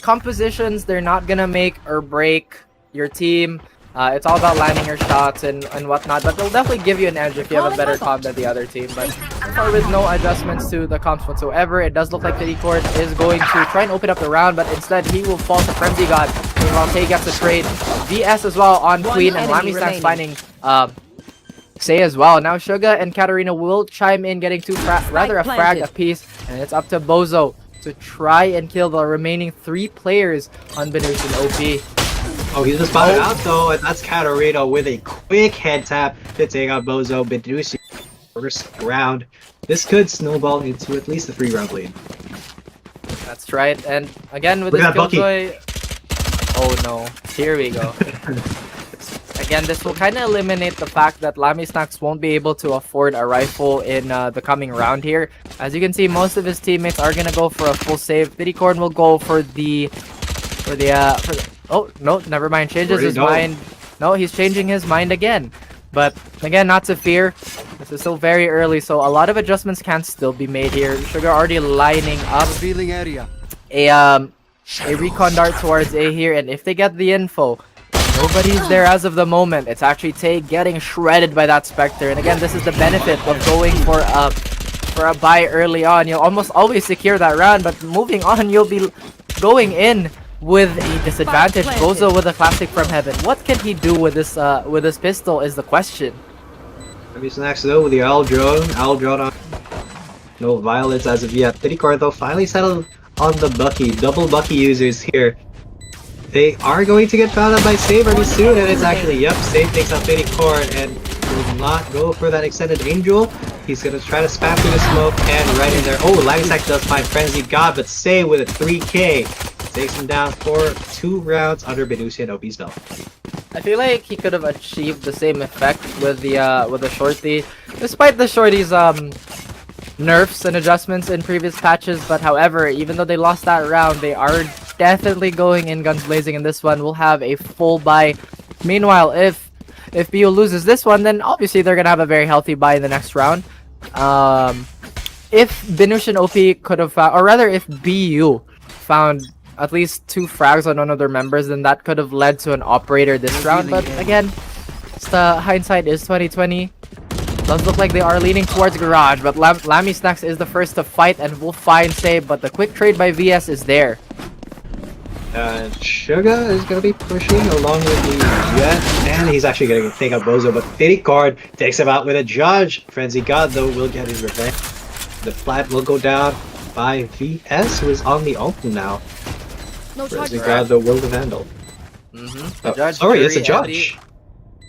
compositions, they're not gonna make or break your team. It's all about landing your shots and whatnot, but they'll definitely give you an edge if you have a better comp than the other team. But so far, with no adjustments to the comps whatsoever, it does look like Fittycord is going to try and open up the round, but instead he will fall to Frenzy God. Meanwhile, Tay gets the trade. VS as well on Queen, and enemy Lamy Stacks remaining. finding Say as well. Now Suga and Katarina will chime in, getting two rather a frag planted. apiece, and it's up to Bozo to try and kill the remaining 3 players on BInusian OP. Oh, he's just spotted out though, and that's Katarina with a quick head tap to take out Bozo. BInusian first round. This could snowball into at least a 3-round lead. That's right, and again with Look this at that Bucky. Killjoy. Oh no, here we go. Again, this will kind of eliminate the fact that Lamy Snacks won't be able to afford a rifle in the coming round here. As you can see, most of his teammates are gonna go for a full save. Fittycorn will go for the oh no, never mind. Changes his mind. No, he's changing his mind again. But again, not to fear. This is still very early, so a lot of adjustments can still be made here. Sugar already lining up a recon dart towards A here, and if they get the info, nobody's there as of the moment. It's actually Tay getting shredded by that Spectre. And again, this is the benefit of going for a buy early on. You'll almost always secure that round, but moving on, you'll be going in with a disadvantage. Bozo with a classic from heaven. What can he do with this pistol is the question. Maybe Snacks though with the Owl Drone. Owl Drone on. No violence as of yet. Fittycord though finally settled on the Bucky. Double Bucky users here. They are going to get found out by Save very soon, and it's actually, yep, Save takes out Fittycord and will not go for that extended Angel. He's going to try to spam through the smoke, and right in there, oh, Lagsack does find Frenzy God, but Save with a 3k takes him down for 2 rounds under BInusian OP's belt. I feel like he could have achieved the same effect with the Shorty, despite the Shorty's nerfs and adjustments in previous patches. But however, even though they lost that round, they are definitely going in guns blazing in this one. We'll have a full buy. Meanwhile, if BU loses this one, then obviously they're gonna have a very healthy buy in the next round. If BInusian OP could have found, or rather if BU found at least 2 frags on one of their members, then that could have led to an operator this round. But again, it's the hindsight is 2020. Does look like they are leaning towards Garage, but Lamy Snacks is the first to fight and will find Save, but the quick trade by VS is there. Suga is going to be pushing along with the Jet, and he's actually going to take out Bozo, but Fittycord takes him out with a Judge. Frenzy God, though, will get his revenge. The flat will go down by VS, who is on the ult now. No Frenzy charges. God, though, will the Vandal. The Judge, Sorry, it's a very Judge. empty.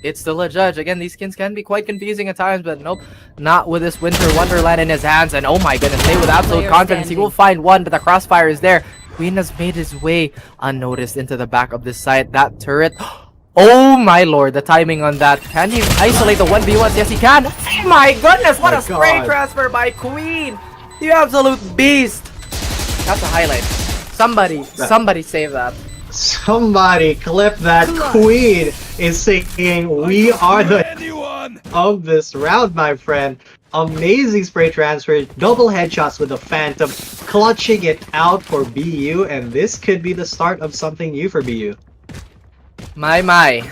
It's still a Judge. Again, these skins can be quite confusing at times, but nope, not with this Winter Wonderland in his hands. And oh my goodness, Tay with absolute Player confidence. He standing. will find one, but the crossfire is there. Queen has made his way unnoticed into the back of this site. That turret. Oh my lord, the timing on that. Can he isolate the 1v1s? Yes, he can. Oh my goodness, what My a spray God. transfer by Queen. The absolute beast. That's a highlight. Somebody save that. Somebody clip that. Queen is saying we are the of this round, my friend. Amazing spray transfer, double headshots with the Phantom, clutching it out for BU, and this could be the start of something new for BU. My.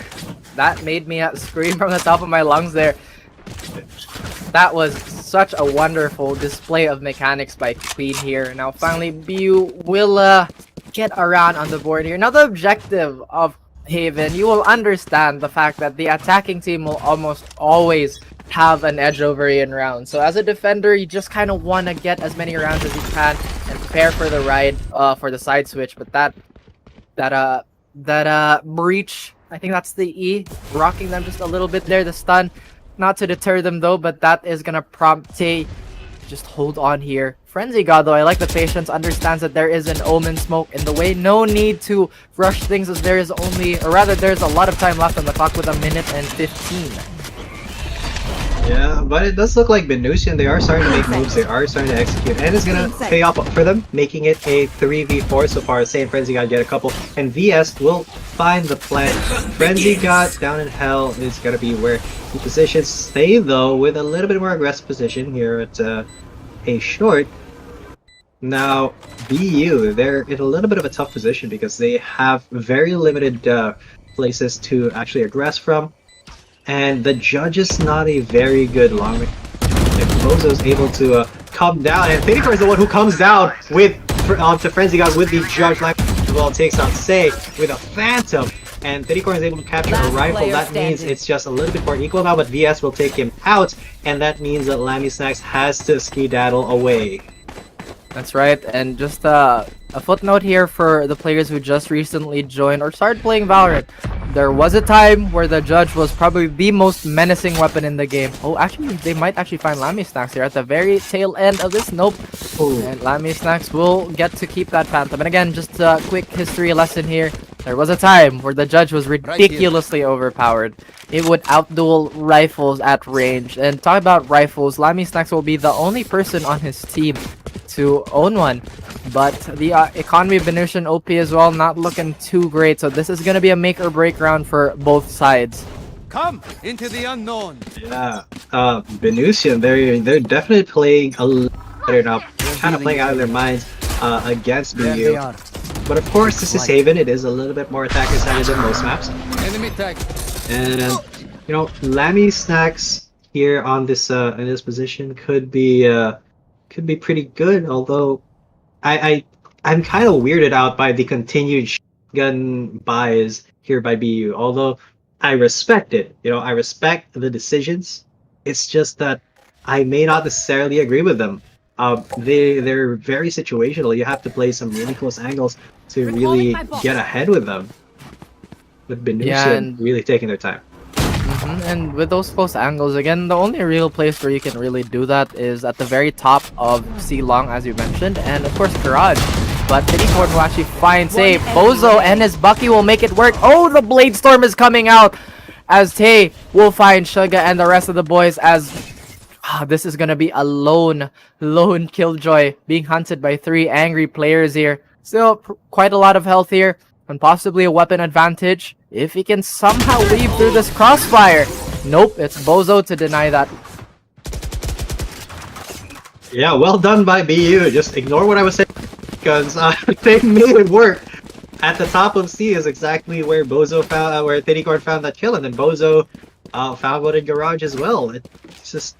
That made me scream from the top of my lungs there. That was such a wonderful display of mechanics by Queen here. Now finally BU will get around on the board here. Now the objective of Haven, you will understand the fact that the attacking team will almost always have an edge over you in rounds. So as a defender, you just kind of want to get as many rounds as you can and prepare for the ride for the side switch. But that breach, I think that's the E, rocking them just a little bit there, the stun. Not to deter them though, but that is gonna prompt Tay. Just hold on here. Frenzy God though, I like the patience, understands that there is an Omen smoke in the way. No need to rush things as there is only, or rather there's a lot of time left on the clock with 1 minute and 15. Yeah, but it does look like BInusian, they are starting to make moves, they are starting to execute, and it's gonna pay off for them, making it a 3v4 so far. Same Frenzy God get a couple, and VS will find the plant. Frenzy God down in hell is gonna be where he positions. Stay though with a little bit more aggressive position here at a short. Now, BU, they're in a little bit of a tough position because they have very limited places to actually aggress from. And the judge is not a very good long range. If Bozo's able to come down, and Finifer is the one who comes down with to Frenzy God with the judge line as well, takes out Say with a Phantom, and Finifer is able to capture a rifle. That means it's just a little bit more equal now, but VS will take him out, and that means that Lammy Snacks has to skedaddle away. That's right, and just a footnote here for the players who just recently joined or started playing Valorant. There was a time where the judge was probably the most menacing weapon in the game. Oh, actually, they might actually find Lammy Snacks here at the very tail end of this. Nope. Ooh. And Lammy Snacks will get to keep that Phantom. And again, just a quick history lesson here. There was a time where the judge was ridiculously overpowered. It would outduel rifles at range. And talk about rifles, Lammy Snacks will be the only person on his team to own one. But the economy of BInusian OP as well, not looking too great. So this is going to be a make or break round for both sides. Come into the unknown. Yeah, BInusian, they're definitely playing a little better now, kind of playing out of their minds against BU. But of course, this is Haven. It is a little bit more attacker-sided than most maps. Enemy tag. And you know, Lammy Snacks here on this in this position could be pretty good. Although I'm kind of weirded out by the continued shotgun buys here by BU. Although I respect it, you know, I respect the decisions. It's just that I may not necessarily agree with them. They're very situational. You have to play some really close angles to really get ahead with them. With BInusian really taking their time. And with those close angles, again, the only real place where you can really do that is at the very top of C Long, as you mentioned, and of course Garage. But Pity-Corn will actually find Tay. Bozo and his Bucky will make it work. Oh, the Blade Storm is coming out as Tay will find Suga and the rest of the boys as this is gonna be a lone Killjoy being hunted by 3 angry players here. Still quite a lot of health here and possibly a weapon advantage if he can somehow weave through this crossfire. Nope, it's Bozo to deny that. Yeah, well done by BU. Just ignore what I was saying because they made it work. At the top of C is exactly where Bozo found, where Pity-Corn found that kill, and then Bozo found one in Garage as well. It's just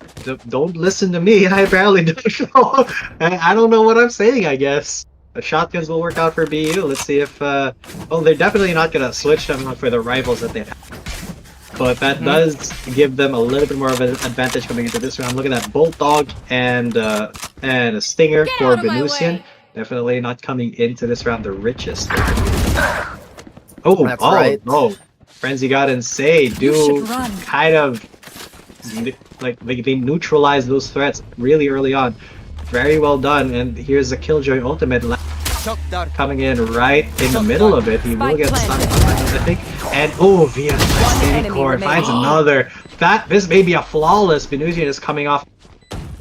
don't listen to me. I apparently don't know. I don't know what I'm saying. I guess. The shotguns will work out for BU. Let's see if, well, they're definitely not going to switch them out for the rivals that they have. But that does give them a little bit more of an advantage coming into this round. Look at that Bulldog and a Stinger for BInusian. Definitely not coming into this round the richest. Oh, that's right. No. Frenzy God and Say do kind of, like, they neutralize those threats really early on. Very well done, and here's the Killjoy ultimate coming in right in the middle of it. He will get stunned, I think. And oh, via Pity-Corn finds another. This may be a flawless. BInusian is coming off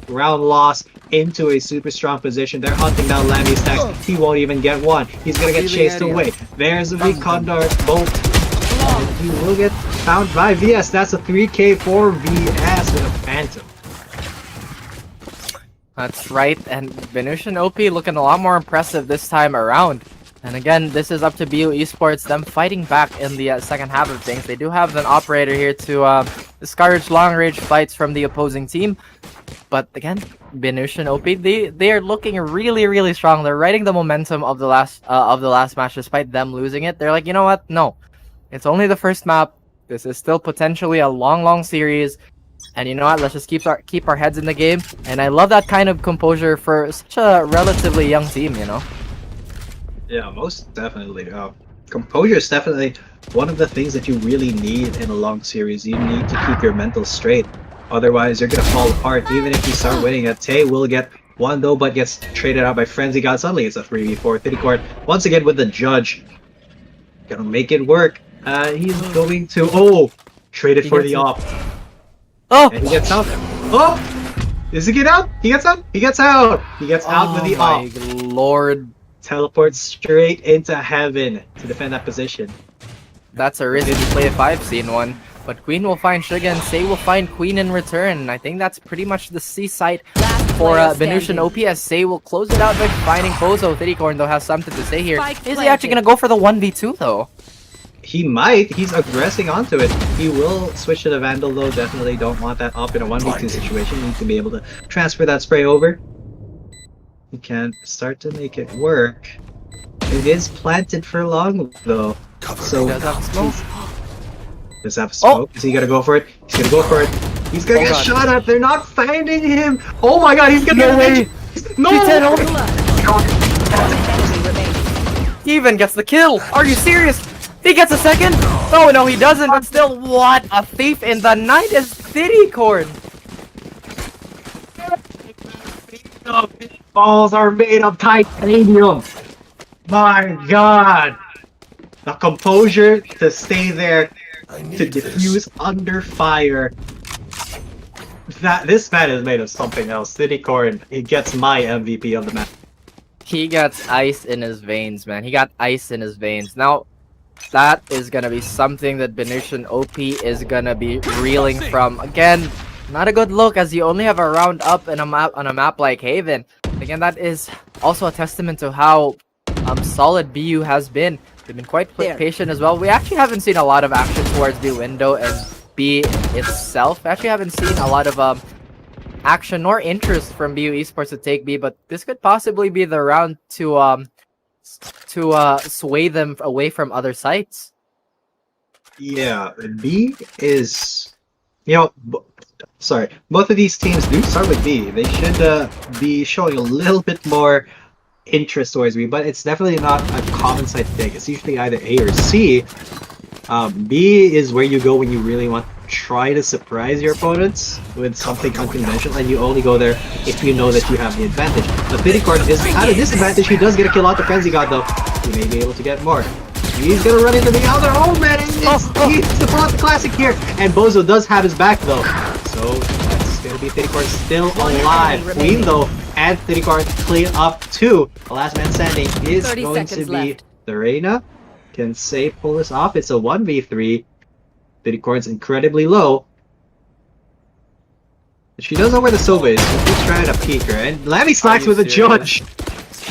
round loss into a super strong position. They're hunting down Lammy Snacks. He won't even get one. He's gonna get chased away. There's a weak Condor bolt. And he will get found by VS. That's a 3k for VS with a Phantom. That's right, and BInusian OP looking a lot more impressive this time around. And again, this is up to BU Esports, them fighting back in the second half of things. They do have an operator here to discourage long-range fights from the opposing team. But again, BInusian OP, they are looking really strong. They're riding the momentum of the last match despite them losing it. They're like, you know what? No, it's only the first map. This is still potentially a long series. And you know what? Let's just keep our heads in the game. And I love that kind of composure for such a relatively young team, you know? Yeah, most definitely. Composure is definitely one of the things that you really need in a long series. You need to keep your mental straight. Otherwise, you're going to fall apart. Even if you start winning it, Tay will get one though, but gets traded out by Frenzy God. Suddenly, it's a 3v4. Pity-Corn once again with the judge. Gonna make it work. He's going to... Oh! Traded for the op. Oh! And he gets out. Oh! Does he get out? He gets out? He gets out! He gets out with the my off. lord. Teleports straight into heaven to defend that position. That's a risky play if I've seen one. But Queen will find Suga and Say will find Queen in return. I think that's pretty much the C site Last for player BInusian standing. OP as Say will close it out by finding Bozo. Thittycorn though has something to say here. Spike Is he actually planted. gonna go for the 1v2 though? He might. He's aggressing onto it. He will switch to the Vandal though. Definitely don't want that up in a 1v2 situation. You need to be able to transfer that spray over. He can start to make it work. It is planted for long though. So Does have smoke. does have smoke? Is he gonna go for it? He's gonna go for it. He's gonna Oh, get God. shot at. They're not finding him. Oh my god, he's gonna No get way. No! G10 Enemy remaining. He even gets the kill. Are you serious? He gets a second? Oh no, he doesn't. But still, what a thief in the night is Thittycorn. Balls are made of titanium. My god. The composure to stay there, I to need this. diffuse under fire. This man is made of something else. Thittycorn, he gets my MVP of the match. He gets ice in his veins, man. He got ice in his veins. Now, that is gonna be something that BInusian OP is gonna be reeling from. Again, not a good look as you only have a round up in a map on a map like Haven. Again, that is also a testament to how solid BU has been. They've been quite There. patient as well. We actually haven't seen a lot of action towards B window and B itself. We actually haven't seen a lot of action nor interest from BU Esports to take B, but this could possibly be the round to sway them away from other sites. Yeah, B is, you know, sorry, both of these teams do start with B. They should be showing a little bit more interest towards B, but it's definitely not a common site to take. It's usually either A or C. B is where you go when you really want to try to surprise your opponents with something unconventional, and you only go there if you know that you have the advantage. But Thittycorn is at a disadvantage. He does get a kill out the Frenzy God though. He may be able to get more. He's gonna run into the other. Oh man, he needs to pull out the classic here. And Bozo does have his back though. So that's gonna be Thittycorn still alive. enemy Queen remaining. though, and Thittycorn clean up too. The last man standing is 30 going to seconds be left. the Reina. Can Say pull this off? It's a 1v3. Thittycorn's incredibly low. She doesn't know where the Sova is. She's trying to peek her. And Lammy slacks you with a serious? judge.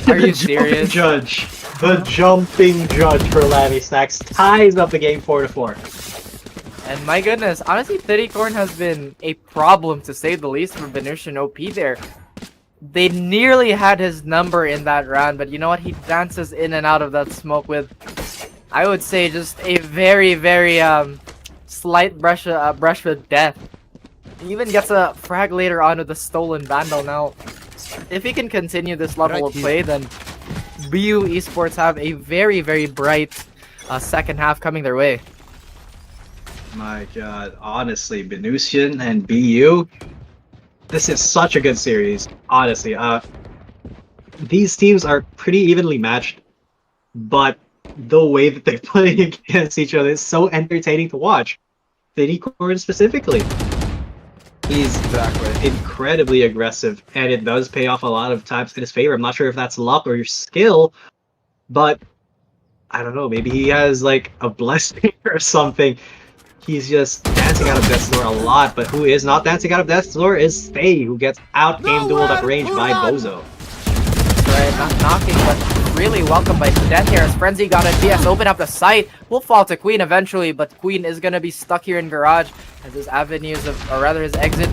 Are The you jumping serious? Judge. The jumping judge for Lammy Snacks ties up the game 4-4. And my goodness, honestly, Thittycorn has been a problem to say the least for BInusian OP there. They nearly had his number in that round, but you know what? He dances in and out of that smoke with, I would say, just a very, very slight brush with death. He even gets a frag later on with the stolen Vandal. Now, if he can continue this level Right of here. play, then BU Esports have a very, very bright second half coming their way. My god, honestly, BInusian and BU, this is such a good series. Honestly, these teams are pretty evenly matched, but the way that they play against each other is so entertaining to watch. Thittycorn specifically. He's incredibly aggressive, and it does pay off a lot of times in his favor. I'm not sure if that's luck or your skill, but I don't know, maybe he has like a blessing or something. He's just dancing out of death's door a lot, but who is not dancing out of death's door is Faye, who gets out-aim dueled at range by Bozo. Right, not knocking, but really welcomed by Cadet here as Frenzy got it. BS open up the site. Will fall to Queen eventually, but Queen is gonna be stuck here in Garage as his avenues of, or rather his exit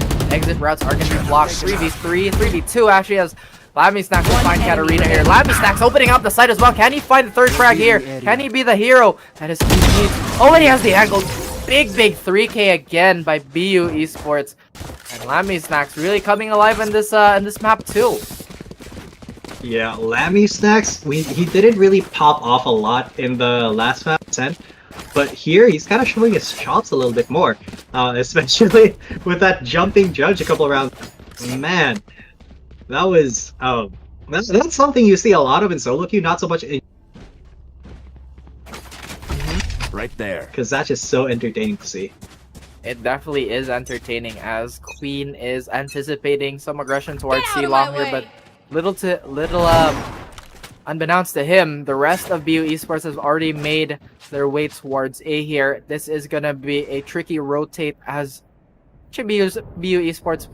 routes are gonna be blocked. 3v3, 3v2 actually as Lammy Snacks will find Katarina here. Lammy Snacks opening up the site as well. Can he find the third frag here? Can he be the hero that his team needs? Oh, and he has the angle. Big 3K again by BU Esports. And Lammy Snacks really coming alive in this map too. Yeah, Lammy Snacks, he didn't really pop off a lot in the last map 10, but here he's kind of showing his chops a little bit more, especially with that jumping judge a couple of rounds. Man, that was that's something you see a lot of in solo queue, not so much in, Right there. because that's just so entertaining to see. It definitely is entertaining as Queen is anticipating some aggression towards Get out of C-Long my here, but way. little unbeknownst to him, the rest of BU Esports has already made their way towards A here. This is gonna be a tricky rotate as BU Esports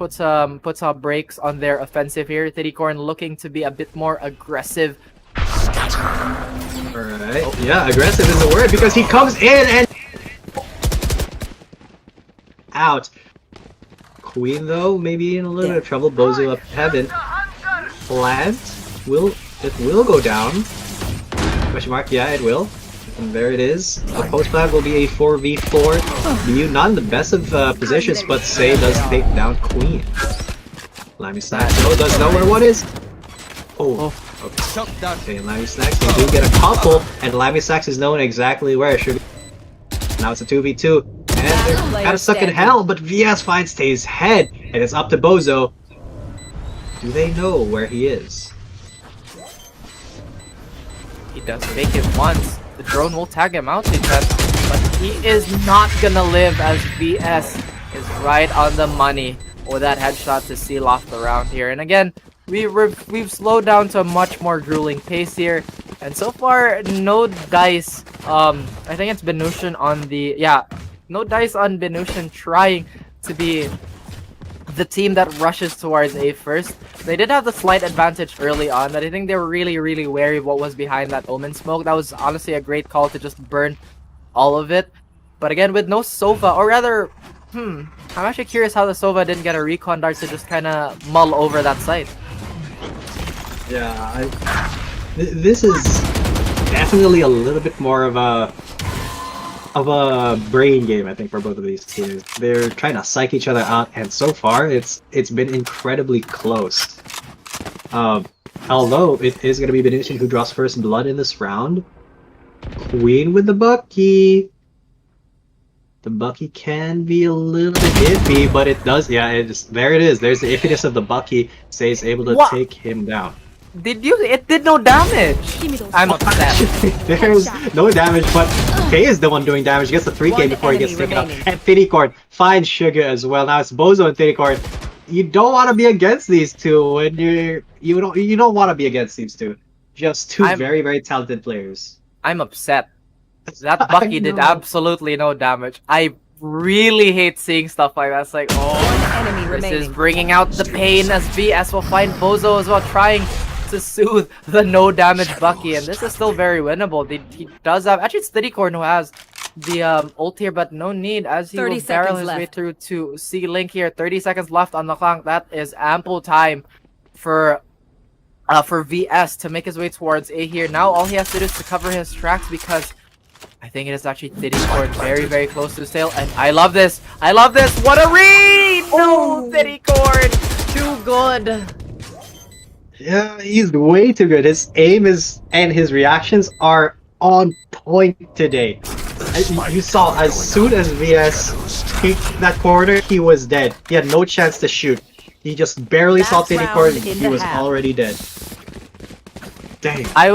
puts up brakes on their offensive here. Thiddycorn looking to be a bit more aggressive. Alright. Yeah, aggressive is the word because he comes in and out. Queen though, maybe in a little bit of trouble. Bozo up heaven. Plant will go down. Question mark? Yeah, it will. And there it is. The post plant will be a 4v4. BU not in the best of positions, but Say does take down Queen. Lammy Snacks does know where one is. Oh. Shut down. Okay, Lammy Snacks, they do get a couple, and Lammy Snacks is known exactly where it should be. Now it's a 2v2, and they're kind of stuck in hell, but VS finds Tay's head, and it's up to Bozo. Do they know where he is? He does fake it once. The drone will tag him out, he said, but he is not gonna live as VS is right on the money with that headshot to seal off the round here. And again, we've slowed down to a much more grueling pace here, and so far no dice. I think it's BInusian on the no dice on BInusian trying to be the team that rushes towards A first. They did have the slight advantage early on, but I think they were really wary of what was behind that Omen smoke. That was honestly a great call to just burn all of it. But again, with no Sova, or rather, I'm actually curious how the Sova didn't get a recon dart to just kind of mull over that site. Yeah, this is definitely a little bit more of a brain game, I think, for both of these teams. They're trying to psych each other out, and so far it's been incredibly close. Although it is going to be BInusian who draws first blood in this round. Queen with the Bucky. The Bucky can be a little bit iffy, but it does. Yeah, there it is. There's the iffiness of the Bucky. Say is able to take him down. It did no damage. I'm upset. There's no damage, but Tay is the one doing damage. Gets the 3K before he gets taken out. And Thiddycorn finds Sugar as well. Now it's Bozo and Thiddycorn. You don't want to be against these two when you don't want to be against these two. Just two very talented players. I'm upset. That Bucky did absolutely no damage. I really hate seeing stuff like that. It's like, this is bringing out the pain as VS will find Bozo as well, trying to soothe the no damage Bucky, and this is still very winnable. He does have, actually it's Thiddycorn who has the ult here, but no need as he will barrel his way through to C-Link here. 30 seconds left on the clock. That is ample time for VS to make his way towards A here. Now all he has to do is to cover his tracks, because I think it is actually Thiddycorn very close to his tail, and I love this. What a read! No, Thiddycorn, too good. Yeah, he's way too good. His aim and his reactions are on point today. You saw, as soon as VS peeked that corner, he was dead. He had no chance to shoot. He just barely saw Thiddycorn, he was already dead. Dang, I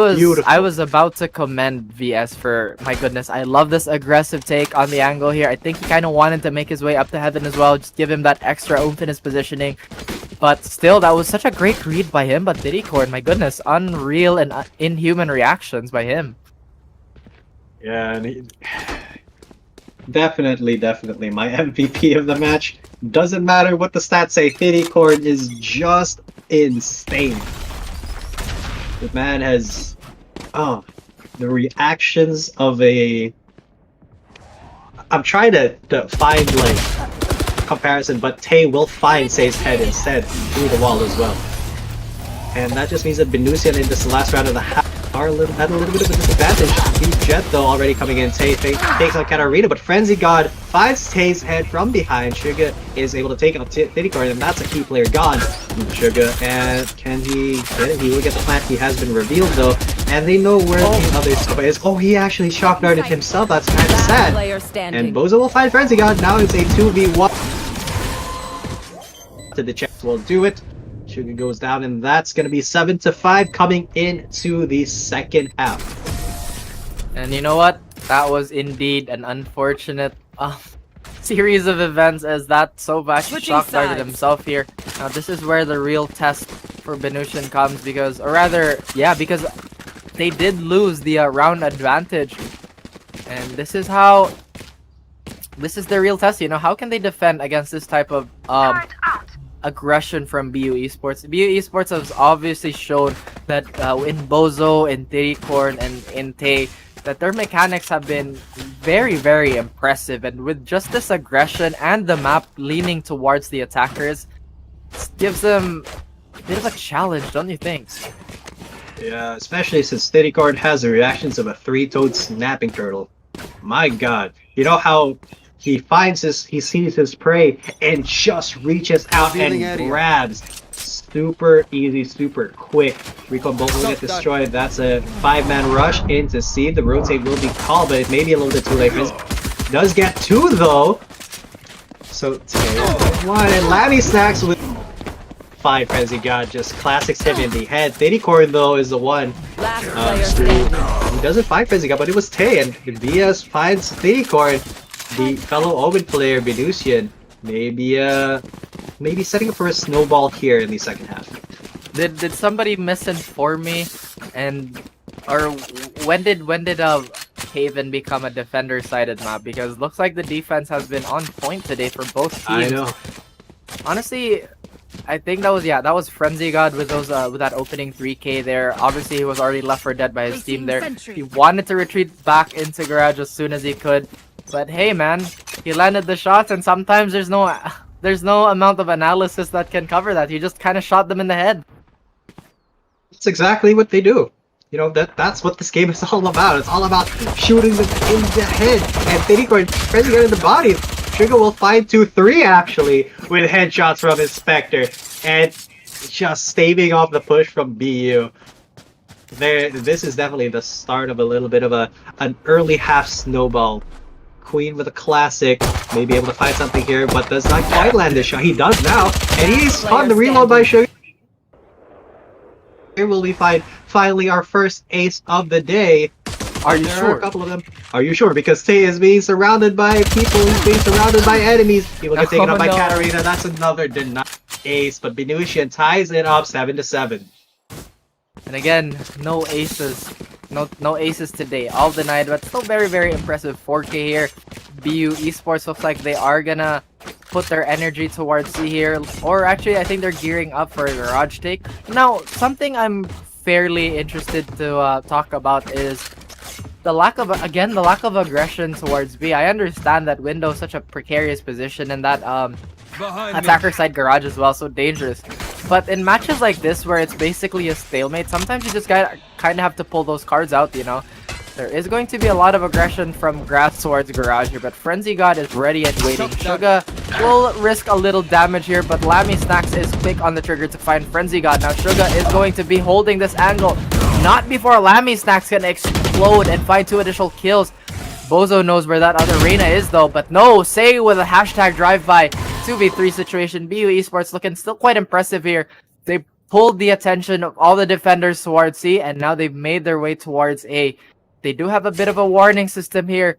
was about to commend VS for, my goodness, I love this aggressive take on the angle here. I think he kind of wanted to make his way up to heaven as well, just give him that extra oomph in his positioning. But still, that was such a great read by him. But Thiddycorn, my goodness, unreal and inhuman reactions by him. Yeah, and definitely my MVP of the match. Doesn't matter what the stats say, Thiddycorn is just insane. The man has, the reactions of a. I'm trying to find like comparison, but Tay will find Say's head instead through the wall as well, and that just means that BInusian in this last round of the half are at a little bit of a disadvantage. The Jet though already coming in. Tay takes out Katarina, but Frenzy God finds Tay's head from behind. Sugar is able to take out Thiddycorn, and that's a key player gone. Sugar, and can he get it? He will get the plant. He has been revealed though, and they know where the other Sova is. Oh, he actually shock darted himself. That's kind of sad. And Bozo will find Frenzy God. Now it's a 2v1. To the chest will do it. Sugar goes down, and that's going to be 7-5 coming into the second half. And you know what? That was indeed an unfortunate series of events as that Sovac Switching shock guarded sides. himself here. Now this is where the real test for BInusian comes because, or rather, yeah, because they did lose the round advantage. And this is how, this is the real test, you know, how can they defend against this type of aggression from BU Esports? BU Esports has obviously shown that in Bozo, in Tiricorn, and in Tay, that their mechanics have been very, very impressive. And with just this aggression and the map leaning towards the attackers, it gives them a bit of a challenge, don't you think? Yeah, especially since Tiricorn has the reactions of a three-toed snapping turtle. My god. You know how he sees his prey and just reaches out Revealing and area. grabs. Super easy, super quick. Recon Bolt will get destroyed. That's a 5-man rush into C. The rotate will be called, but it may be a little bit too late. Does get 2 though. So one and Lammy snacks with 5 Frenzy God, just classics him in the head. Tiricorn though is the one Last player standing. he doesn't find Frenzy God, but it was Tay, and VS finds Tiricorn, the fellow Omen player, BInusian. Maybe setting up for a snowball here in the second half. Did somebody misinform me? And or when did Haven become a defender-sided map? Because looks like the defense has been on point today for both teams. I know. Honestly, I think that was Frenzy God with those with that opening 3K there. Obviously, he was already left for dead by his team there. He wanted to retreat back into garage as soon as he could, but hey, man, he landed the shots, and sometimes there's no amount of analysis that can cover that. You just kind of shot them in the head. That's exactly what they do. You know, that's what this game is all about. It's all about shooting them in the head. And Tiricorn, Frenzy God in the body. Trigger will find 2-3 actually with headshots from his Spectre. And just staving off the push from BU. This is definitely the start of a little bit of an early half snowball. Queen with a classic, may be able to find something here, but does not quite land this shot. He does now, and he's on the reload by Sugar. Here will we find finally our first ace of the day. Are you There sure? are a couple of them. Are you sure? Because Tay is being surrounded by people, he's being surrounded by enemies. He will get taken Oh, up by no. Katarina. That's another denied ace, but BInusian ties it up 7-7. And again, no aces. No aces today. All denied, but still very, very impressive 4K here. BU Esports looks like they are gonna put their energy towards C here. Or actually, I think they're gearing up for a garage take. Now, something I'm fairly interested to talk about is the lack of aggression towards B. I understand that Windows is such a precarious position and that Behind me. attacker side garage as well, so dangerous. But in matches like this where it's basically a stalemate, sometimes you just kind of have to pull those cards out, you know. There is going to be a lot of aggression from grass towards garage here, but Frenzy God is ready and waiting. Suga will risk a little damage here, but Lammy Snacks is quick on the trigger to find Frenzy God. Now Suga is going to be holding this angle, not before Lammy Snacks can explode and find 2 additional kills. Bozo knows where that other arena is though, but no, Say with a hashtag drive-by 2v3 situation. BU Esports looking still quite impressive here. They pulled the attention of all the defenders towards C, and now they've made their way towards A. They do have a bit of a warning system here,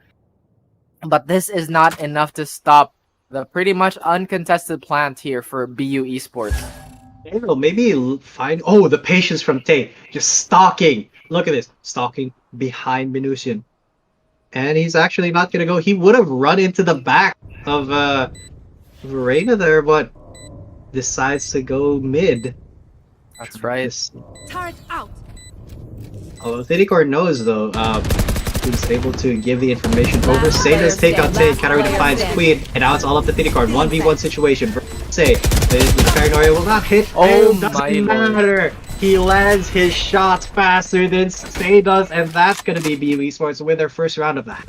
but this is not enough to stop the pretty much uncontested plant here for BU Esports. I don't know, maybe find... Oh, the patience from Tay. Just stalking. Look at this. Stalking behind BInusian. And he's actually not going to go. He would have run into the back of Reina there, but decides to go mid. That's right. Turret out. Although Tiricorn knows, though, he's able to give the information over. Last Say does player take out Tay. standing. Katarina Last finds player Queen, and now it's all up to Tiricorn. 1v1 situation. Say, the Paranoia will not hit. Oh and it my doesn't lord. matter. He lands his shots faster than Say does, and that's going to be BU Esports win their first round of that.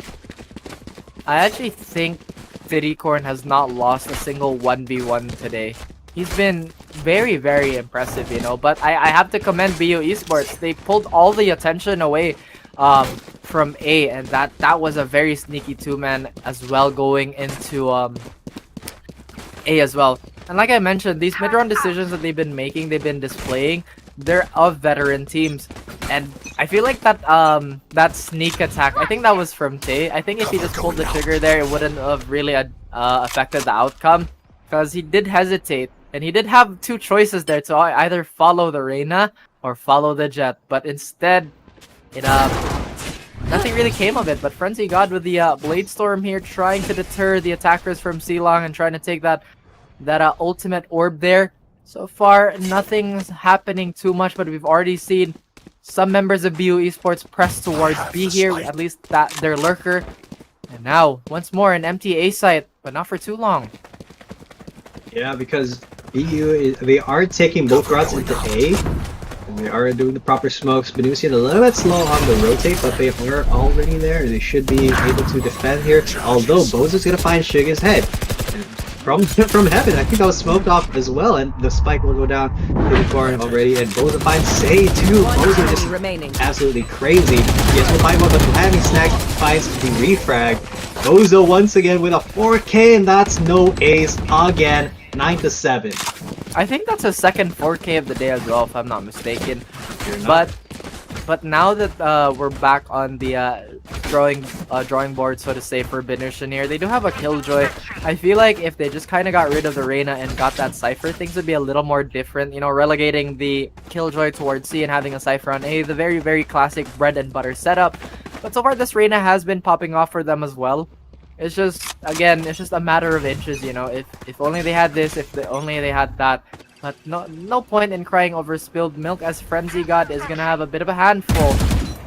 I actually think Tiricorn has not lost a single 1v1 today. He's been very, very impressive, you know, but I have to commend BU Esports. They pulled all the attention away from A, and that was a very sneaky 2-man as well going into A as well. And like I mentioned, these mid-round decisions that they've been making, they've been displaying, they're of veteran teams. And I feel like that sneak attack, I think that was from Tay. I think if he just pulled the trigger there, it wouldn't have really affected the outcome. Because he did hesitate. And he did have two choices there to either follow the Reyna or follow the Jet. But instead, it nothing really came of it. But Frenzy God with the Blade Storm here trying to deter the attackers from Silong and trying to take that ultimate orb there. So far, nothing's happening too much, but we've already seen some members of BU Esports press towards B here, at least their lurker. And now, once more, an empty A site, but not for too long. Yeah, because BU, they are taking both routes into A. And they are doing the proper smokes. BInusian a little bit slow on the rotate, but they are already there. They should be able to defend here. Although Bozo's going to find Suga's head. From heaven, I think that was smoked off as well, and the spike will go down to the corner already, and Bozo finds Say too. Bozo just absolutely crazy. Yes, we'll find one, but Heavy Snack finds the refrag. Bozo once again with a 4K, and that's no ace again. 9-7. I think that's a second 4K of the day as well, if I'm not mistaken. You're not. But now that we're back on the drawing board, so to say, for BInusian here, they do have a Killjoy. I feel like if they just kind of got rid of the Reyna and got that Cypher, things would be a little more different. You know, relegating the Killjoy towards C and having a Cypher on A, the very, very classic bread and butter setup. But so far, this Reyna has been popping off for them as well. It's just, again, it's just a matter of inches, you know. If only they had this, only they had that. But no point in crying over spilled milk, as Frenzy God is gonna have a bit of a handful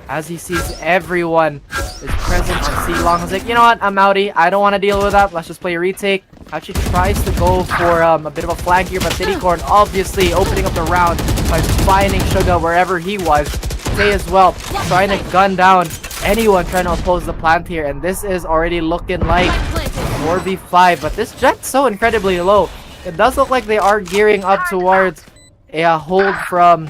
as he sees everyone is present on C-Long. He's like, you know what, I'm outie. I don't want to deal with that. Let's just play a retake. Actually tries to go for a bit of a flank here, but Citycorn obviously opening up the round by finding Suga wherever he was. Tay as well, trying to gun down anyone trying to oppose the plant here, and this is already looking like 4v5, but this Jet's so incredibly low. It does look like they are gearing up towards a hold from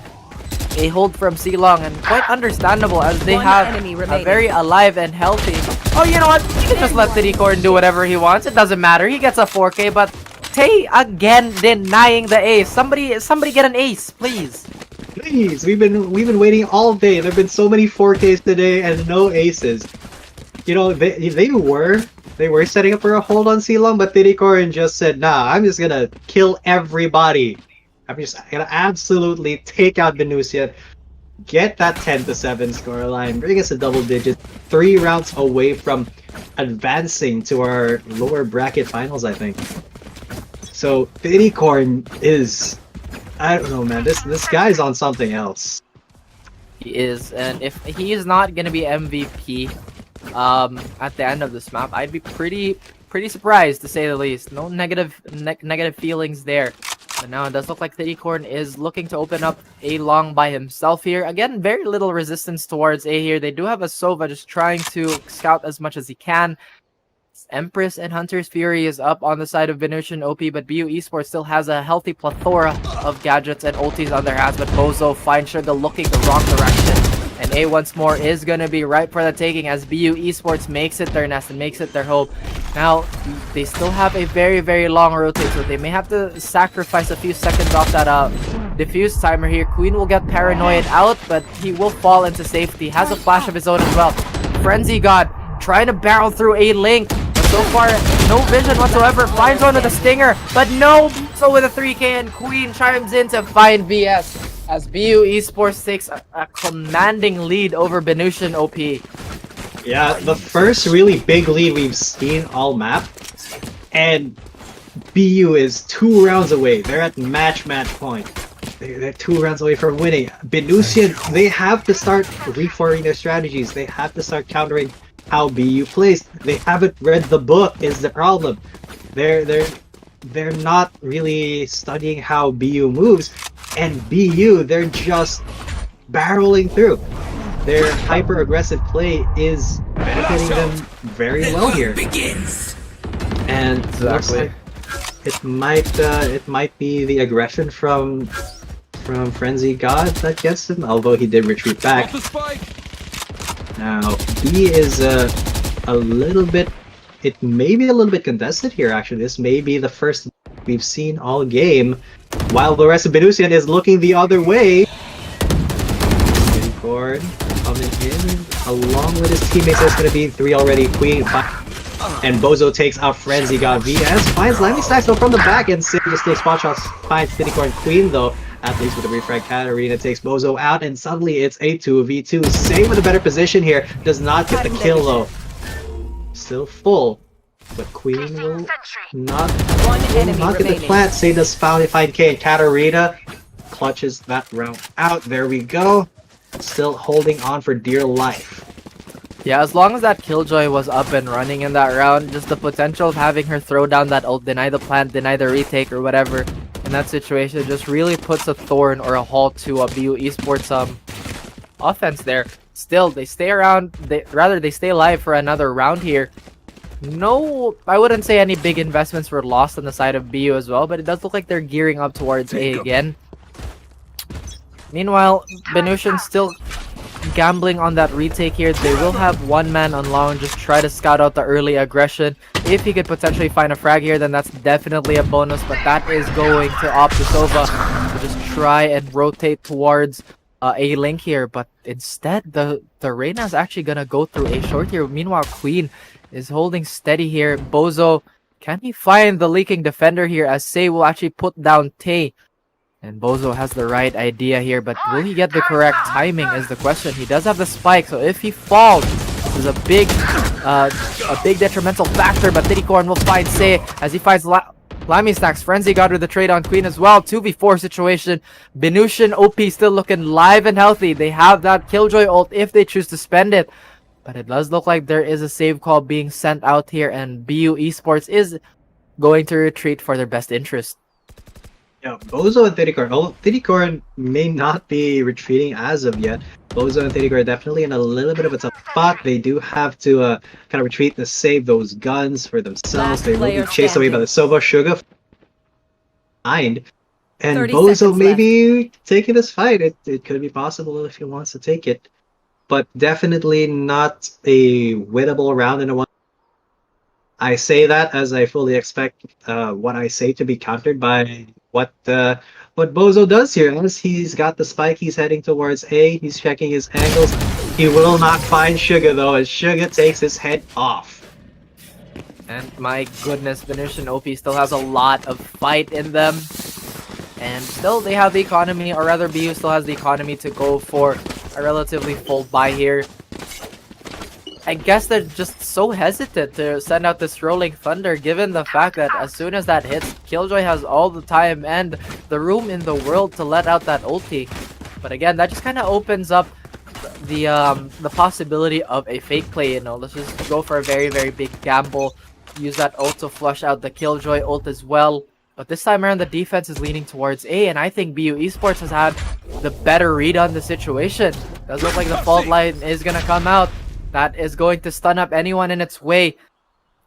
C-Long, and quite understandable as they have a very alive and healthy. Oh, you know what? You can just let Citycorn do whatever he wants. It doesn't matter. He gets a 4K, but Tay again denying the ace. Somebody get an ace, please. Please, we've been waiting all day. There've been so many 4Ks today and no aces. You know, they were setting up for a hold on C-Long, but Citycorn just said, nah, I'm just gonna kill everybody. I'm just gonna absolutely take out BInusian, get that 10-7 scoreline, bring us a double digit, 3 rounds away from advancing to our lower bracket finals, I think. So Citycorn is, I don't know, man. This guy's on something else. He is, and if he is not gonna be MVP at the end of this map, I'd be pretty surprised, to say the least. No negative feelings there. But now it does look like Citycorn is looking to open up A long by himself here. Again, very little resistance towards A here. They do have a Sova just trying to scout as much as he can. Empress and Hunter's Fury is up on the side of BInusian OP, but BU Esports still has a healthy plethora of gadgets and ultis on their hands, but Bozo finds Suga looking the wrong direction. And A once more is going to be ripe for the taking as BU Esports makes it their nest and makes it their hope. Now, they still have a very, very long rotate, so they may have to sacrifice a few seconds off that diffuse timer here. Queen will get paranoid out, but he will fall into safety. Has a flash of his own as well. Frenzy God trying to barrel through A link. So far, no vision whatsoever. Finds one with a stinger, but no. So with a 3K, and Queen chimes in to find VS as BU Esports takes a commanding lead over BInusian OP. Yeah, the first really big lead we've seen all map, and BU is 2 rounds away. They're at match point. They're 2 rounds away from winning. BInusian, they have to start reforming their strategies. They have to start countering how BU plays. They haven't read the book is the problem. They're not really studying how BU moves, and BU, they're just barreling through. Their hyper aggressive play is benefiting them very well here. And looks like it might be the aggression from Frenzy God that gets him, although he did retreat back. Now, he is a little bit, it may be a little bit contested here actually. This may be the first we've seen all game, while the rest of BInusian is looking the other way. along with his teammates. There's going to be 3 already. Queen, and Bozo takes out Frenzy God. VS finds Lemmy Stacks though from the back, and Sid just takes spot shots. Finds Citycore and Queen though. At least with the refrag, Katarina takes Bozo out, and suddenly it's a 2v2. Same with a better position here. Does not get the kill though. Still full. But Queen will not, get the plant. Say does find K, and Katarina clutches that round out. There we go. Still holding on for dear life. Yeah, as long as that Killjoy was up and running in that round, just the potential of having her throw down that ult, deny the plant, deny the retake or whatever, in that situation just really puts a thorn or a halt to a BU Esports offense there. Still, they stay around, they stay alive for another round here. No, I wouldn't say any big investments were lost on the side of BU as well, but it does look like they're gearing up towards A again. Meanwhile, BInusian still gambling on that retake here. They will have one man on long, just try to scout out the early aggression. If he could potentially find a frag here, then that's definitely a bonus, but that is going to Optisova to just try and rotate towards a link here, but instead the Reyna is actually gonna go through a short here. Meanwhile, Queen is holding steady here. Bozo, can he find the leaking defender here, as Say will actually put down Tay? And Bozo has the right idea here, but will he get the correct timing is the question. He does have the spike, so if he falls, this is a big detrimental factor, but Tiricorn will find Say as he finds Lammy Stacks. Frenzy got with the trade on Queen as well. 2v4 situation. BInusian OP still looking live and healthy. They have that Killjoy ult if they choose to spend it. But it does look like there is a save call being sent out here, and BU Esports is going to retreat for their best interest. Yeah, Bozo and Thedicorn. Oh, Thedicorn may not be retreating as of yet. Bozo and Thedicorn are definitely in a little bit of a tough spot. They do have to kind of retreat to save those guns for themselves. They will be chased away by the Sova Sugar behind. And Bozo may be taking this fight. It could be possible if he wants to take it. But definitely not a winnable round in a one. I say that as I fully expect what I say to be countered by what Bozo does here. As he's got the spike, he's heading towards A. He's checking his angles. He will not find Sugar though, as Sugar takes his head off. And my goodness, BInusian OP still has a lot of fight in them. And still they have the economy, or rather BU still has the economy to go for a relatively full buy here. I guess they're just so hesitant to send out this Rolling Thunder, given the fact that as soon as that hits, Killjoy has all the time and the room in the world to let out that ulti. But again, that just kind of opens up the possibility of a fake play. You know, let's just go for a very, very big gamble. Use that ult to flush out the Killjoy ult as well. But this time around, the defense is leaning towards A, and I think BU Esports has had the better read on the situation. Does look like the fault line is gonna come out. That is going to stun up anyone in its way.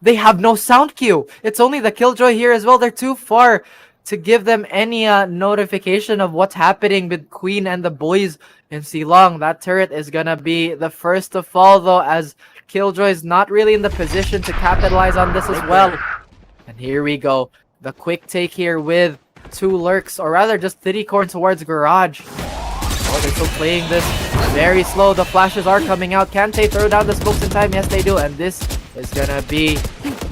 They have no sound cue. It's only the Killjoy here as well. They're too far to give them any notification of what's happening with Queen and the boys in Silong. That turret is gonna be the first to fall though, as Killjoy is not really in the position to capitalize on this as well. And here we go. The quick take here with 2 lurks, or rather just Tiricorn towards Garage. Oh, they're still playing this very slow. The flashes are coming out. Can they throw down the smokes in time? Yes, they do. And this is gonna be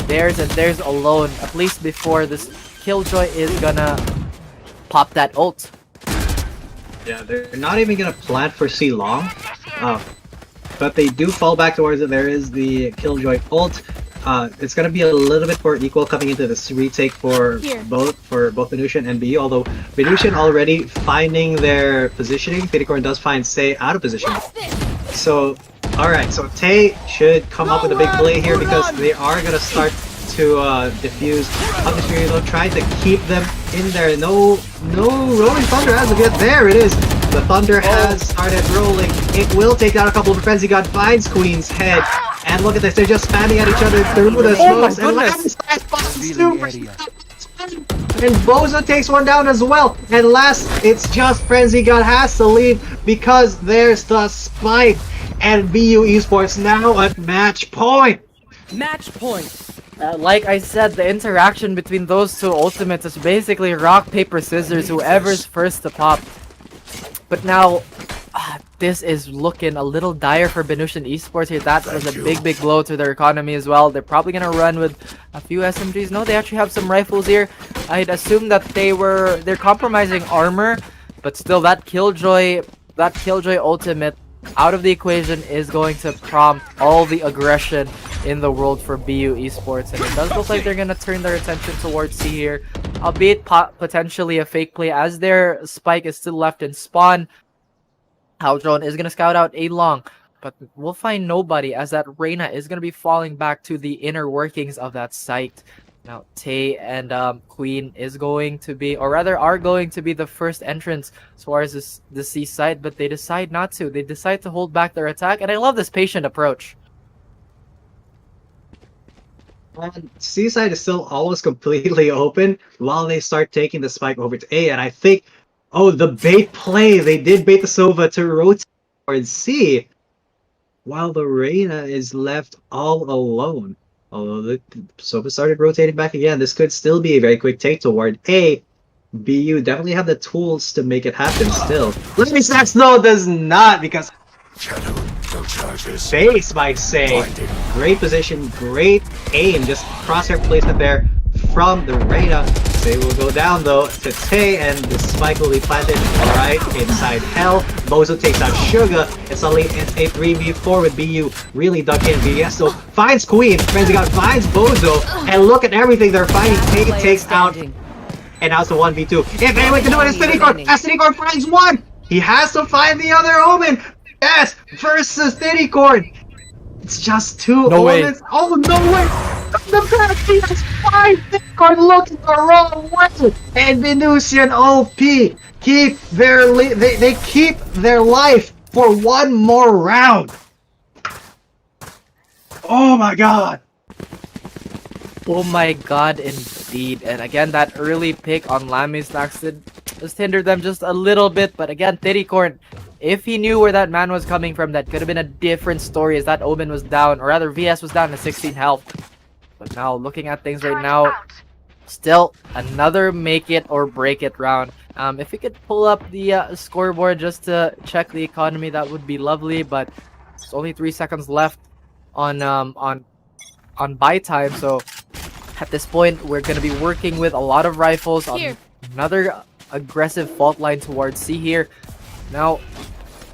theirs and theirs alone, at least before this Killjoy is gonna pop that ult. Yeah, they're not even gonna plant for C long, but they do fall back towards it. There is the Killjoy ult. It's gonna be a little bit more equal coming into this retake for both BInusian and BU. Although BInusian already finding their positioning, Tiricorn does find Say out of position. So, all right, so Tay should come up with a big play here, because they are gonna start to diffuse. Obviously, they'll try to keep them in there. No Rolling Thunder as of yet. There it is. The Thunder has started rolling. It will take down a couple of Frenzy God, finds Queen's head. And look at this, they're just spamming at each other through the smokes. And Bozo takes one down as well. And last, it's just Frenzy God has to leave because there's the spike. And BU Esports now at match point. Match point. Like I said, the interaction between those two ultimates is basically rock, paper, scissors, whoever's first to pop. But now, this is looking a little dire for BInusian Esports here. That was a big blow to their economy as well. They're probably gonna run with a few SMGs. No, they actually have some rifles here. I'd assume that they're compromising armor, but still that Killjoy ultimate out of the equation is going to prompt all the aggression in the world for BU Esports, and it does look like they're gonna turn their attention towards C here, albeit potentially a fake play as their spike is still left in spawn. Haldron is gonna scout out A long, but we'll find nobody as that Reyna is gonna be falling back to the inner workings of that site. Now Tay and Queen is going to be, or rather are going to be, the first entrance as far as the C side, but they decide not to. They decide to hold back their attack, and I love this patient approach. Seaside is still almost completely open while they start taking the spike over to A, and I think, oh, the bait play, they did bait the Sova to rotate towards C, while the Reyna is left all alone. Although the Sova started rotating back again, this could still be a very quick take toward A. BU definitely have the tools to make it happen still. Lemmy Snacks, no, does not, because Shadow, no charges. base by Say. Blinding. Great position, great aim, just crosshair placement there from the Reyna. Say will go down though to Tay, and the spike will be planted right inside Hell. Bozo takes out Sugar, and suddenly it's a 3v4 with BU really dug in. Viesto finds Queen, Frenzy God finds Bozo, and look at everything they're fighting. Tay takes out, and now it's a 1v2. If anyone can do it, it's Thinnycorn! As Thinnycorn finds one! He has to find the other Omen! Yes! Versus Thinnycorn! It's just two No way. Omens. Oh, no way! The bad team is fine! Thinnycorn looking the wrong way! And BInusian OP keep their they keep their life for one more round! Oh my god! Oh my god, indeed. And again, that early pick on Lammy Snacks did just hinder them just a little bit. But again, Tittycorn, if he knew where that man was coming from, that could have been a different story, as that Omen was down, or rather VS was down to 16 health. But now, looking at things right now, still another make it or break it round. If we could pull up the scoreboard just to check the economy, that would be lovely. But it's only 3 seconds left on buy time, so at this point we're going to be working with a lot of rifles on another aggressive fault line towards C here. Now,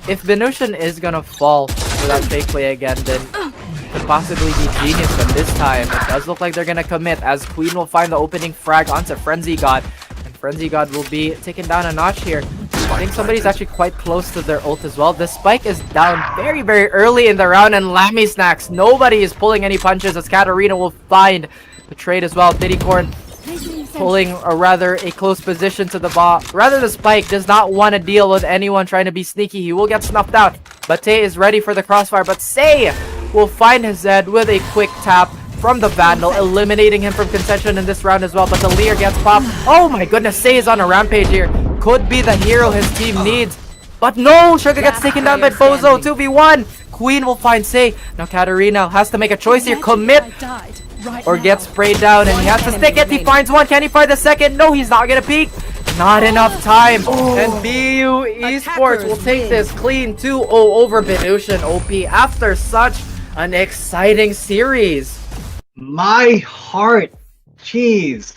if BInusian is going to fall for that fake play again, then it could possibly be genius, but this time it does look like they're going to commit, as Queen will find the opening frag onto Frenzy God, and Frenzy God will be taken down a notch here. I think somebody's actually quite close to their ult as well. The spike is down very early in the round, and Lammy Snacks, nobody is pulling any punches, as Katarina will find the trade as well. Diddycorn pulling, or rather a close position to the ball. Rather, the spike does not want to deal with anyone trying to be sneaky. He will get snuffed out. But Tay is ready for the crossfire, but Say will find his Zed with a quick tap from the Vandal, eliminating him from contention in this round as well. But the Leer gets popped. Oh my goodness, Say is on a rampage here. Could be the hero his team needs. But no, Sugar gets taken down by Bozo. 2v1. Queen will find Say. Now Katarina has to make a choice here. Commit or get sprayed down, and he has to stick it. He finds one. Can he find the second? No, he's not gonna peek. Not enough time. And BU Esports will take this clean 2-0 over BInusian OP after such an exciting series. My heart, jeez.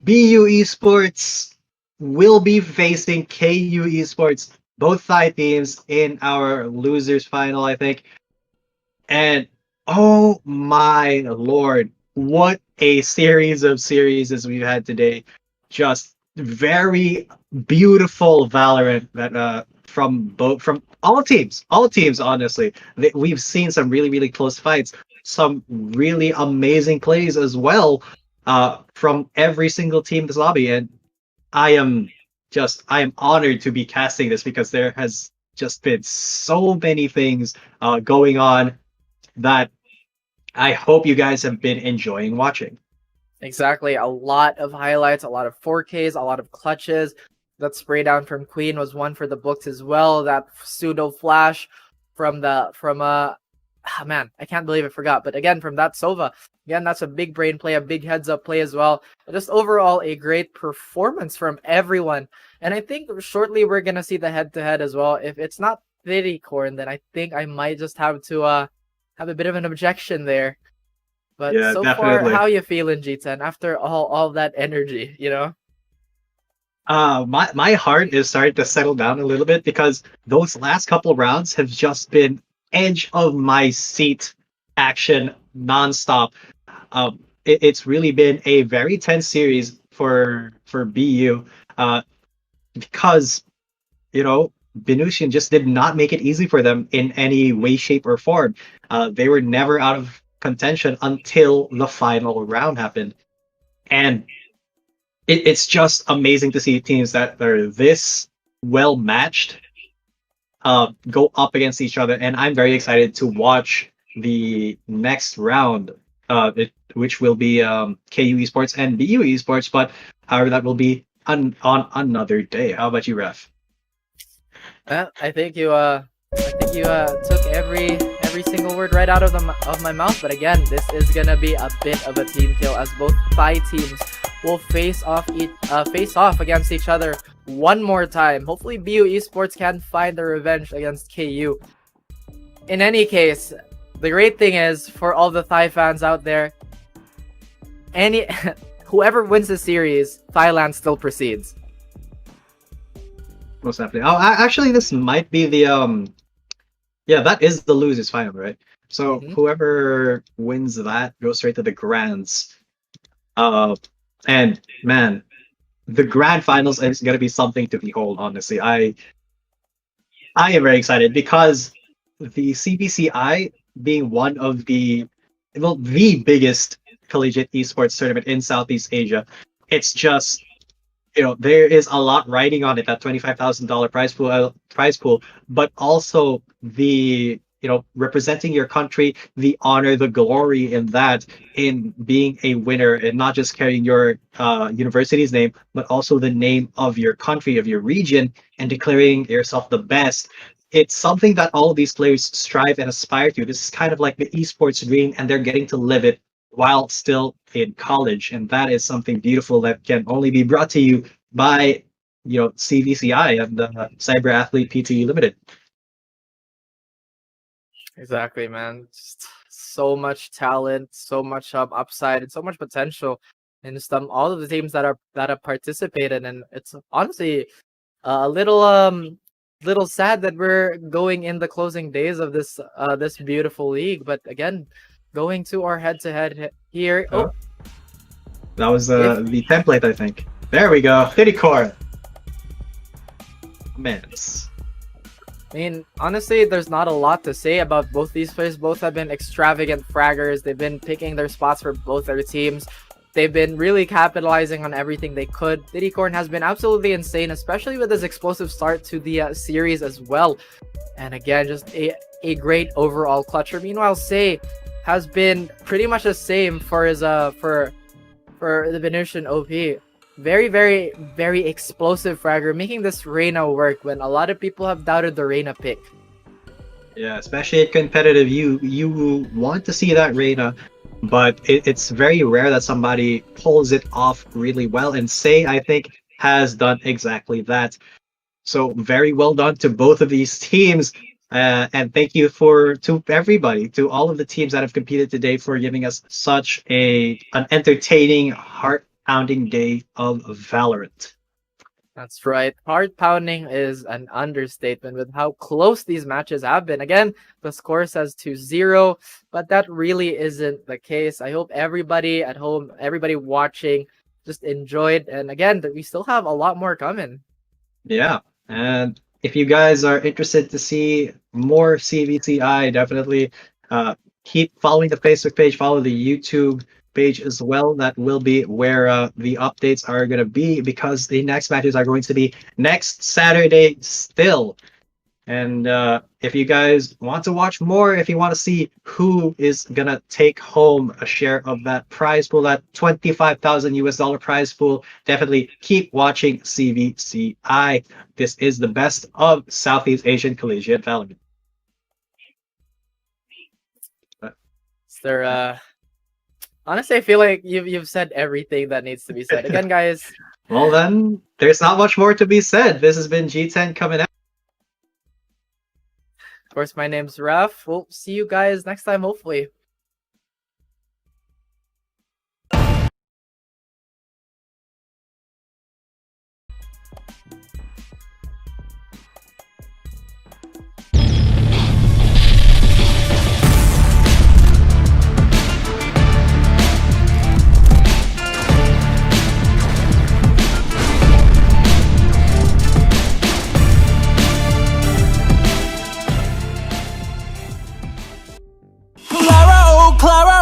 BU Esports will be facing KU Esports, both Thai teams, in our losers final, I think. And oh my lord, what a series of series we've had today. Just very beautiful Valorant that from all teams, honestly. We've seen some really close fights, some really amazing plays as well from every single team in this lobby, and I am honored to be casting this, because there has just been so many things going on that I hope you guys have been enjoying watching. Exactly, a lot of highlights, a lot of 4Ks, a lot of clutches. That spray down from Queen was one for the books as well. That pseudo flash from man, I can't believe I forgot. But again, from that Sova, again, that's a big brain play, a big heads up play as well. But just overall, a great performance from everyone. And I think shortly we're gonna see the head to head as well. If it's not Thittycorn, then I think I might just have to have a bit of an objection there. But Yeah, so far, definitely. how you feeling, G10, after all that energy, you know? My heart is starting to settle down a little bit because those last couple rounds have just been edge of my seat action nonstop. It's really been a very tense series for BU, because BInusian just did not make it easy for them in any way, shape, or form. They were never out of contention until the final round happened, and it's just amazing to see teams that are this well matched go up against each other. And I'm very excited to watch the next round, which will be KU Esports and BU Esports, but however, that will be on another day. How about you, Ref? Well, I think you took every single word right out of of my mouth. But again, this is gonna be a bit of a team kill as both Thai teams will face off against each other one more time. Hopefully, BU Esports can find their revenge against KU. In any case, the great thing is for all the Thai fans out there, any whoever wins the series, Thailand still proceeds. Most definitely. Oh, actually, this might be the. Yeah, that is the losers final, right? So Mhm. whoever wins that goes straight to the grands. Uh, and man, the grand finals is gonna be something to behold. Honestly, I am very excited because the CBCI being one of the biggest collegiate esports tournament in Southeast Asia, it's just there is a lot riding on it, that $25,000 prize pool, but also the representing your country, the honor, the glory in that, in being a winner and not just carrying your university's name, but also the name of your country, of your region, and declaring yourself the best. It's something that all of these players strive and aspire to. This is kind of like the esports dream, and they're getting to live it while still in college, and that is something beautiful that can only be brought to you by CVCI and the Cyberathlete PTE Limited. Exactly, man. Just so much talent, so much upside, and so much potential in just all of the teams that have participated. And it's honestly a little sad that we're going in the closing days of this beautiful league. But again, going to our head-to-head here. Oh, that was If the template, I think. There we go. Thittycorn. Man, I mean, honestly, there's not a lot to say about both these players. Both have been extravagant fraggers. They've been picking their spots for both their teams. They've been really capitalizing on everything they could. Thittycorn has been absolutely insane, especially with his explosive start to the series as well. And again, just a great overall clutcher. Meanwhile, Say has been pretty much the same for his for the Venusian OP. Very, very, very explosive fragger, making this Reyna work when a lot of people have doubted the Reyna pick. yeah, especially at competitive, you want to see that Reyna, but it's very rare that somebody pulls it off really well. And Say, I think, has done exactly that. So very well done to both of these teams. And thank you to everybody, to all of the teams that have competed today, for giving us such an entertaining, heart-pounding day of Valorant. That's right. Heart pounding is an understatement with how close these matches have been. Again, the score says 2-0, but that really isn't the case. I hope everybody at home, everybody watching, just enjoyed. And again, we still have a lot more coming. Yeah, and if you guys are interested to see more CVCI, definitely keep following the Facebook page, follow the YouTube page as well. That will be where the updates are going to be, because the next matches are going to be next Saturday still. And if you guys want to watch more, if you want to see who is gonna take home a share of that prize pool, that $25,000 prize pool, definitely keep watching CVCI. This is the best of Southeast Asian Collegiate Valorant. Is there honestly, I feel like you've said everything that needs to be said. Again, guys, Well then, there's not much more to be said. This has been G10 coming out. Of course, my name's Ref. We'll see you guys next time, hopefully. Clara, oh Clara,